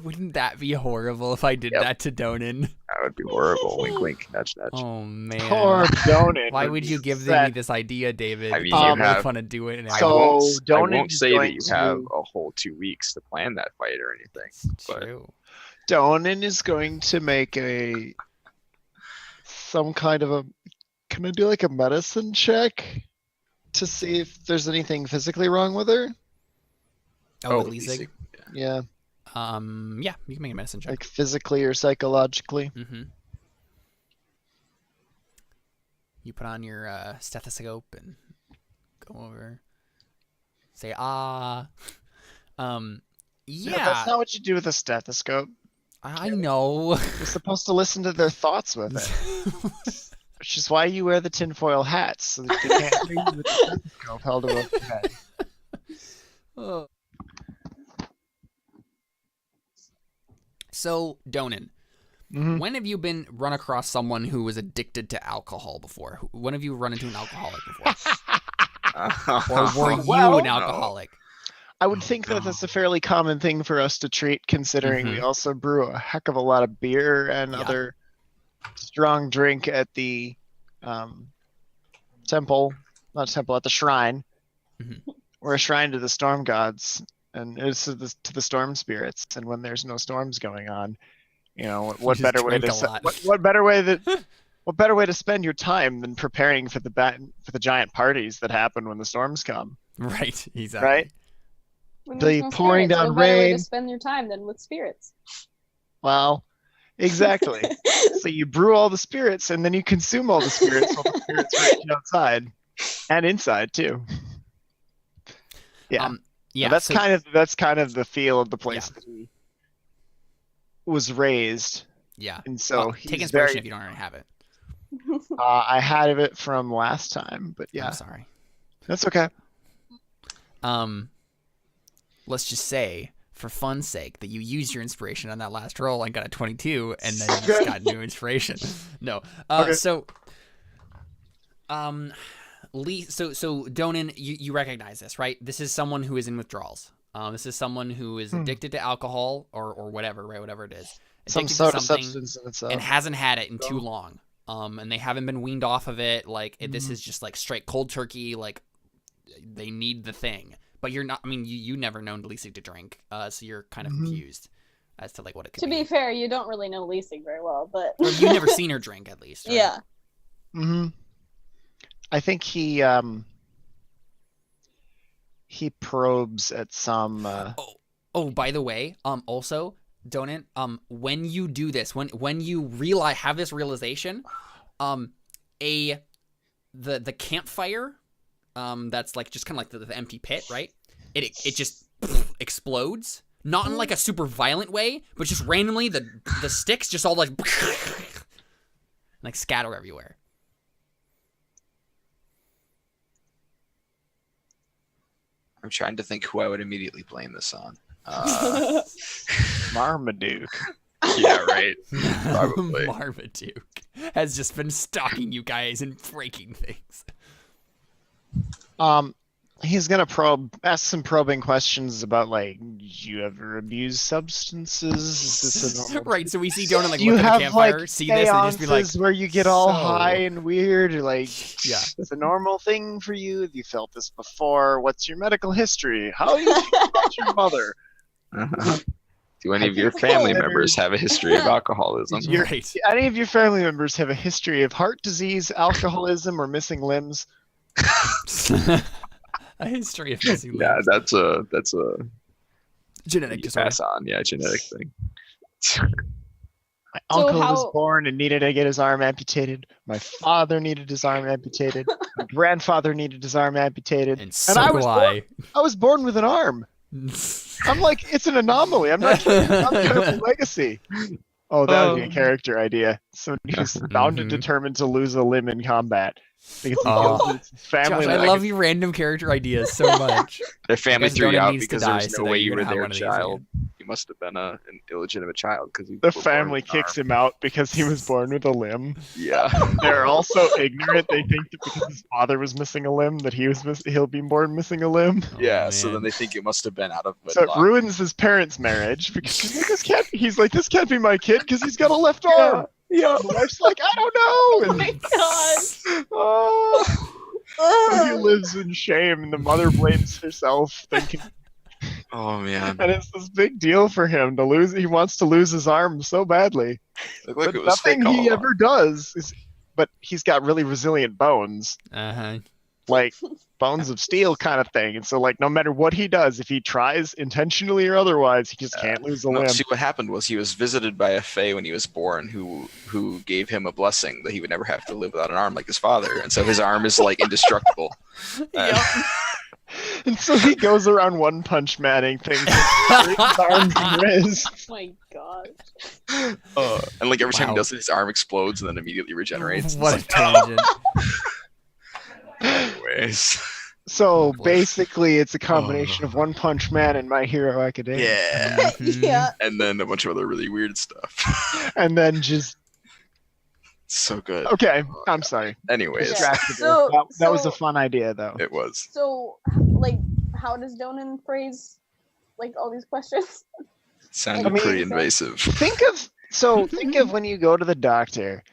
Wouldn't that be horrible if I did Yep. that to Donan? that would be horrible. Wink, wink, nudge, nudge. Oh man. Poor Donan. Why would you give me That- this idea, David? I mean, I'm you really have- fun to do it. And I So, won't, I Donan won't is say that going you have to- a whole 2 weeks to plan that fight or anything. It's but- true. Donan is going to make some kind of a. Can I do like a medicine check to see if there's anything physically wrong with her? Oh, with Lisig. Lisig? Yeah, Yeah, you can make a medicine check. like physically or psychologically. Mm-hmm. You put on your stethoscope and go over. Say ah. Yeah, That's not what you do with a stethoscope. I know. You're supposed to listen to their thoughts with it, which is why you wear the tinfoil hats, so that they can't hear you with the stethoscope held above your head. Oh. So, Donan, Mhm. when have you been run across someone who was addicted to alcohol before? When have you run into an alcoholic before? Or were you Well, an alcoholic? I would think that that's a fairly common thing for us to treat, considering we also brew a heck of a lot of beer and Yeah. other strong drink at the temple, not temple, at the shrine. Mhm. We're a shrine to the storm gods, and it's to the storm spirits. And when there's no storms going on, what just better way drink to a lot. what better way what better way to spend your time than preparing for the giant parties that happen when the storms come? Right, exactly. Right? When The there's no pouring spirits, down what better way rain. to spend your time than with spirits? Well, exactly. So you brew all the spirits and then you consume all the spirits while the spirits are outside. And inside too. Yeah. Yeah. that's so- kind of the feel of the place that he was raised. Yeah. And so take he's inspiration very if you don't already have it. I had it from last time, but yeah, I'm sorry. that's okay. Let's just say, for fun's sake, that you used your inspiration on that last roll and got a 22, and then you just got new inspiration. No. Okay. So, Lee. So Donan, you recognize this, right? This is someone who is in withdrawals. This is someone who is addicted to alcohol or whatever, right? Whatever it is. Some Addicted sort to of something substance in itself. and hasn't had it in too long. And they haven't been weaned off of it. Like this is just like straight cold turkey. Like they need the thing, but you're not. I mean, you never known Lisa to drink, so you're kind of confused as to like what it could To be fair, you don't really know Lisa very well, but Or you've never seen her drink, at least. Right? yeah. I think he probes at some. Oh, by the way, also, Donan, when you do this, when you have this realization, the campfire, that's like just kind of like the empty pit, right? It just explodes, not in like a super violent way, but just randomly the sticks just all like scatter everywhere. I'm trying to think who I would immediately blame this on. Marmaduke. Yeah, right. Probably. Marmaduke has just been stalking you guys and breaking things. He's gonna ask some probing questions about like, do you ever abuse substances? Is this a normal Right, so we see Donan like Do you look at have the campfire, like see this, and just be like, seances where you get all "So." high and weird, or like, Yeah. it's a normal thing for you? Have you felt this before? What's your medical history? How do you feel about your mother? Do any of your family members have a history of alcoholism? Right. Do any of your family members have a history of heart disease, alcoholism, or missing limbs? A history of missing Yeah, limbs. that's a Genetic you disorder. pass on. Yeah, genetic thing. My So uncle was how- born and needed to get his arm amputated. My father needed his arm amputated. My grandfather needed his arm amputated. And so I do was I. I was born with an arm. I'm like, it's an anomaly. I'm not kidding. I'm a legacy. Oh, that would be a character idea. So he's bound and Mhm. determined to lose a limb in combat. Because he Oh. feels it's his family. Josh, I legacy. love your random character ideas so much. Their family Because threw you Donan out needs to because die there's so no that way you're you gonna were have their one of these child. You must have been an illegitimate child because The family kicks him out because he was born with a limb. Yeah. They're also ignorant. They think that because his father was missing a limb, that he'll be born missing a limb. Yeah. Oh, So man. then they think it must have been out of So it wedlock. ruins his parents' marriage because he's like, this can't be my kid because he's got a left arm. Yeah. The wife's like, I don't know. Oh my god. Oh. So he lives in shame, and the mother blames herself, thinking, Oh man. and it's this big deal for him to lose. He wants to lose his arm so badly, Looked like but it was fake nothing all he along. ever does is. But he's got really resilient bones, Uh-huh. like bones of steel kind of thing. And so, like, no matter what he does, if he tries intentionally or otherwise, he just can't lose a No, limb. see what happened was he was visited by a fae when he was born who gave him a blessing that he would never have to live without an arm like his father, and so his arm is like indestructible. And so he goes around one punch manning things, his arms and wrists. Oh my god. And like every time Wow. he does it, his arm explodes and then immediately regenerates. What a It's tangent. like, anyways. So boy. basically, it's a combination of One Punch Man and My Hero Academia. Yeah. Mhm. Yeah. And then a bunch of other really weird stuff. And then just So good. okay. I'm sorry. Anyways, Yeah. Distracted So- there. That was a so- fun idea, though. it was. So, like, how does Donan phrase, like, all these questions? Sounded I mean- pretty invasive. Think of when you go to the doctor,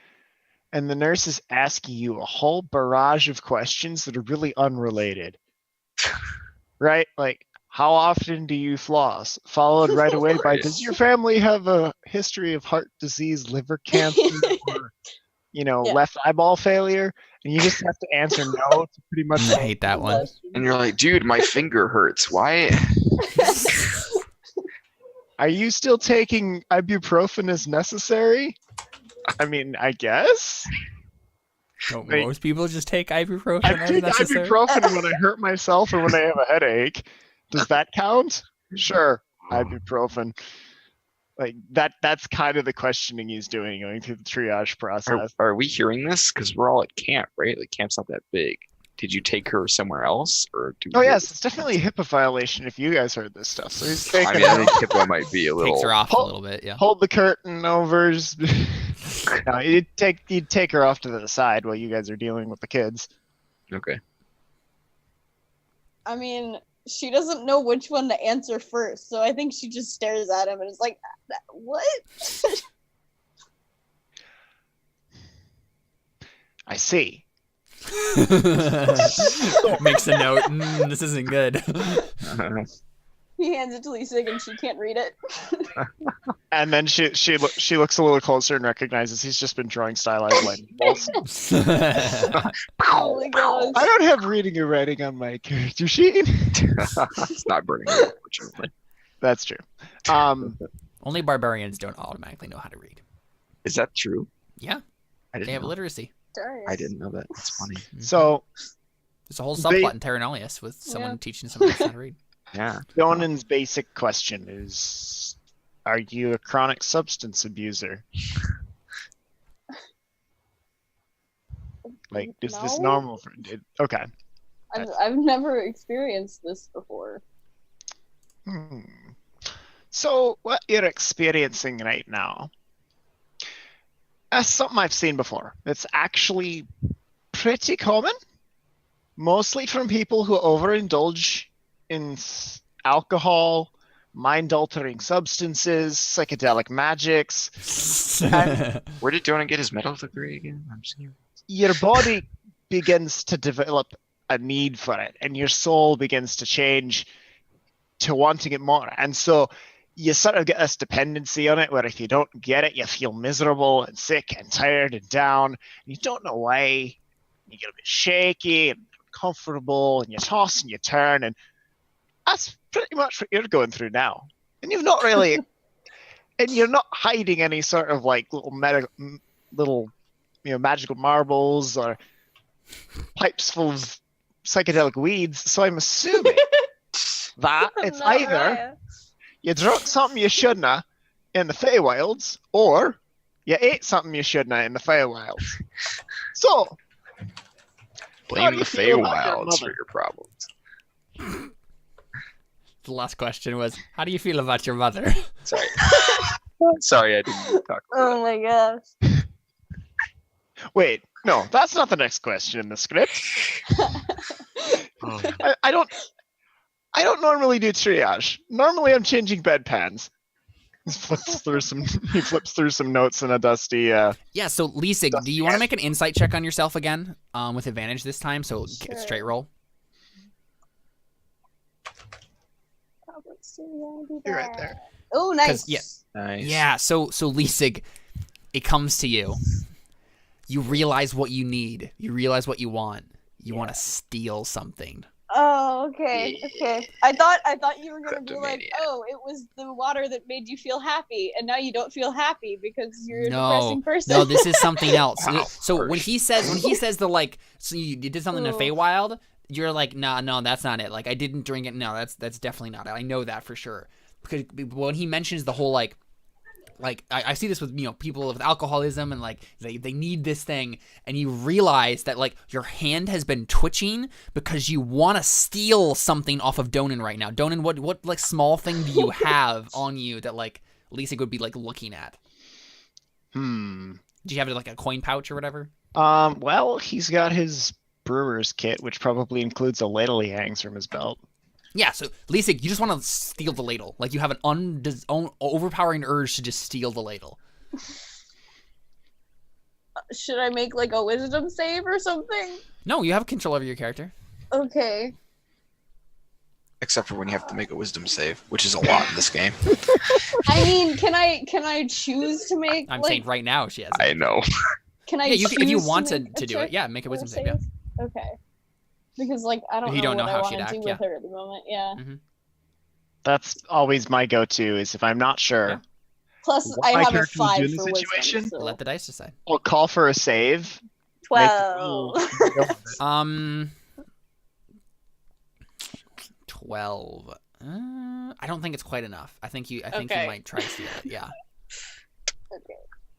and the nurse is asking you a whole barrage of questions that are really unrelated, right? Like, how often do you floss? Followed right away by, Right. does your family have a history of heart disease, liver cancer, or Yeah. left eyeball failure? And you just have to answer no to pretty much. I hate that one. And you're like, dude, my finger hurts. Why? Are you still taking ibuprofen as necessary? I mean, I guess. Don't Wait. most people just take ibuprofen I as take necessary? ibuprofen when I hurt myself or when I have a headache. Does that count? Sure, ibuprofen. Like that's kind of the questioning he's doing, going through the triage process. Are we hearing this? Because we're all at camp, right? Like camp's not that big. Did you take her somewhere else, or do we Oh hear yes, this? it's definitely a HIPAA viation if you guys heard this stuff. So he's I taking mean, I her, think HIPAA might be a little. Takes her off a Hold- little bit, yeah. hold the curtain over. No, you'd take her off to the side while you guys are dealing with the kids. Okay. I mean, she doesn't know which one to answer first, so I think she just stares at him and is like, "What?" I see. Makes a note. This isn't good. He hands it to Lisa and she can't read it. And then she looks a little closer and recognizes he's just been drawing stylized lightning bolts. Oh my gosh. I don't have reading or writing on my character sheet. It's not burning, unfortunately. That's true. Only barbarians don't automatically know how to read. Is that true? Yeah, I they didn't have know. literacy. I didn't know that. That's funny. So There's a whole They- subplot in Terra Nullius with someone Yeah. teaching someone else how to read. Yeah. Donan's basic question is, are you a chronic substance abuser? Like, is this No. normal? Okay. I've never experienced this before. Hmm. So, what you're experiencing right now, that's something I've seen before. It's actually pretty common, mostly from people who overindulge in alcohol, mind-altering substances, psychedelic magics. Where did Donan get his medical degree again? I'm just curious. Your body begins to develop a need for it, and your soul begins to change to wanting it more. And so you sort of get this dependency on it where if you don't get it, you feel miserable and sick and tired and down. And you don't know why. You get a bit shaky and uncomfortable, and you toss and you turn, and that's pretty much what you're going through now. And you've not really, and you're not hiding any sort of like little magical marbles or pipes full of psychedelic weeds. So I'm assuming that it's No, either Raya. you drunk something you shouldn't have in the Feywilds, or you ate something you shouldn't have in the Feywilds. So, how Blame do the you feel about your Feywilds for mother? your problems. The last question was, how do you feel about your mother? Sorry. Sorry, I didn't talk about Oh my gosh. wait, no, that's not the next question in the script. that. I don't normally do triage. Normally, I'm changing bedpans. He flips through some notes in a dusty. Yeah, so Lisa, do you want to make an insight check on yourself again, with advantage this time, so Sure. straight roll? You're right there. Oh, nice. yeah. Nice. Yeah, so Lisig, it comes to you. You realize what you need. You realize what you want. You want to steal something. Oh, okay. Okay. I thought you were gonna be like, Kleptomania. oh, it was the water that made you feel happy, and now you don't feel happy because you're a No, depressing person. no, this is something else. Wow, So when harsh. he says the like, so you did something in Oh. Feywild, you're like, no, that's not it. Like I didn't drink it. No, that's definitely not it. I know that for sure. Because when he mentions the whole like I see this with people with alcoholism and like they need this thing, and you realize that like your hand has been twitching because you want to steal something off of Donan right now. Donan, what like small thing do you have on you that like Lisa would be like looking at? Do you have like a coin pouch or whatever? Well, he's got his brewer's kit, which probably includes a ladle he hangs from his belt. Yeah, so Lisa, you just want to steal the ladle. Like you have an overpowering urge to just steal the ladle. Should I make like a wisdom save or something? No, you have control over your character. Okay. Except for when you have to make a wisdom save, which is a lot in this game. I mean, can I choose to make? I'm like, saying right now she has it. I know. Can I? Yeah, if you choose want to make a do it, check yeah, make a or wisdom save. Yeah. Okay. Because like I don't If you know don't know what how I she'd want to do act, with her at the moment. Yeah. That's always my go-to. Is if I'm not sure, Yeah. Plus, What I my have a character would do 5 in this for wisdom. situation? So Let the dice decide. I'll call for a save, roll. 12. 12. I don't think it's quite enough. I think you Okay. might try to steal it. Yeah. Okay.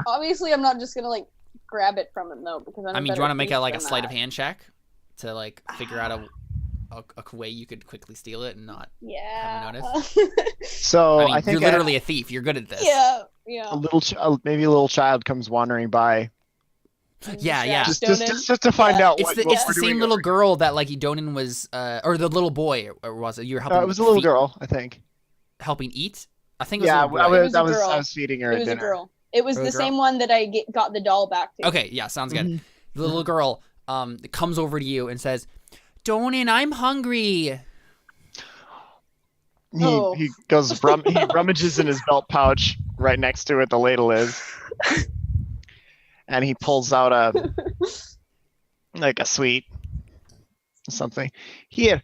Obviously, I'm not just gonna like grab it from him though, because I'm. I mean, do you want to make a sleight of hand check to like figure out a way you could quickly steal it and not Yeah. have him notice? So I mean, I think you're literally a thief. You're good at this. Yeah. maybe a little child comes wandering by Yeah. just to find out It's what, the what it's we're the same doing little over girl that like Donan was or the little boy, or was it? You were here. helping. It was a little feed- girl, I think. helping eat. I think it was Yeah, a little boy. It was a I girl. was feeding her It at was a dinner. girl. It was It was the a girl? same one that I got the doll back to. Okay, yeah, sounds good. Mhm. The little girl comes over to you and says, Donan, I'm hungry. Oh. He goes he rummages in his belt pouch right next to where the ladle is, and he pulls out a sweet something. Here,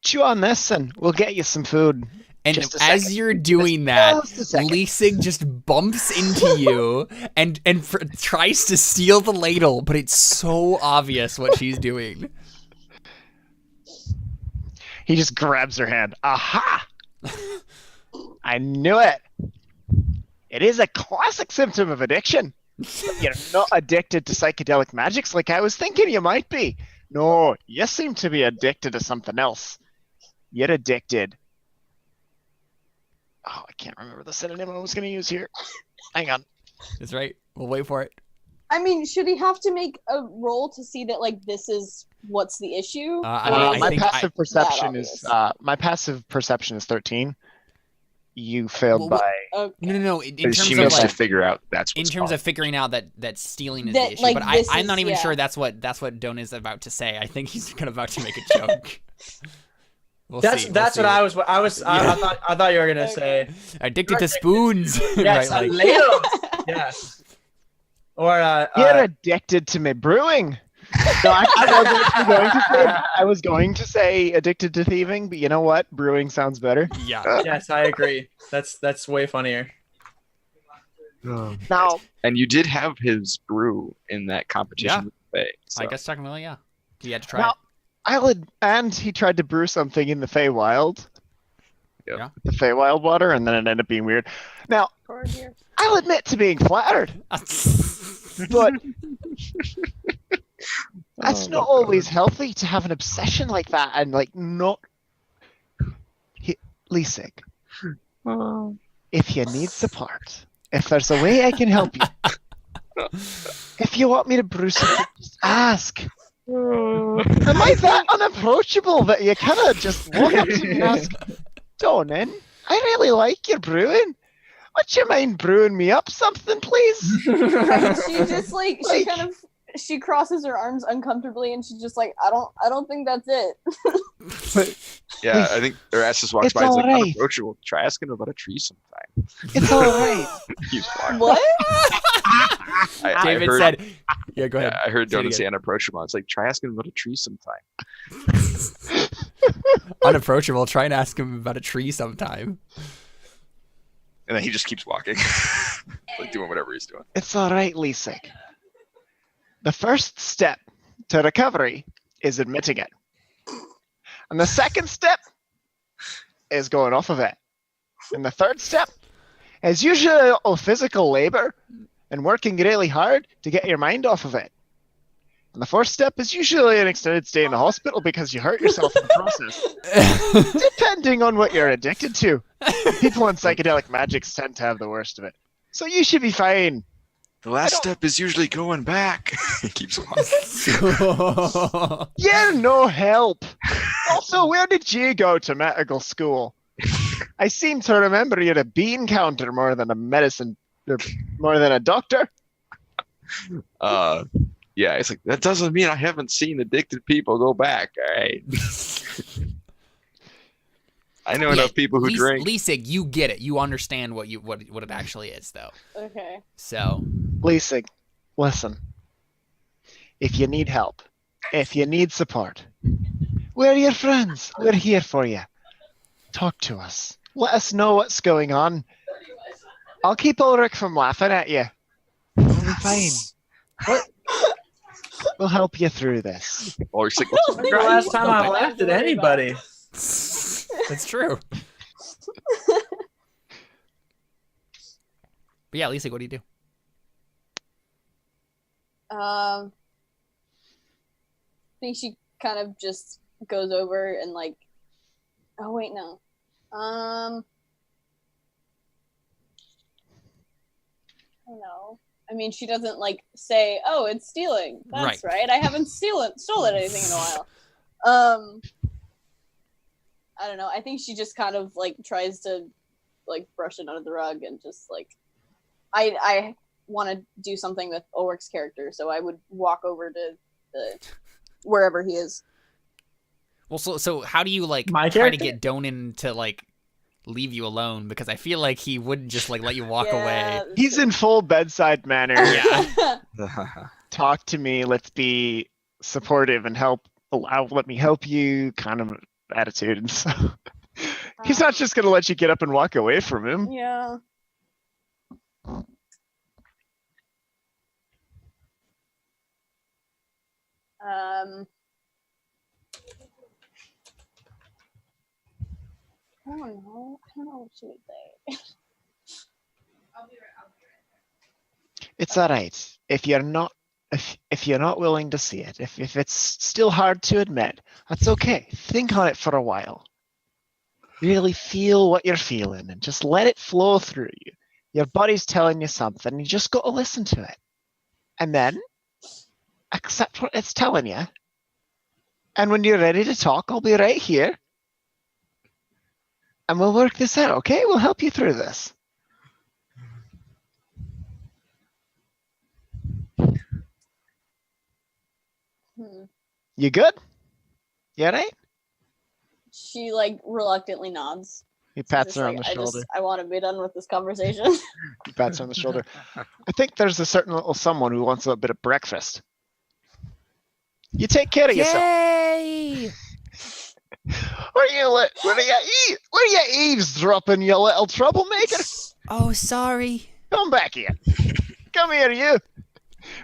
chew on this, and we'll get you some food. And Just a as second. you're doing that, Just a second. Leasig just bumps into you and tries to steal the ladle, but it's so obvious what she's doing. He just grabs her hand. Aha! I knew it. It is a classic symptom of addiction. But you're not addicted to psychedelic magics like I was thinking you might be. No, you seem to be addicted to something else. You're addicted. Oh, I can't remember the synonym I was going to use here. Hang on. That's right. We'll wait for it. I mean, should he have to make a roll to see that like this is what's the issue? I Or mean, is I it think passive perception obvious? is my passive perception is 13. You failed Well, by Okay. No. In But terms she of needs to like, figure out that's in what's terms wrong. of figuring out that stealing is That, the issue, like, but this I'm not is- even yeah. sure that's what Don is about to say. I think he's about to make a joke. We'll That's see, we'll that's see. what I was. Yeah. I thought you were gonna Okay. say. Addicted to spoons. Yes, right, like, ladles. Yes. Or You're addicted to me brewing. No, I was going to say addicted to thieving, but you know what? Brewing sounds better. yeah. yes, I agree. That's way funnier. Now, And you did have his brew in that competition. Yeah. with Faye, so. I guess technically, yeah. He had to try Now- it. and he tried to brew something in the Feywild. Yep. Yeah. The Feywild water, and then it ended up being weird. Now, Or here. I'll admit to being flattered, but that's not always healthy to have an obsession like that and like not. Leasig, if you need support, if there's a way I can help you, if you want me to brew something, just ask. Am I that unapproachable that you kind of just walk up to me and ask, Donan, I really like your brewing. Would you mind brewing me up something, please? And she just like she crosses her arms uncomfortably and she's just like, I don't think that's it. Yeah, I think Erasmus just walks It's by. He's like, alright. unapproachable. Try asking him about a tree sometime. It's all right. He's walking. What? I David heard, said, "Yeah, go ahead." Yeah, I heard Say it Donan say again. unapproachable. It's like, try asking him about a tree sometime. Unapproachable. Try and ask him about a tree sometime. And then he just keeps walking. Like doing whatever he's doing. It's all right, Leasig. The first step to recovery is admitting it. And the second step is going off of it. And the third step is usually a physical labor and working really hard to get your mind off of it. And the fourth step is usually an extended stay in the hospital because you hurt yourself in the process. Depending on what you're addicted to. People on psychedelic magics tend to have the worst of it. So you should be fine. The last step is usually going back. He keeps walking. You're no help. Also, where did you go to medical school? I seem to remember you're a bean counter more than a medicine, or more than a doctor. Yeah, it's like, that doesn't mean I haven't seen addicted people go back. All right. I know enough people who drink. Leasig, you get it. You understand what it actually is, though. Okay. So, Leasig, listen. If you need help, if you need support, we're your friends. We're here for you. Talk to us. Let us know what's going on. I'll keep Ulrich from laughing at you. It'll be fine. We'll help you through this. Ulrich's like, When's the last time I Don't laughed have to at worry about anybody? That's true. But yeah, Lisa, what do you do? I think she kind of just goes over and like, oh wait, no. I don't know. I mean, she doesn't like say, "Oh, it's stealing." That's right. I haven't stolen anything in a while. I don't know. I think she just kind of like tries to like brush it under the rug and just like, I want to do something with Ulrich's character, so I would walk over to the wherever he is. Well, so how do you like My try to character? get Donan to like leave you alone? Because I feel like he wouldn't just like let you walk away. He's in full bedside manner. Yeah. Talk to me. Let's be supportive and let me help you kind of attitude. And so he's not just going to let you get up and walk away from him. Yeah. I don't know. I don't know what she would say. It's all right. If you're not willing to see it, if it's still hard to admit, that's okay. Think on it for a while. Really feel what you're feeling and just let it flow through you. Your body's telling you something, you just got to listen to it. And then accept what it's telling you. And when you're ready to talk, I'll be right here. And we'll work this out, okay? We'll help you through this. You good? You all right? She like reluctantly nods. He pats Just her on like, the shoulder. I want to be done with this conversation. He pats her on the shoulder. I think there's a certain little someone who wants a bit of breakfast. You take care of yourself. Yay! What are you eavesdropping, you little troublemaker? Oh, sorry. Come back here. Come here, you.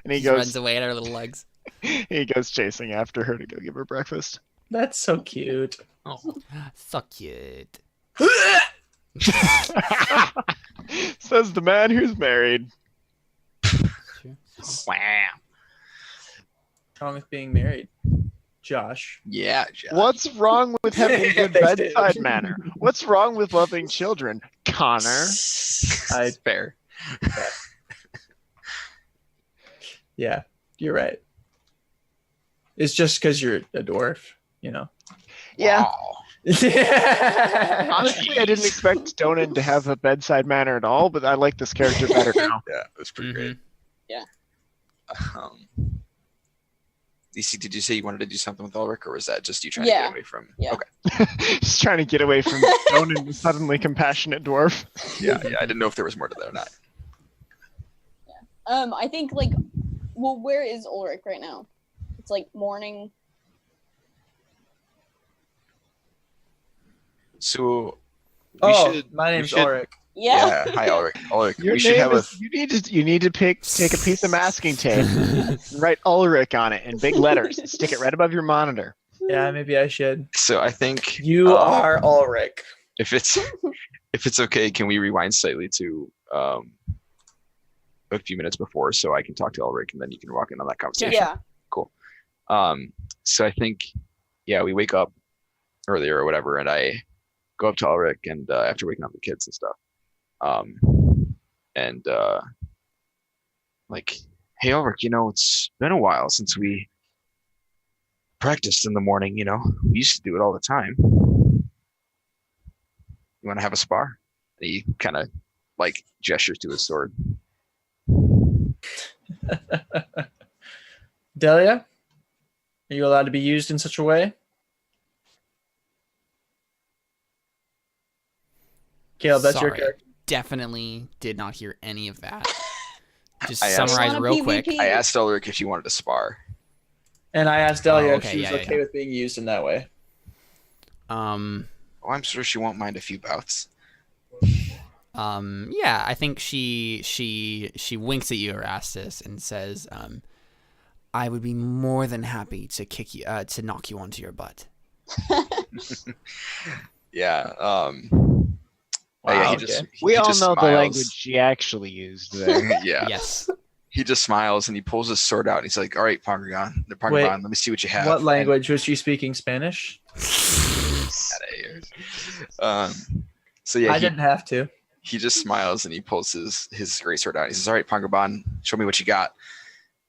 And he He runs goes. away at her little legs. He goes chasing after her to go give her breakfast. That's so cute. Oh, so cute. Says the man who's married. wow. What's wrong with being married, Josh? Yeah, Josh. What's wrong with having good Thanks, bedside Dave. manner? What's wrong with loving children, Connor? Fair. Yeah, you're right. It's just because you're a dwarf, you know. Yeah. Wow. Honestly, I didn't expect Donan to have a bedside manner at all, but I like this character better now. Yeah, it was pretty great. Yeah. DC, did you say you wanted to do something with Ulrich, or was that just you trying Yeah. to get away from? Yeah. Okay. Just trying to get away from Donan, the suddenly compassionate dwarf. Yeah, I didn't know if there was more to that or not. I think like, well, where is Ulrich right now? It's like morning. So, my name's should- Ulrich. Yeah. Hi, Ulrich. Ulrich, Your we should name have is, you need to take a piece of masking tape, and write Ulrich on it in big letters, and stick it right above your monitor. Yeah, maybe I should. So I think You are Ulrich. if it's okay, can we rewind slightly to a few minutes before, so I can talk to Ulrich, and then you can walk in on that conversation. Yeah. So I think, yeah, we wake up earlier or whatever, and I go up to Ulrich, and after waking up the kids and stuff, like, hey Ulrich, it's been a while since we practiced in the morning. We used to do it all the time. You want to have a spar? And he kind of like gestures to his sword. Delia, are you allowed to be used in such a way? Caleb, that's your Sorry. character. Definitely did not hear any of that. Just I asked- summarize Wanna real quick. PvP? I asked Ulrich if she wanted to spar. And I asked Delia Oh, if okay, she was yeah, okay with being used in that way. Oh, I'm sure she won't mind a few bouts. yeah, I think she winks at you, Erastus, and says, I would be more than happy to kick you, to knock you onto your butt. Yeah. Wow, yeah, okay. We he all just know the smiles. language she actually used there. Yeah. Yes. He just smiles and he pulls his sword out and he's like, "All right, Pongragon, Wait, let me see what you have." What And- language was she speaking? Spanish? Outta here. So yeah, I didn't have to. he just smiles and he pulls his great sword out. He says, "All right, Pongragon, show me what you got."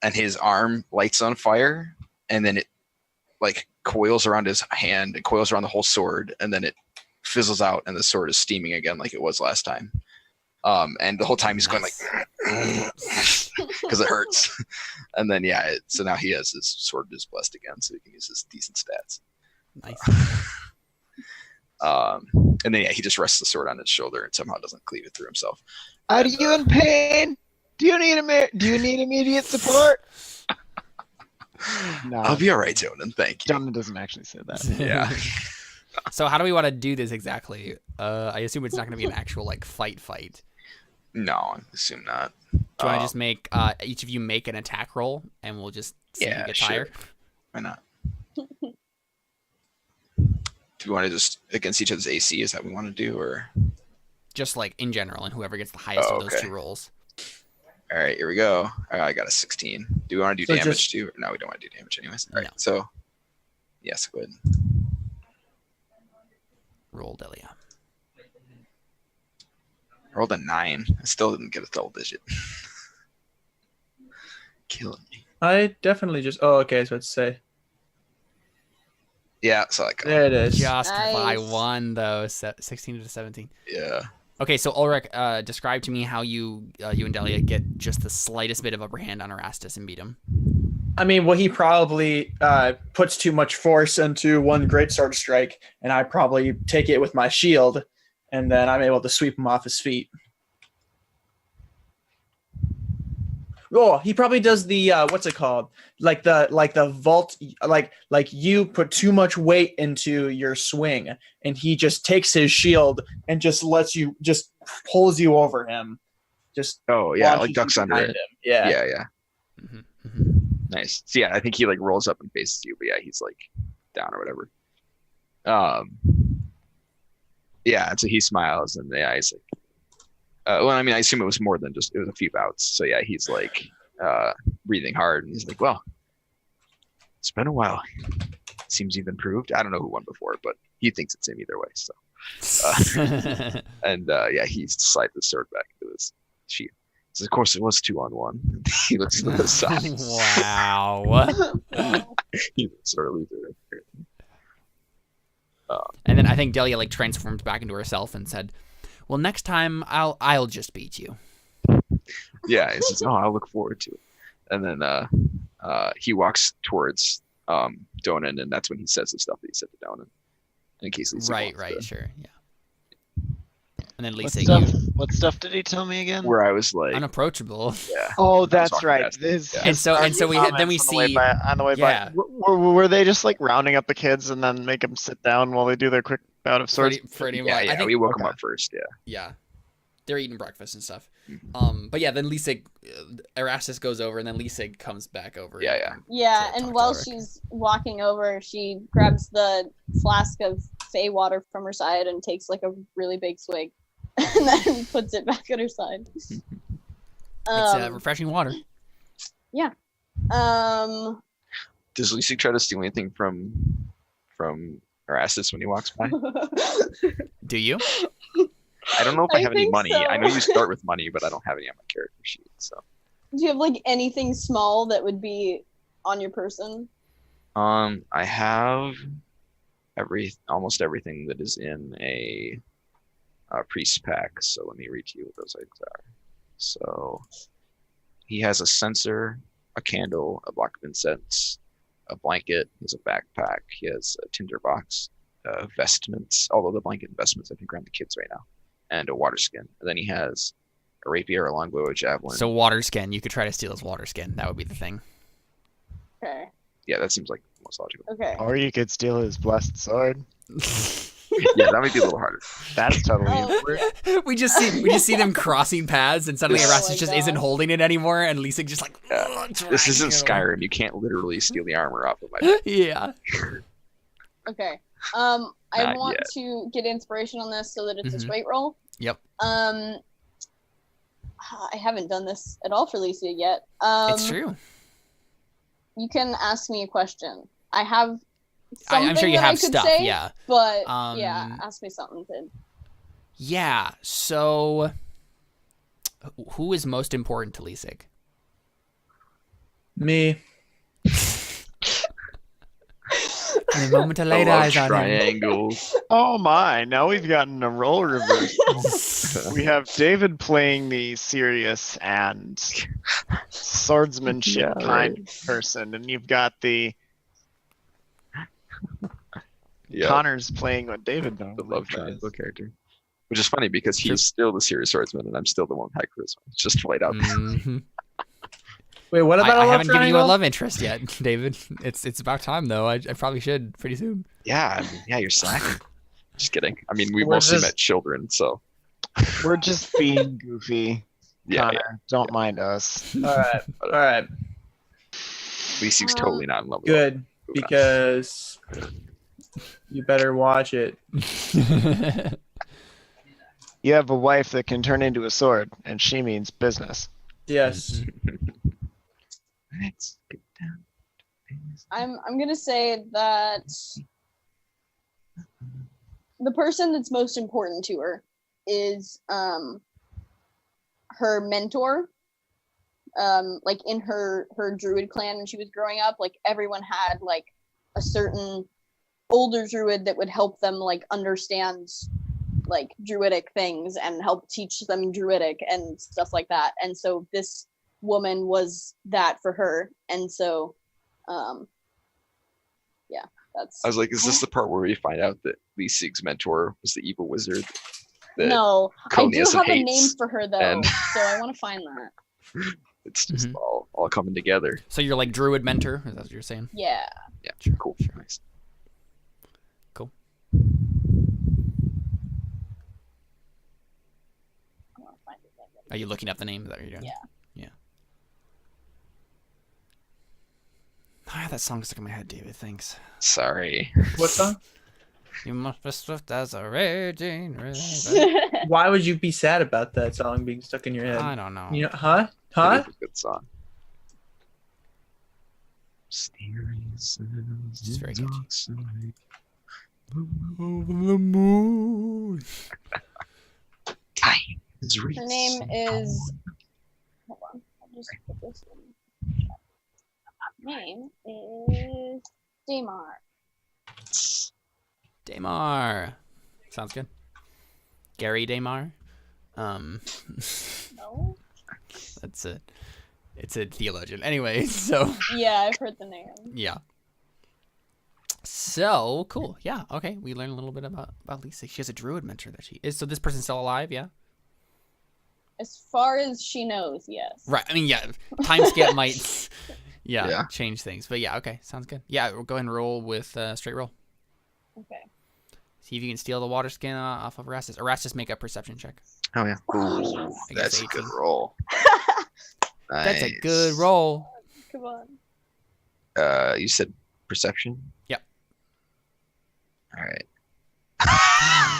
And his arm lights on fire, and then it like coils around his hand, it coils around the whole sword, and then it fizzles out, and the sword is steaming again like it was last time. And the whole time he's going like, because it hurts. And then so now he has his sword is blessed again, so he can use his decent stats. Nice. And then he just rests the sword on his shoulder and somehow doesn't cleave it through himself. Are you in pain? Do you need immediate support? No, I'll be all right, Jonan. Thank you. Jonathan doesn't actually say that. Yeah. So how do we want to do this exactly? I assume it's not going to be an actual like fight. No, I assume not. Do you want to just make each of you make an attack roll, and we'll just see who gets higher? Why not? Do we want to just against each other's AC? Is that what we want to do, or Just like in general, and whoever gets the highest of those okay. 2 rolls. all right? Here we go. I got a 16. Do we want to do So damage too? No, we don't want to do damage anyways. All right. No. So yes, go ahead. Roll, Delia. I rolled a 9. I still didn't get a double digit. Killing me. I definitely just. Oh, okay. I was about to say. Yeah, so like There it is. Just by Nice. 1 though, 16 to 17. yeah. Okay, so Ulrich, describe to me how you and Delia get just the slightest bit of upper hand on Erastus and beat him. I mean, well, he probably puts too much force into one greatsword strike, and I probably take it with my shield, and then I'm able to sweep him off his feet. Oh, he probably does the what's it called? Like the vault, like you put too much weight into your swing, and he just takes his shield and just pulls you over him. Just Oh yeah, launches like you ducks under behind it. him. Yeah. Yeah. Mm-hmm. Nice. So yeah, I think he like rolls up and faces you, but yeah, he's like down or whatever. Yeah, and so he smiles and yeah, he's like well, I mean, I assume it was more than just, it was a few bouts. So yeah, he's like breathing hard and he's like, well, it's been a while. Seems you've improved. I don't know who won before, but he thinks it's him either way. So and yeah, he slides the sword back into his sheath. So of course it was 2-on-1. He looks to the side. Wow. He's sort of loser right there. And then I think Delia like transformed back into herself and said, "Well, next time I'll just beat you." Yeah, he says, "Oh, I'll look forward to it." And then he walks towards Donan, and that's when he says the stuff that he said to Donan. In case Lisa Right, wants to- sure, yeah. And then What Lisa, stuff, you what stuff did he tell me again? Where I was like, unapproachable. yeah. Oh, that's walking right. past him. His- Yeah. And so we comments then we on the way see on the way yeah. by. Were they just like rounding up the kids and then make them sit down while they do their quick bout of swords? pretty Yeah, much. yeah, I think we woke him okay. up first. Yeah. yeah. They're eating breakfast and stuff. Mhm. But yeah, then Lisa Erastus goes over and then Lisa comes back over. Yeah, yeah. Yeah, to and talk to while Ulrich. she's walking over, she grabs the flask of Fey water from her side and takes like a really big swig, and then puts it back at her side. It's Um, refreshing water. Does Lisa try to steal anything from Erastus when he walks by? Do you? I don't know if I I have any think money. so. I know you start with money, but I don't have any on my character sheet. So, do you have like anything small that would be on your person? I have almost everything that is in a priest pack. So let me read to you what those items are. So he has a censer, a candle, a block of incense, a blanket. He has a backpack. He has a tinder box, vestments. Although the blanket and vestments I think are on the kids right now, and a water skin. And then he has a rapier, a longbow, a javelin. So water skin. You could try to steal his water skin. That would be the thing. Okay. Yeah, that seems like the most logical. Okay. Or you could steal his blessed sword. Yeah, that might be a little harder. That's totally Oh, inward. we just see them crossing paths, and suddenly Oh Erastus my just isn't gosh. holding it anymore, and Lisa just like. Yeah. This isn't Skyrim. You can't literally steal the armor off of my back. Yeah. Okay. I Not want yet. to get inspiration on this so that it's a Mhm. straight roll. Yep. I haven't done this at all for Lisa yet. It's true. You can ask me a question. I have. I'm sure you something that I have could stuff. say, Yeah. But yeah, ask me something. Yeah. So, who is most important to Lisig? Me. The moment I I laid love eyes on him. triangles. Oh my! Now we've gotten a role reversal. We have David playing the serious and swordsmanship Yeah, kind of person, and you've got the Yeah, Connor's playing what David the normally love plays. triangle character. Which is funny because True. he's still the serious swordsman and I'm still the one with high charisma. It's just played out. Mhm. Wait, what about I a love haven't given you a triangle? love interest yet, David. It's about time though. I probably should pretty soon. Yeah, I mean, yeah, you're slacking. Just kidding. I mean, we We're mostly just- met children, so We're just being goofy. yeah, Connor, don't mind us. All right. Lisig's totally not in love with Good, Moving on. because you better watch it. You have a wife that can turn into a sword, and she means business. Yes. Let's get down to business. I'm gonna say that the person that's most important to her is her mentor. Like in her druid clan when she was growing up, like everyone had like a certain older druid that would help them like understand like druidic things and help teach them druidic and stuff like that. And so this woman was that for her. And so yeah, that's I was like, is this the part where we find out that Lisig's mentor was the evil wizard? That no, I do Cronius have a hates, name for her though, and- so I want to find that. It's just Mhm. all coming together. So you're like druid mentor? Is that what you're saying? Yeah. Yeah, cool. Nice. I want to find it. Are you looking up the name? Is that what you're doing? Yeah. Yeah. Ah, that song stuck in my head, David. Thanks. Sorry. What song? You must be swift as a raging river. Why would you be sad about that song being stuck in your head? I don't know. You know, huh? It Huh? is a good song. Mysterious sounds Just very catchy. outside. Over the moon. Time is Her name is. Hold on. I'll just put this in. Name is Damar. Damar. Sounds good. Gary Damar. No. That's it. It's a theologian. Anyway, so Yeah, I've heard the name. yeah. So cool. Yeah. Okay. We learned a little bit about Lisa. She has a druid mentor that she is. So this person's still alive. Yeah. As far as she knows, yes. Right. I mean, yeah. Time skip might. Yeah, Yeah. change things. But yeah. Okay. Sounds good. Yeah. We'll go ahead and roll with straight roll. Okay. See if you can steal the water skin off of Erastus. Erastus, make a perception check. Oh yeah. Ooh, I guess that's a good 18. roll. That's a good Nice. roll. Come on. You said perception? Yep. All right.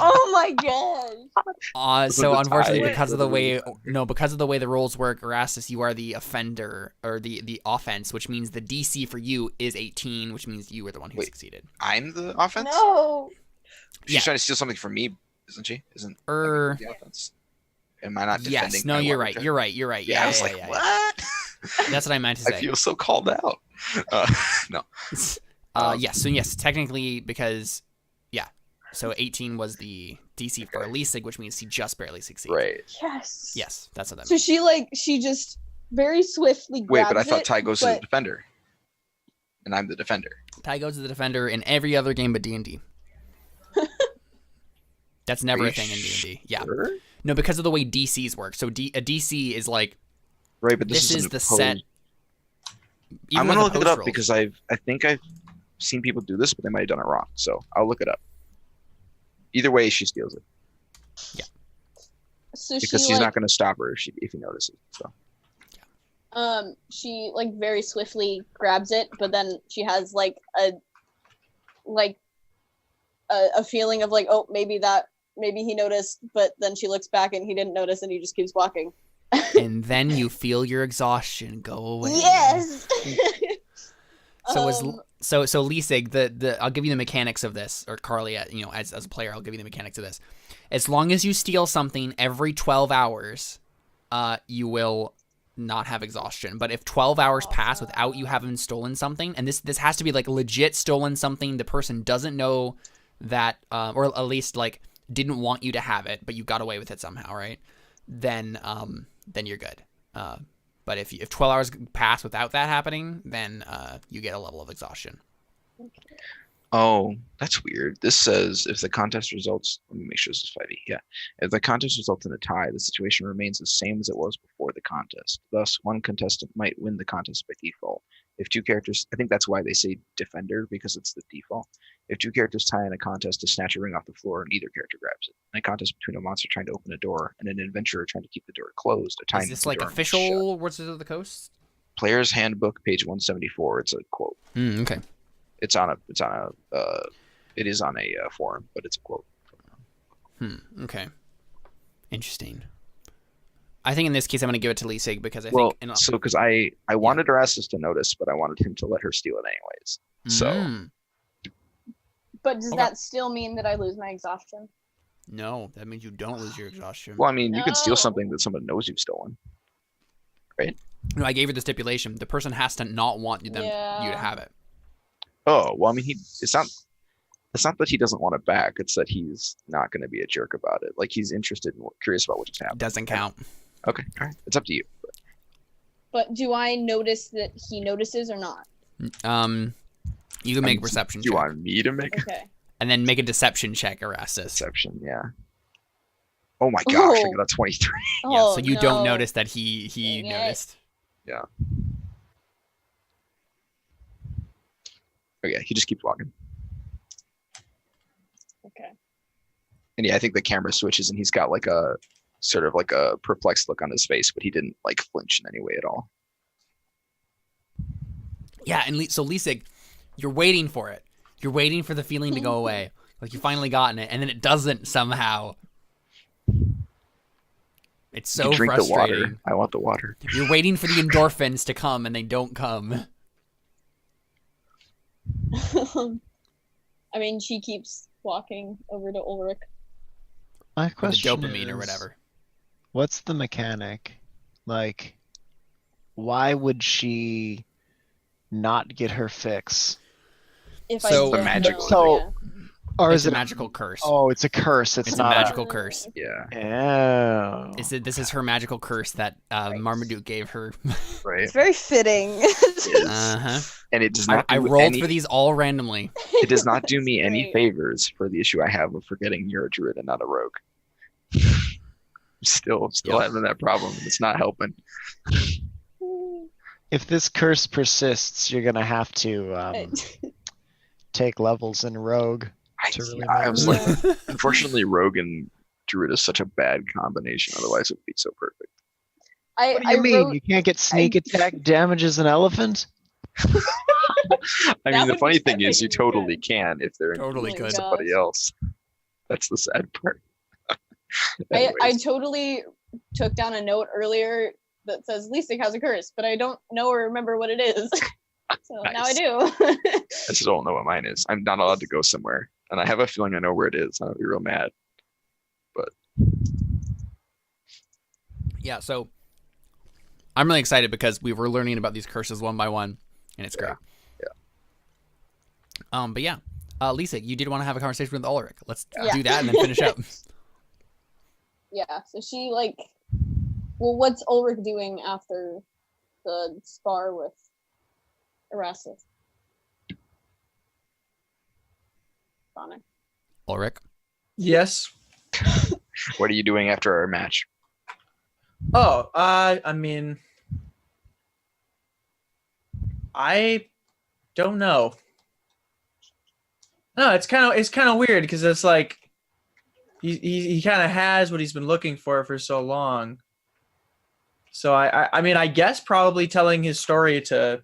Oh my gosh. This So was a unfortunately, tie. because of the way Literally because of the way the rolls work, Erastus, you are the offender or the offense, which means the DC for you is 18, which means you were the one who Wait. succeeded. I'm the offense? No. She's Yeah. trying to steal something from me, isn't she? Isn't the offense? Am I not defending? Yes. No, my you're water right. check? You're right. You're right. Yeah, Yeah. I was yeah, like, yeah, yeah. what? That's what I meant to I say. feel so called out. No. Yes. So yes, technically, because yeah. So 18 was the DC for Lisig, which means he just barely succeeded. Right. Yes. Yes, that's what that So means. she just very swiftly Wait, grabs but I thought it, Ty goes to the but- defender. And I'm the defender. Ty goes to the defender in every other game but D&D. That's never Are a you thing in D&D. Yeah. Sure? No, because of the way DCs work. So a DC is like Right, but this is an the opposed- set. even I'm with gonna look it opposed up rolls. because I think I've seen people do this, but they might have done it wrong. So I'll look it up. Either way, she steals it So because she she's like not going to stop her if he notices. So she like very swiftly grabs it, but then she has like a feeling of like, oh, maybe he noticed, but then she looks back and he didn't notice and he just keeps walking. And then you feel your exhaustion go away. Yes. So Lisig, I'll give you the mechanics of this, or Carly, as a player, I'll give you the mechanics of this. As long as you steal something every 12 hours, you will not have exhaustion. But if 12 hours pass without you having stolen something, and this has to be like legit stolen something, the person doesn't know that, or at least like didn't want you to have it, but you got away with it somehow, right? Then you're good. But if 12 hours pass without that happening, then you get a level of exhaustion. Oh, that's weird. This says if the contest results, let me make sure this is 5e. Yeah. If the contest results in a tie, the situation remains the same as it was before the contest. Thus, one contestant might win the contest by default. If two characters, I think that's why they say defender, because it's the default. If two characters tie in a contest to snatch a ring off the floor and either character grabs it, in a contest between a monster trying to open a door and an adventurer trying to keep the door closed, a tie Is this like official Wizards of the Coast? Player's Handbook, page 174. It's a quote. Okay. It is on a forum, but it's a quote. Okay. Interesting. I think in this case I'm going to give it to Lisig because because I wanted Erastus to notice, but I wanted him to let her steal it anyways. So. But does that still mean that I lose my exhaustion? No, that means you don't lose your exhaustion. Well, I mean, you can steal something that someone knows you've stolen, right? No, I gave her the stipulation. The person has to not want you to have it. Oh, well, I mean, it's not that he doesn't want it back. It's that he's not going to be a jerk about it. Like, he's interested and curious about what just happened. Doesn't count. Okay, all right. It's up to you. But do I notice that he notices or not? You can make a perception check. You want me to make Okay. And then make a deception check, Erastus. Deception, yeah. Oh my gosh, I got a 23. Yeah, so you don't notice that he noticed. Yeah. Okay, he just keeps walking. Okay. And yeah, I think the camera switches and he's got like a sort of like a perplexed look on his face, but he didn't like flinch in any way at all. Yeah, and so Lisig, you're waiting for it. You're waiting for the feeling to go away. Like you finally gotten it, and then it doesn't somehow. It's so drink frustrating. The water. I want the water. You're waiting for the endorphins to come, and they don't come. I mean, she keeps walking over to Ulrich. My question the dopamine is, or whatever. What's the mechanic? Like, why would she not get her fix? If So- I The magic know, So- yeah. Or It's is a it magical curse. Oh, it's a curse. It's It's not a magical curse. Yeah, Oh. This is her magical curse that Marmaduke gave her. right. It's very fitting. Uh-huh. And it does not. I do rolled any, for these all randomly. It does not do me any Great. favors for the issue I have of forgetting you're a druid and not a rogue. Still Yep. having that problem. It's not helping. If this curse persists, you're gonna have to take levels in Rogue. To really I was know. like, unfortunately, rogue and druid is such a bad combination. Otherwise, it would be so perfect. What do you mean? You can't get sneak attack damage as an elephant? I mean, the would funny be thing is, you technically totally can if they're Totally Oh my could. God. somebody else. That's the sad part. I Anyways, totally took down a note earlier that says Lisig has a curse, but I don't know or remember what it is. So now I Nice. do. I still don't know what mine is. I'm not allowed to go somewhere, and I have a feeling I know where it is. I'll be real mad. Yeah, so I'm really excited because we were learning about these curses one by one, and it's great. Yeah. But yeah, Lisa, you did want to have a conversation with Ulrich. Let's Yeah. do that and then finish up. Yeah, so she well, what's Ulrich doing after the spar with Erastus? Connor. Ulrich. Yes. What are you doing after our match? Oh, I mean, I don't know. No, it's kind of weird because it's like he kind of has what he's been looking for so long. So I mean, I guess probably telling his story to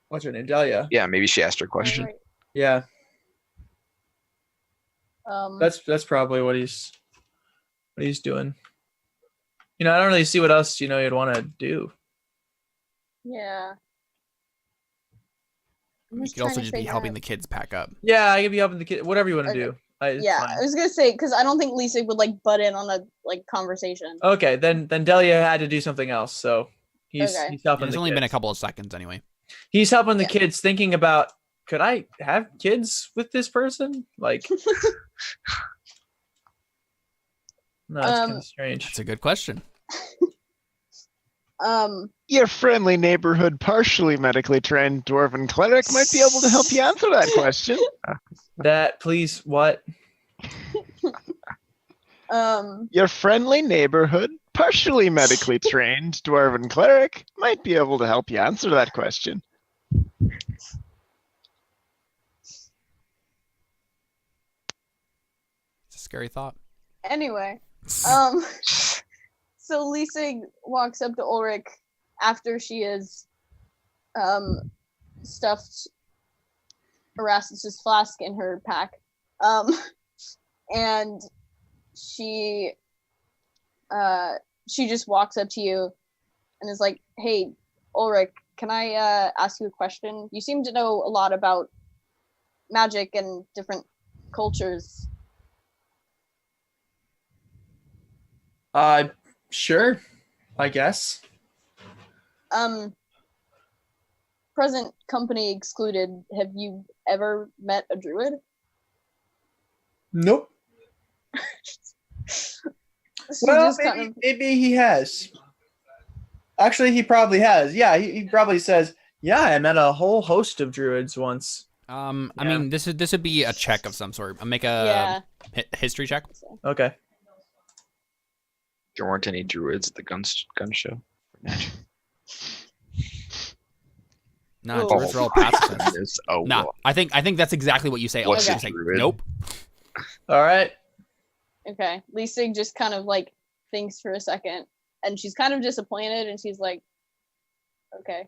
what's her name, Delia. Yeah, maybe she asked her question. Right. Yeah, Um, that's probably what he's doing. I don't really see what else you'd want to do. yeah. I'm You just could also trying to just be figure helping out- the kids pack up. Yeah, I could be helping the kid. Whatever you want to Okay. do. It's Yeah, fine. I was gonna say because I don't think Lisa would like butt in on a like conversation. Okay, then Delia had to do something else, so he's Okay. he's helping It's the only been a kids. couple of seconds anyway. He's helping the Yeah. kids, thinking about, could I have kids with this person? Like, no, it's kind of strange. That's a good question. Your friendly neighborhood, partially medically trained dwarven cleric might be able to help you answer that question. That, please, what? Your friendly neighborhood, partially medically trained dwarven cleric might be able to help you answer that question. It's a scary thought. Anyway, so Lisa walks up to Ulrich after she has stuffed Erasmus's flask in her pack, and she just walks up to you and is like, "Hey, Ulrich, can I ask you a question? You seem to know a lot about magic and different cultures." Sure, I guess. Present company excluded, have you ever met a druid? Nope. She Well, just kind of, maybe he has. Actually, he probably has. Yeah, he probably says, yeah, I met a whole host of druids once. I Yeah. mean, this would be a check of some sort. I'll make a yeah. history check. Okay. There weren't any druids at the gun show. Nah, Oh. druids are all pacifists. Is- oh, Nah, well. I think that's exactly what you say. What's Ulrich. a You say, druid? nope. All right. Okay. Lisa just kind of like thinks for a second and she's kind of disappointed and she's like, okay.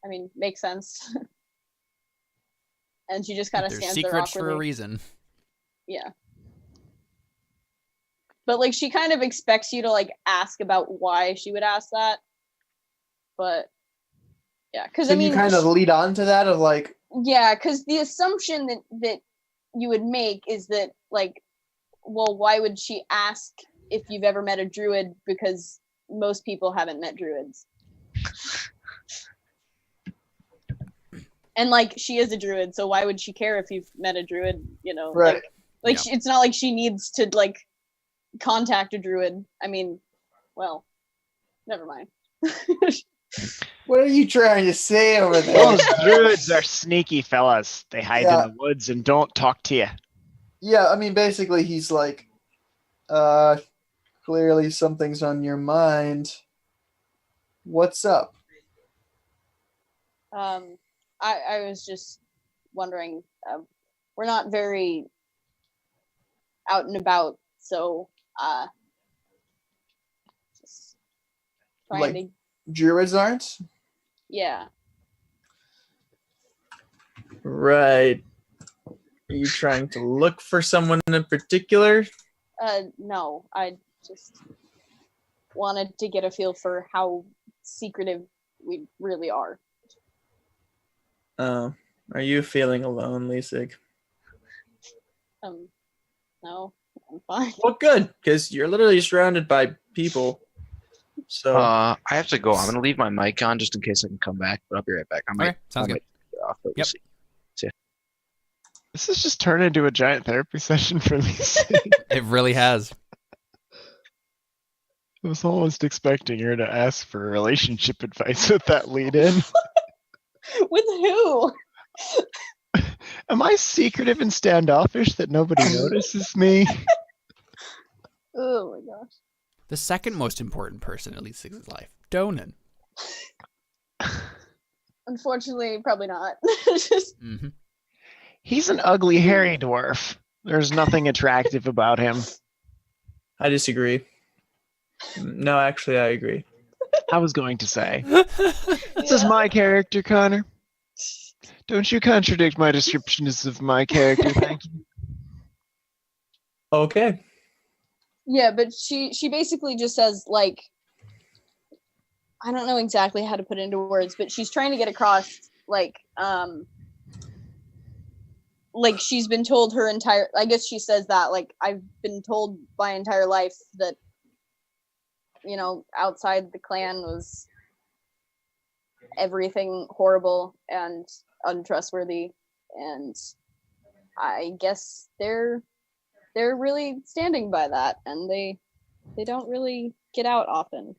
I mean, makes sense. And she just kind of There's stands there secrets for a awkwardly. reason. Yeah. But like she kind of expects you to like ask about why she would ask that. But yeah, because So I mean, you kind of lead on to that of like, yeah, because the assumption that you would make is that like, well, why would she ask if you've ever met a druid? Because most people haven't met druids. And like she is a druid, so why would she care if you've met a druid? right. Like Yeah. it's not like she needs to like contact a druid. I mean, well, never mind. What are you trying to say over there? Those druids are sneaky fellas. They hide Yeah. in the woods and don't talk to you. Yeah, I mean, basically, he's like, clearly something's on your mind. What's up? I was just wondering. We're not very out and about, so just trying Like- to, Druids aren't? yeah. Right. Are you trying to look for someone in particular? No, I just wanted to get a feel for how secretive we really are. Oh. Are you feeling alone, Lisig? No, I'm fine. Well, good, because you're literally surrounded by people. So, I have to go. I'm gonna leave my mic on just in case I can come back, but I'll be right back. I might, Okay, sounds I good. might get off, but we'll Yep. see. This has just turned into a giant therapy session for Lisa. It really has. I was almost expecting her to ask for relationship advice with that lead in. With who? Am I secretive and standoffish that nobody notices me? Oh my gosh. The second most important person in Elite Six's life, Donan. Unfortunately, probably not. Just Mm-hmm. He's an ugly, hairy dwarf. There's nothing attractive about him. I disagree. No, actually, I agree. I was going to say. This is my character, Connor. Don't you contradict my descriptions of my character, thank you. Okay. Yeah, but she basically just says, like, I don't know exactly how to put it into words, but she's trying to get across, like she's been told her entire, I guess she says that, like, I've been told my entire life that, you know, outside the clan was everything horrible and untrustworthy, and I guess they're really standing by that, and they don't really get out often.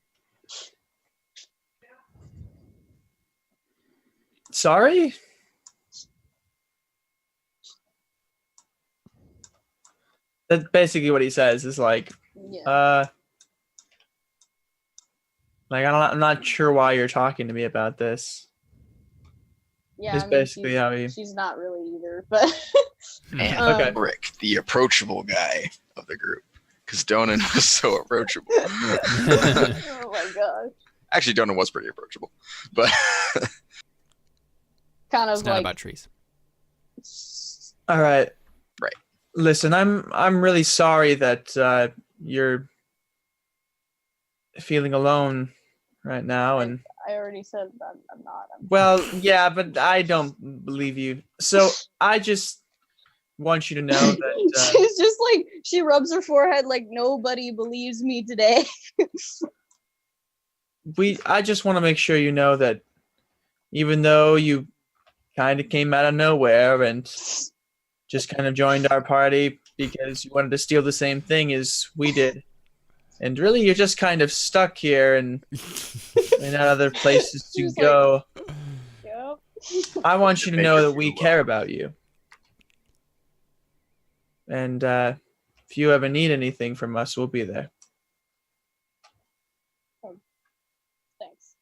Sorry? That's basically what he says, is like, Yeah. like, I'm not sure why you're talking to me about this. Yeah, It's basically how he... she's not really either, but And Okay. Rick, the approachable guy of the group, because Donan was so approachable. oh my gosh. Actually, Donan was pretty approachable, but Kind of It's not like about trees. All right. Right. Listen, I'm really sorry that you're feeling alone right now, and I already said that I'm not. well, yeah, but I don't believe you. So I just want you to know that She's just like, she rubs her forehead like nobody believes me today. I just want to make sure you know that even though you kind of came out of nowhere and just kind of joined our party because you wanted to steal the same thing as we did, and really you're just kind of stuck here and not other places to She's go. Yep. I want you to Make know her that we feel care about you. And if you ever need anything from us, we'll be there. Thanks.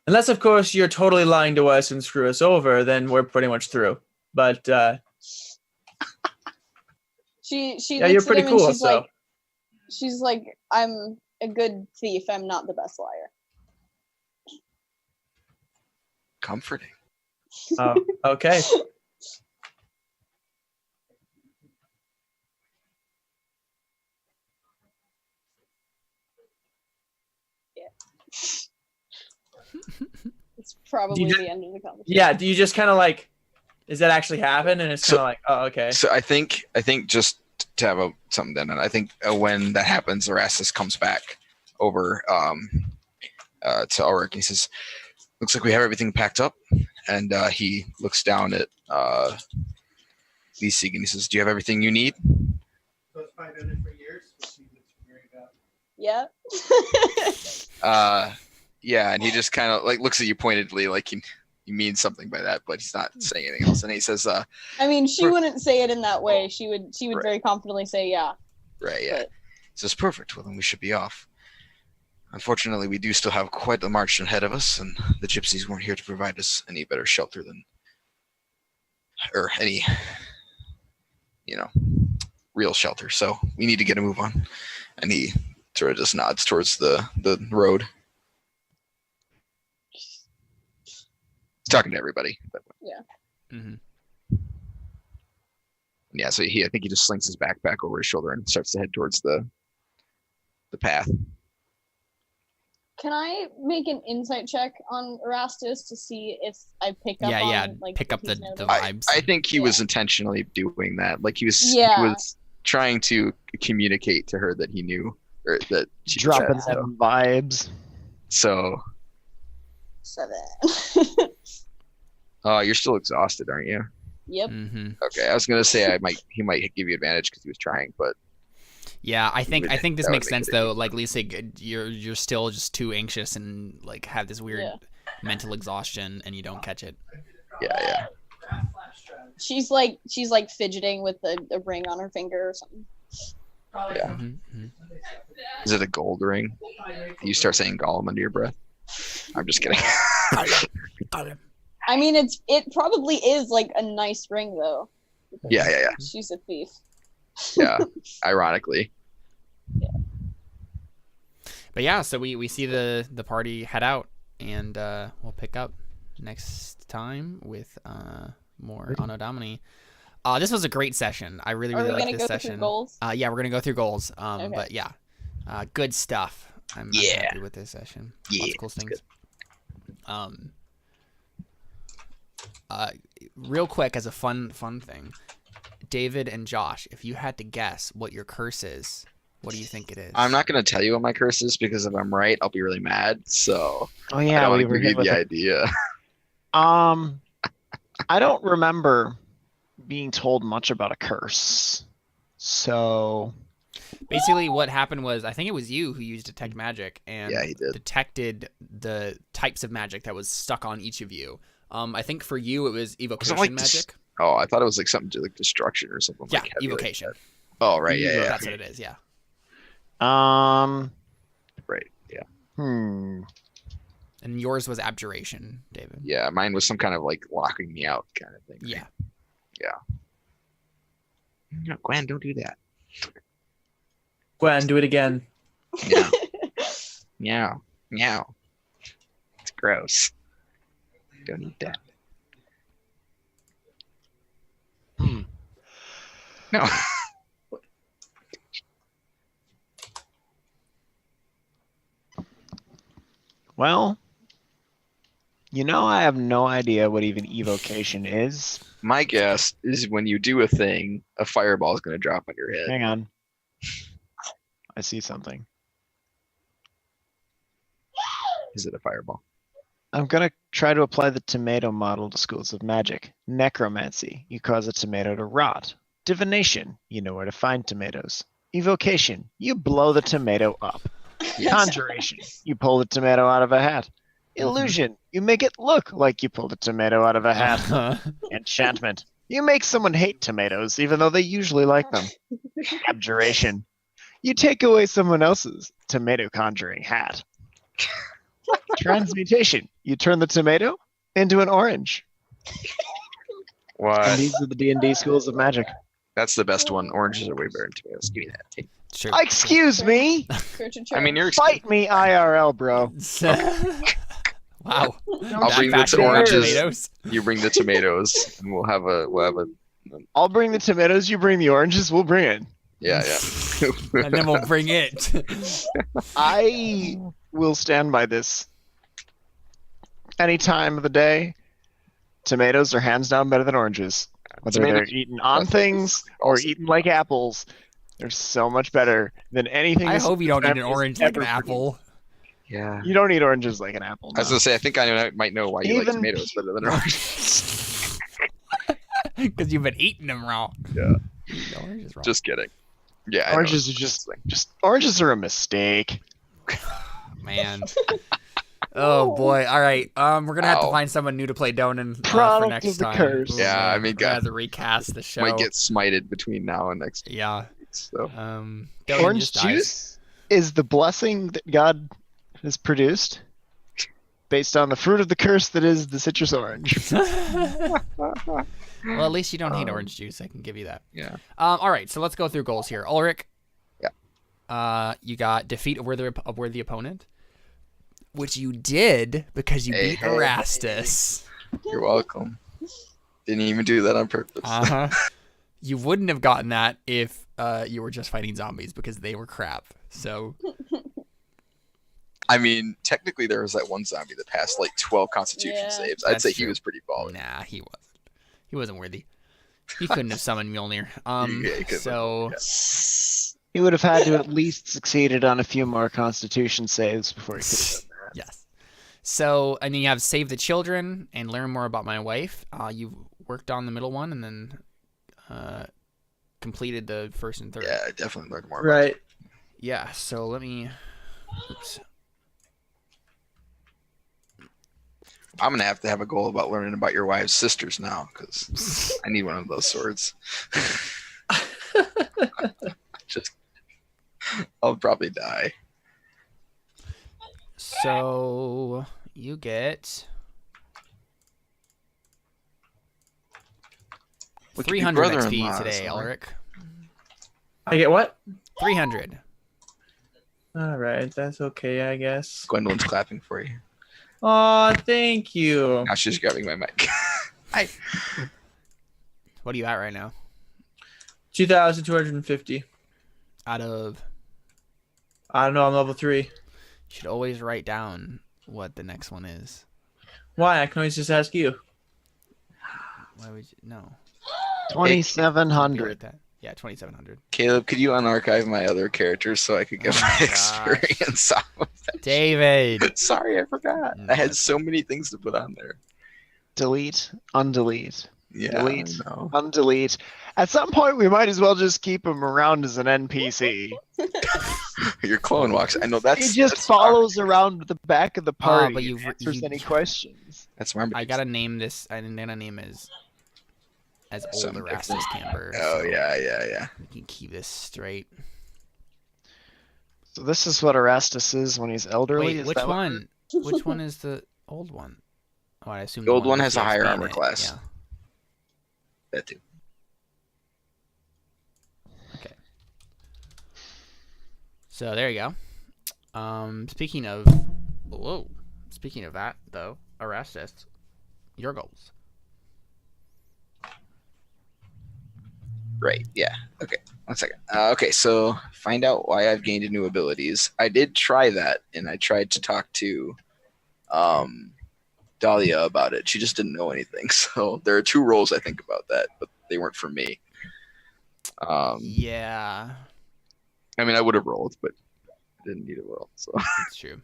Unless, of course, you're totally lying to us and screw us over, then we're pretty much through. But She yeah, looks you're at pretty him and cool. she's like, I'm a good thief. I'm not the best liar. comforting. Oh, okay. It's probably ju- the end of the conversation. Yeah, do you just kind of like, does that actually happen? And it's So- kind of like, oh, okay. So I think just to have something done, and I think when that happens, Erastus comes back over to Ulrich. He says, "Looks like we have everything packed up," and he looks down at Leesig and he says, "Do you have everything you need?" Yeah. Yeah, and he just kind of like looks at you pointedly, like he means something by that, but he's not saying anything else. And he says, I mean, she wouldn't say it in that way. She would Right. very confidently say, yeah. "Right, yeah." But- He says, "Perfect. Well, then we should be off. Unfortunately, we do still have quite the march ahead of us, and the gypsies weren't here to provide us any better shelter than, or any, real shelter. So we need to get a move on." And he sort of just nods towards the road. He's talking to everybody. But, Mm-hmm. yeah, so I think he just slings his backpack over his shoulder and starts to head towards the path. Can I make an insight check on Erastus to see if I pick up on, like, pick up if he's the noticed? vibes. I think he Yeah. was intentionally doing that. Like he was Yeah. trying to communicate to her that he knew, or that she Dropping said them vibes. so. 7. You're still exhausted, aren't you? Yep. Mm-hmm. Okay, I was gonna say he might give you advantage because he was trying, but Yeah, I think would- this that would makes make sense it though. easy. Like Lisa, you're still just too anxious and like have this weird Yeah. mental exhaustion, and you don't catch it. yeah. She's like fidgeting with a ring on her finger or something. Yeah. Mm-hmm. Is it a gold ring? You start saying Gollum under your breath. I'm just kidding. I mean, it probably is like a nice ring though. Yeah. She's a thief. Yeah. Ironically. But yeah, so we see the party head out, and we'll pick up next time with more Anno Domini. This was a great session. I really Are we liked gonna this go session. through goals? Yeah, we're gonna go through goals. Okay. But yeah, good stuff. I'm happy with this session. Lots of cool things. Real quick, as a fun thing, David and Josh, if you had to guess what your curse is, what do you think it is? I'm not going to tell you what my curse is because if I'm right, I'll be really mad. So Oh I yeah, don't we want were to give hit you with the it. idea. I don't remember being told much about a curse. So Basically, what happened was, I think it was you who used detect magic and Yeah, he did. detected the types of magic that was stuck on each of you. I think for you it was evocation like magic. Oh, I thought it was like something to like destruction or something. Yeah, like heavy like evocation. that. Oh, right. Yeah. That's what it is. Yeah. Right. Yeah. And yours was abjuration, David. Yeah. Mine was some kind of like locking me out kind of thing. Yeah. No, Gwen, don't do that. Gwen, do it again. Yeah. Meow. Meow. It's gross. Don't eat that. No. well, I have no idea what even evocation is. My guess is when you do a thing, a fireball is going to drop on your head. Hang on. I see something. Is it a fireball? I'm going to try to apply the tomato model to schools of magic. Necromancy, you cause a tomato to rot. Divination, you know where to find tomatoes. Evocation, you blow the tomato up. Conjuration, you pull the tomato out of a hat. Illusion, you make it look like you pulled a tomato out of a hat. Enchantment, you make someone hate tomatoes even though they usually like them. Abjuration, you take away someone else's tomato conjuring hat. Transmutation, you turn the tomato into an orange. What? And these are the D&D schools of magic. That's the best one. Oranges are way better than tomatoes. Give me that. Take. Sure. Excuse me? I mean, you're. Fight me IRL, bro. Wow. I'll bring the Manufacturing oranges. tomatoes. You bring the tomatoes, and we'll have a. I'll bring the tomatoes, you bring the oranges, we'll bring it. Yeah. And then we'll bring it. I will stand by this. Any time of the day, tomatoes are hands down better than oranges. Whether they're eaten on things or eaten like apples, they're so much better than anything. I hope you don't eat an family's orange like an ever apple. Yeah. You don't eat oranges like an apple. I was no. gonna say, I think I might know why you like Even- tomatoes better than oranges. Because you've been eating them wrong. Yeah. Eating the oranges wrong. Just kidding. Yeah. I know. Oranges are just oranges are a mistake. Man. Oh boy. All right. We're gonna have to Ow. find someone new to play Donan for Product next of the time. curse. Yeah, man. I mean, We're gonna have to recast the show. Might get smited between now and next Yeah. week. So Donan Orange just dies. juice is the blessing that God has produced based on the fruit of the curse that is the citrus orange. Well, at least you don't hate orange juice. I can give you that. yeah. All right, so let's go through goals here. Ulrich. Yeah. You got defeat a worthy opponent, which you did because you beat Erastus. You're welcome. Didn't even do that on purpose. You wouldn't have gotten that if you were just fighting zombies because they were crap. So I mean, technically, there was that one zombie that passed like 12 Constitution Yeah. saves. I'd That's say true. he was pretty baller. nah, he wasn't. He wasn't worthy. He couldn't have summoned Mjolnir. Yeah, he couldn't. So He would have had to at least succeeded on a few more Constitution saves before he could have done that. yes. So and then you have save the children and learn more about my wife. You worked on the middle one and then completed the first and third. Yeah, I definitely learned more. About Right. Yeah, so let me. Oops. I'm gonna have to have a goal about learning about your wife's sisters now because I need one of those swords. Just, I'll probably die. So you get We could be 300 brother-in-laws, XP today, huh? Ulrich. I get what? 300. All right, that's okay, I guess. Gwendolyn's clapping for you. Aw, thank you. Now she's grabbing my mic. What are you at right now? 2,250. Out of... I don't know. I'm level 3. You should always write down what the next one is. Why? I can always just ask you. Why would you... No. Be 2,700. like that. Yeah, 2,700. Caleb, could you unarchive my other characters so I could get Oh my my gosh. experience off of that? David! Sorry, I forgot. No, I had it's so many things to put on there. Delete, undelete, Yeah, Delete. I know. undelete. At some point, we might as well just keep him around as an NPC. Your clone walks. I know that's. He just that's follows around the back of the party but and you've- answers you- any questions. That's my. I gotta name this... I'm gonna name as old Some Erastus Camber. Oh so yeah. We can keep this straight. So this is what Erastus is when he's elderly. Wait, is which that what- one? Which one is the old one? Oh, I assume The old one with has a the higher XP in armor it. class. Yeah. That too. Okay. So there you go. Speaking of that though, Erastus, your goals. Right. Yeah. Okay. 1 second. Okay. So find out why I've gained new abilities. I did try that, and I tried to talk to, Dahlia about it. She just didn't know anything. So there are 2 roles I think about that, but they weren't for me. Yeah, I mean, I would have rolled, but I didn't need a roll. So, that's true.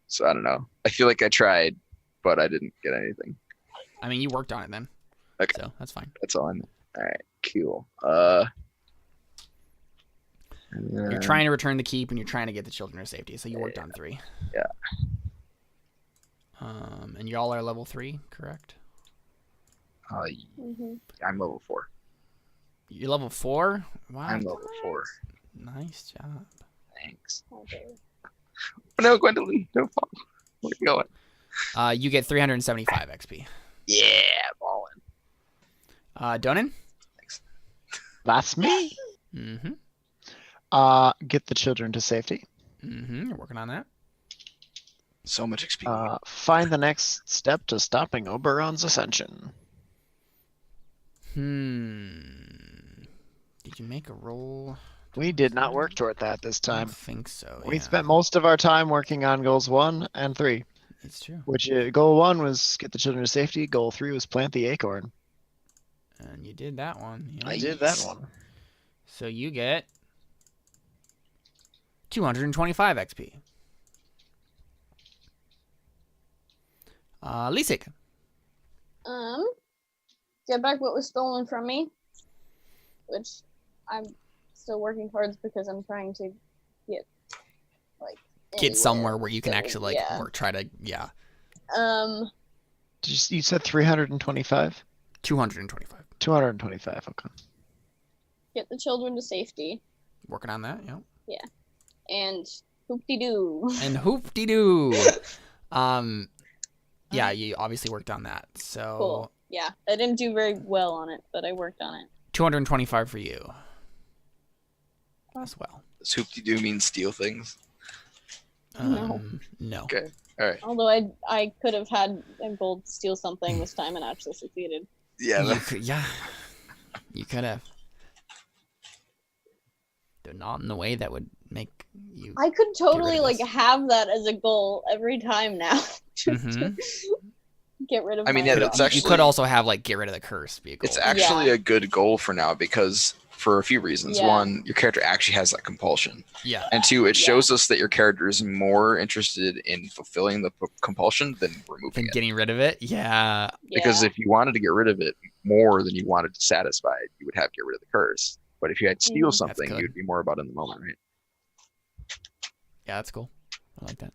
so I don't know. I feel like I tried, but I didn't get anything. I mean, you worked on it then. Okay. So that's fine. That's all I know. All right. Cool. You're trying to return the keep, and you're trying to get the children to safety. So you worked on 3. Yeah. And y'all are level 3, correct? Mhm. I'm level 4. You're level 4. Wow. I'm level 4. Nice job. Thanks. Okay. Oh, no, Gwendolyn, don't fall. Where are you going? You get 375 XP. Yeah, ballin'. Donan? That's me. Mm-hmm. Get the children to safety. Mm-hmm. You're working on that. So much XP. Find the next step to stopping Oberon's ascension. Did you make a roll? We did not work toward that this I time. don't think so. We yeah. spent most of our time working on goals 1 and 3. It's true. Which goal 1 was get the children to safety. Goal 3 was plant the acorn. And you did that one. Yeah. I did that one. So you get 225 XP. Lisik. Get back what was stolen from me, which I'm still working towards because I'm trying to get Get somewhere where you can actually yeah. or try to You said 325? 225. 225, okay. get the children to safety Working on that, yeah. and hoop-de-doo. And hoop-de-doo. Yeah, you obviously worked on that. So Cool. Yeah, I didn't do very well on it, but I worked on it. 225 for you as well. Does hoop-de-doo mean steal things? No. Okay. All right. Although I could have had a gold to steal something this time and actually succeeded. Yeah. You could have. They're not in the way that would make you. I could totally of this. have that as a goal every time now. Just to get rid of. I mean, my yeah, goal. that's You actually. could also have get rid of the curse. Be a goal. It's actually a good goal for now because for a few reasons. Yeah. 1, your character actually has that compulsion, yeah. and 2, it shows us that your character is more interested in fulfilling the compulsion than removing Than it. getting rid of it. Yeah. Because if you wanted to get rid of it more than you wanted to satisfy it, you would have to get rid of the curse. But if you had steal something, good. you'd be more about it in the moment, right? Yeah, that's cool. I like that.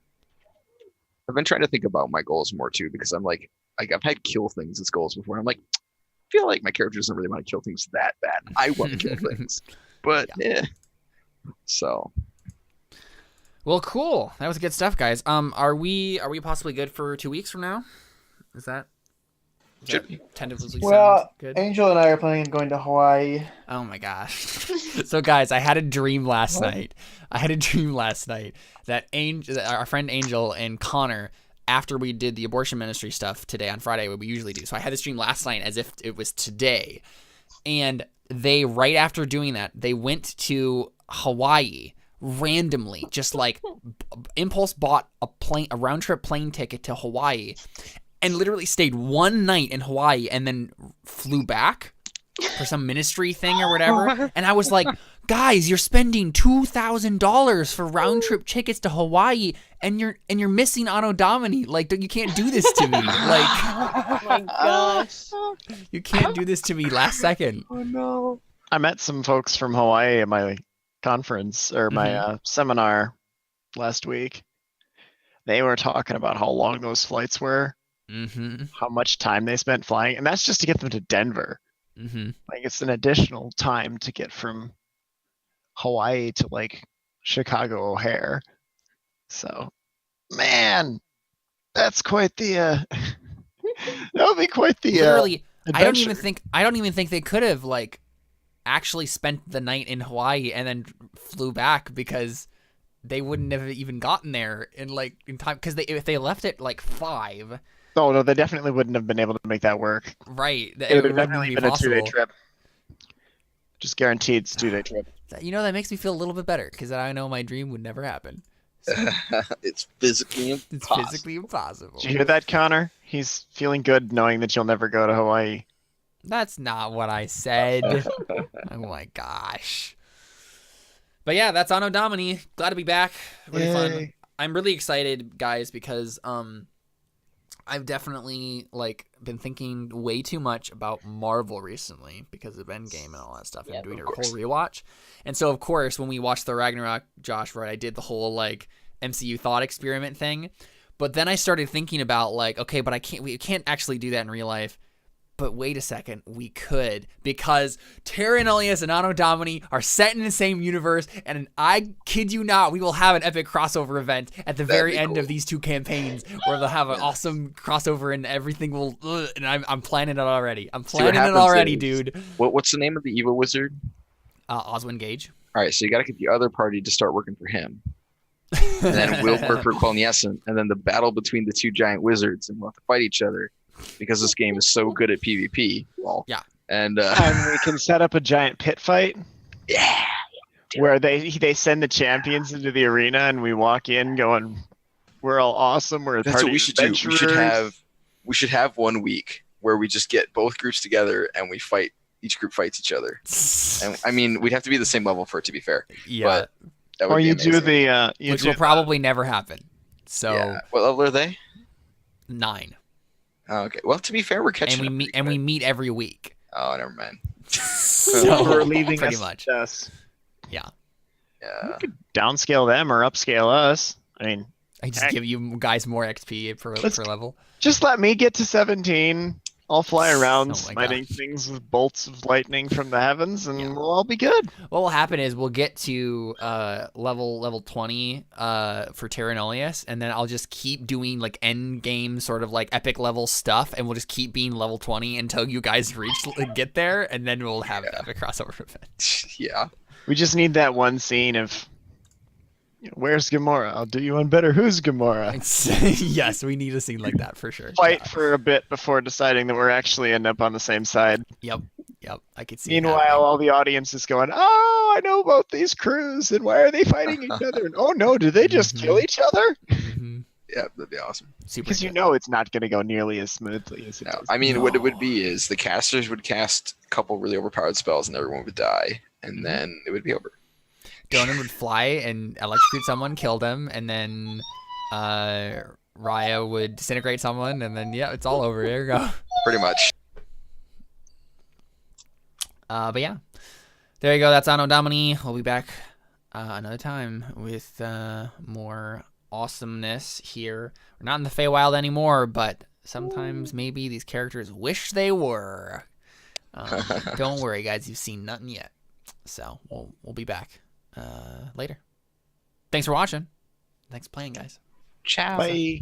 I've been trying to think about my goals more too because I'm like I've had kill things as goals before. I'm like, I feel like my character doesn't really want to kill things that bad. I want to kill things, but yeah. So. Well, cool. That was good stuff, guys. Are we possibly good for 2 weeks from now? Is that? Should be. Tentatively Well, sounds good. Angel and I are planning on going to Hawaii. Oh my gosh. So guys, I had a dream last night. That our friend Angel and Connor, after we did the abortion ministry stuff today on Friday, what we usually do. So I had this dream last night as if it was today. And they, right after doing that, they went to Hawaii randomly, just like impulse bought a round trip plane ticket to Hawaii and literally stayed one night in Hawaii and then flew back for some ministry thing or whatever. And I was like, guys, you're spending $2,000 for round trip tickets to Hawaii and you're missing Anno Domini. Like, you can't do this to me. Like, Oh my gosh. you can't do this to me last second. Oh no. I met some folks from Hawaii at my conference or my seminar last week. They were talking about how long those flights were, how much time they spent flying, and that's just to get them to Denver. Like, it's an additional time to get from Hawaii to like Chicago O'Hare. So, man, that's quite the that would be quite the Literally, I don't adventure. even think they could have like actually spent the night in Hawaii and then flew back, because they wouldn't have even gotten there in time, because if they left at like 5. Oh no, they definitely wouldn't have been able to make that work. Right. It would have wouldn't definitely be been a 2-day possible. trip. Just guaranteed it's a 2-day trip. That makes me feel a little bit better, because I know my dream would never happen. It's physically impossible. It's physically impossible. Did you hear that, Connor? He's feeling good knowing that you'll never go to Hawaii. That's not what I said. Oh my gosh. But yeah, that's Anno Domini. Glad to be back. Really fun. Yay. I'm really excited, guys, because I've definitely been thinking way too much about Marvel recently because of Endgame and all that stuff, and Yep, doing a of whole course. rewatch. And so, of course, when we watched the Ragnarok, Josh, right, I did the whole MCU thought experiment thing. But then I started thinking about okay, but we can't actually do that in real life. But wait a second, we could, because Terra Nullius and Anno Domini are set in the same universe, and I kid you not, we will have an epic crossover event at the very be end of cool. these 2 campaigns, where they'll have an awesome crossover and everything will. And I'm planning it already. I'm See, what planning it happens already, is- dude. What's the name of the evil wizard? Oswin Gage. All right, so you got to get the other party to start working for him, and then we'll work for Quelniasan, and then the battle between the 2 giant wizards, and we'll have to fight each other because this game is so good at PvP. Well, Yeah. and And we can set up a giant pit fight yeah, where they send the champions into the arena and we walk in going, we're all awesome. We're a that's party what we of should do. adventurers." We should have 1 week where we just get both groups together and we fight. Each group fights each other. And I mean, we'd have to be the same level for it to be fair. Yeah, But that would Or be you amazing. do the which will probably never happen. So Yeah. What level are they? 9, Oh, okay. Well, to be fair, we're catching and up we pretty meet every week. good. Oh, never mind. So for leaving pretty us, much. us. Yeah. Downscale them or upscale us. I mean, I just Heck. give you guys more XP per level. just let me get to 17. I'll fly around Oh my smiting gosh. things with bolts of lightning from the heavens, and we'll all be good. What will happen is we'll get to level 20 for Terra Nullius, and then I'll just keep doing end game sort of epic level stuff, and we'll just keep being level 20 until you guys get there, and then we'll have an epic crossover event. Yeah. We just need that one scene of, where's Gamora? I'll do you one better. Who's Gamora? Yes, we need a scene like that for sure. Fight for a bit before deciding that we're actually end up on the same side. Yep, I could see. it Meanwhile, happening. all the audience is going, "Oh, I know about these crews, and why are they fighting each other? And oh no, did they just kill each other?" Mhm. Yeah, that'd be awesome. Super. Because you good. know it's not going to go nearly as smoothly as it No, does. I mean, what it would No. be is the casters would cast a couple really overpowered spells and everyone would die, and then it would be over. Donan would fly and electrocute someone, kill them, and then Raya would disintegrate someone, and then it's all over. There you go. Pretty much. But yeah, there you go. That's Anno Domini. We'll be back another time with more awesomeness here. We're not in the Feywild anymore, but sometimes maybe these characters wish they were. Don't worry, guys. You've seen nothing yet. So we'll be back later. Thanks for watching. Thanks for playing, guys. Ciao. Bye.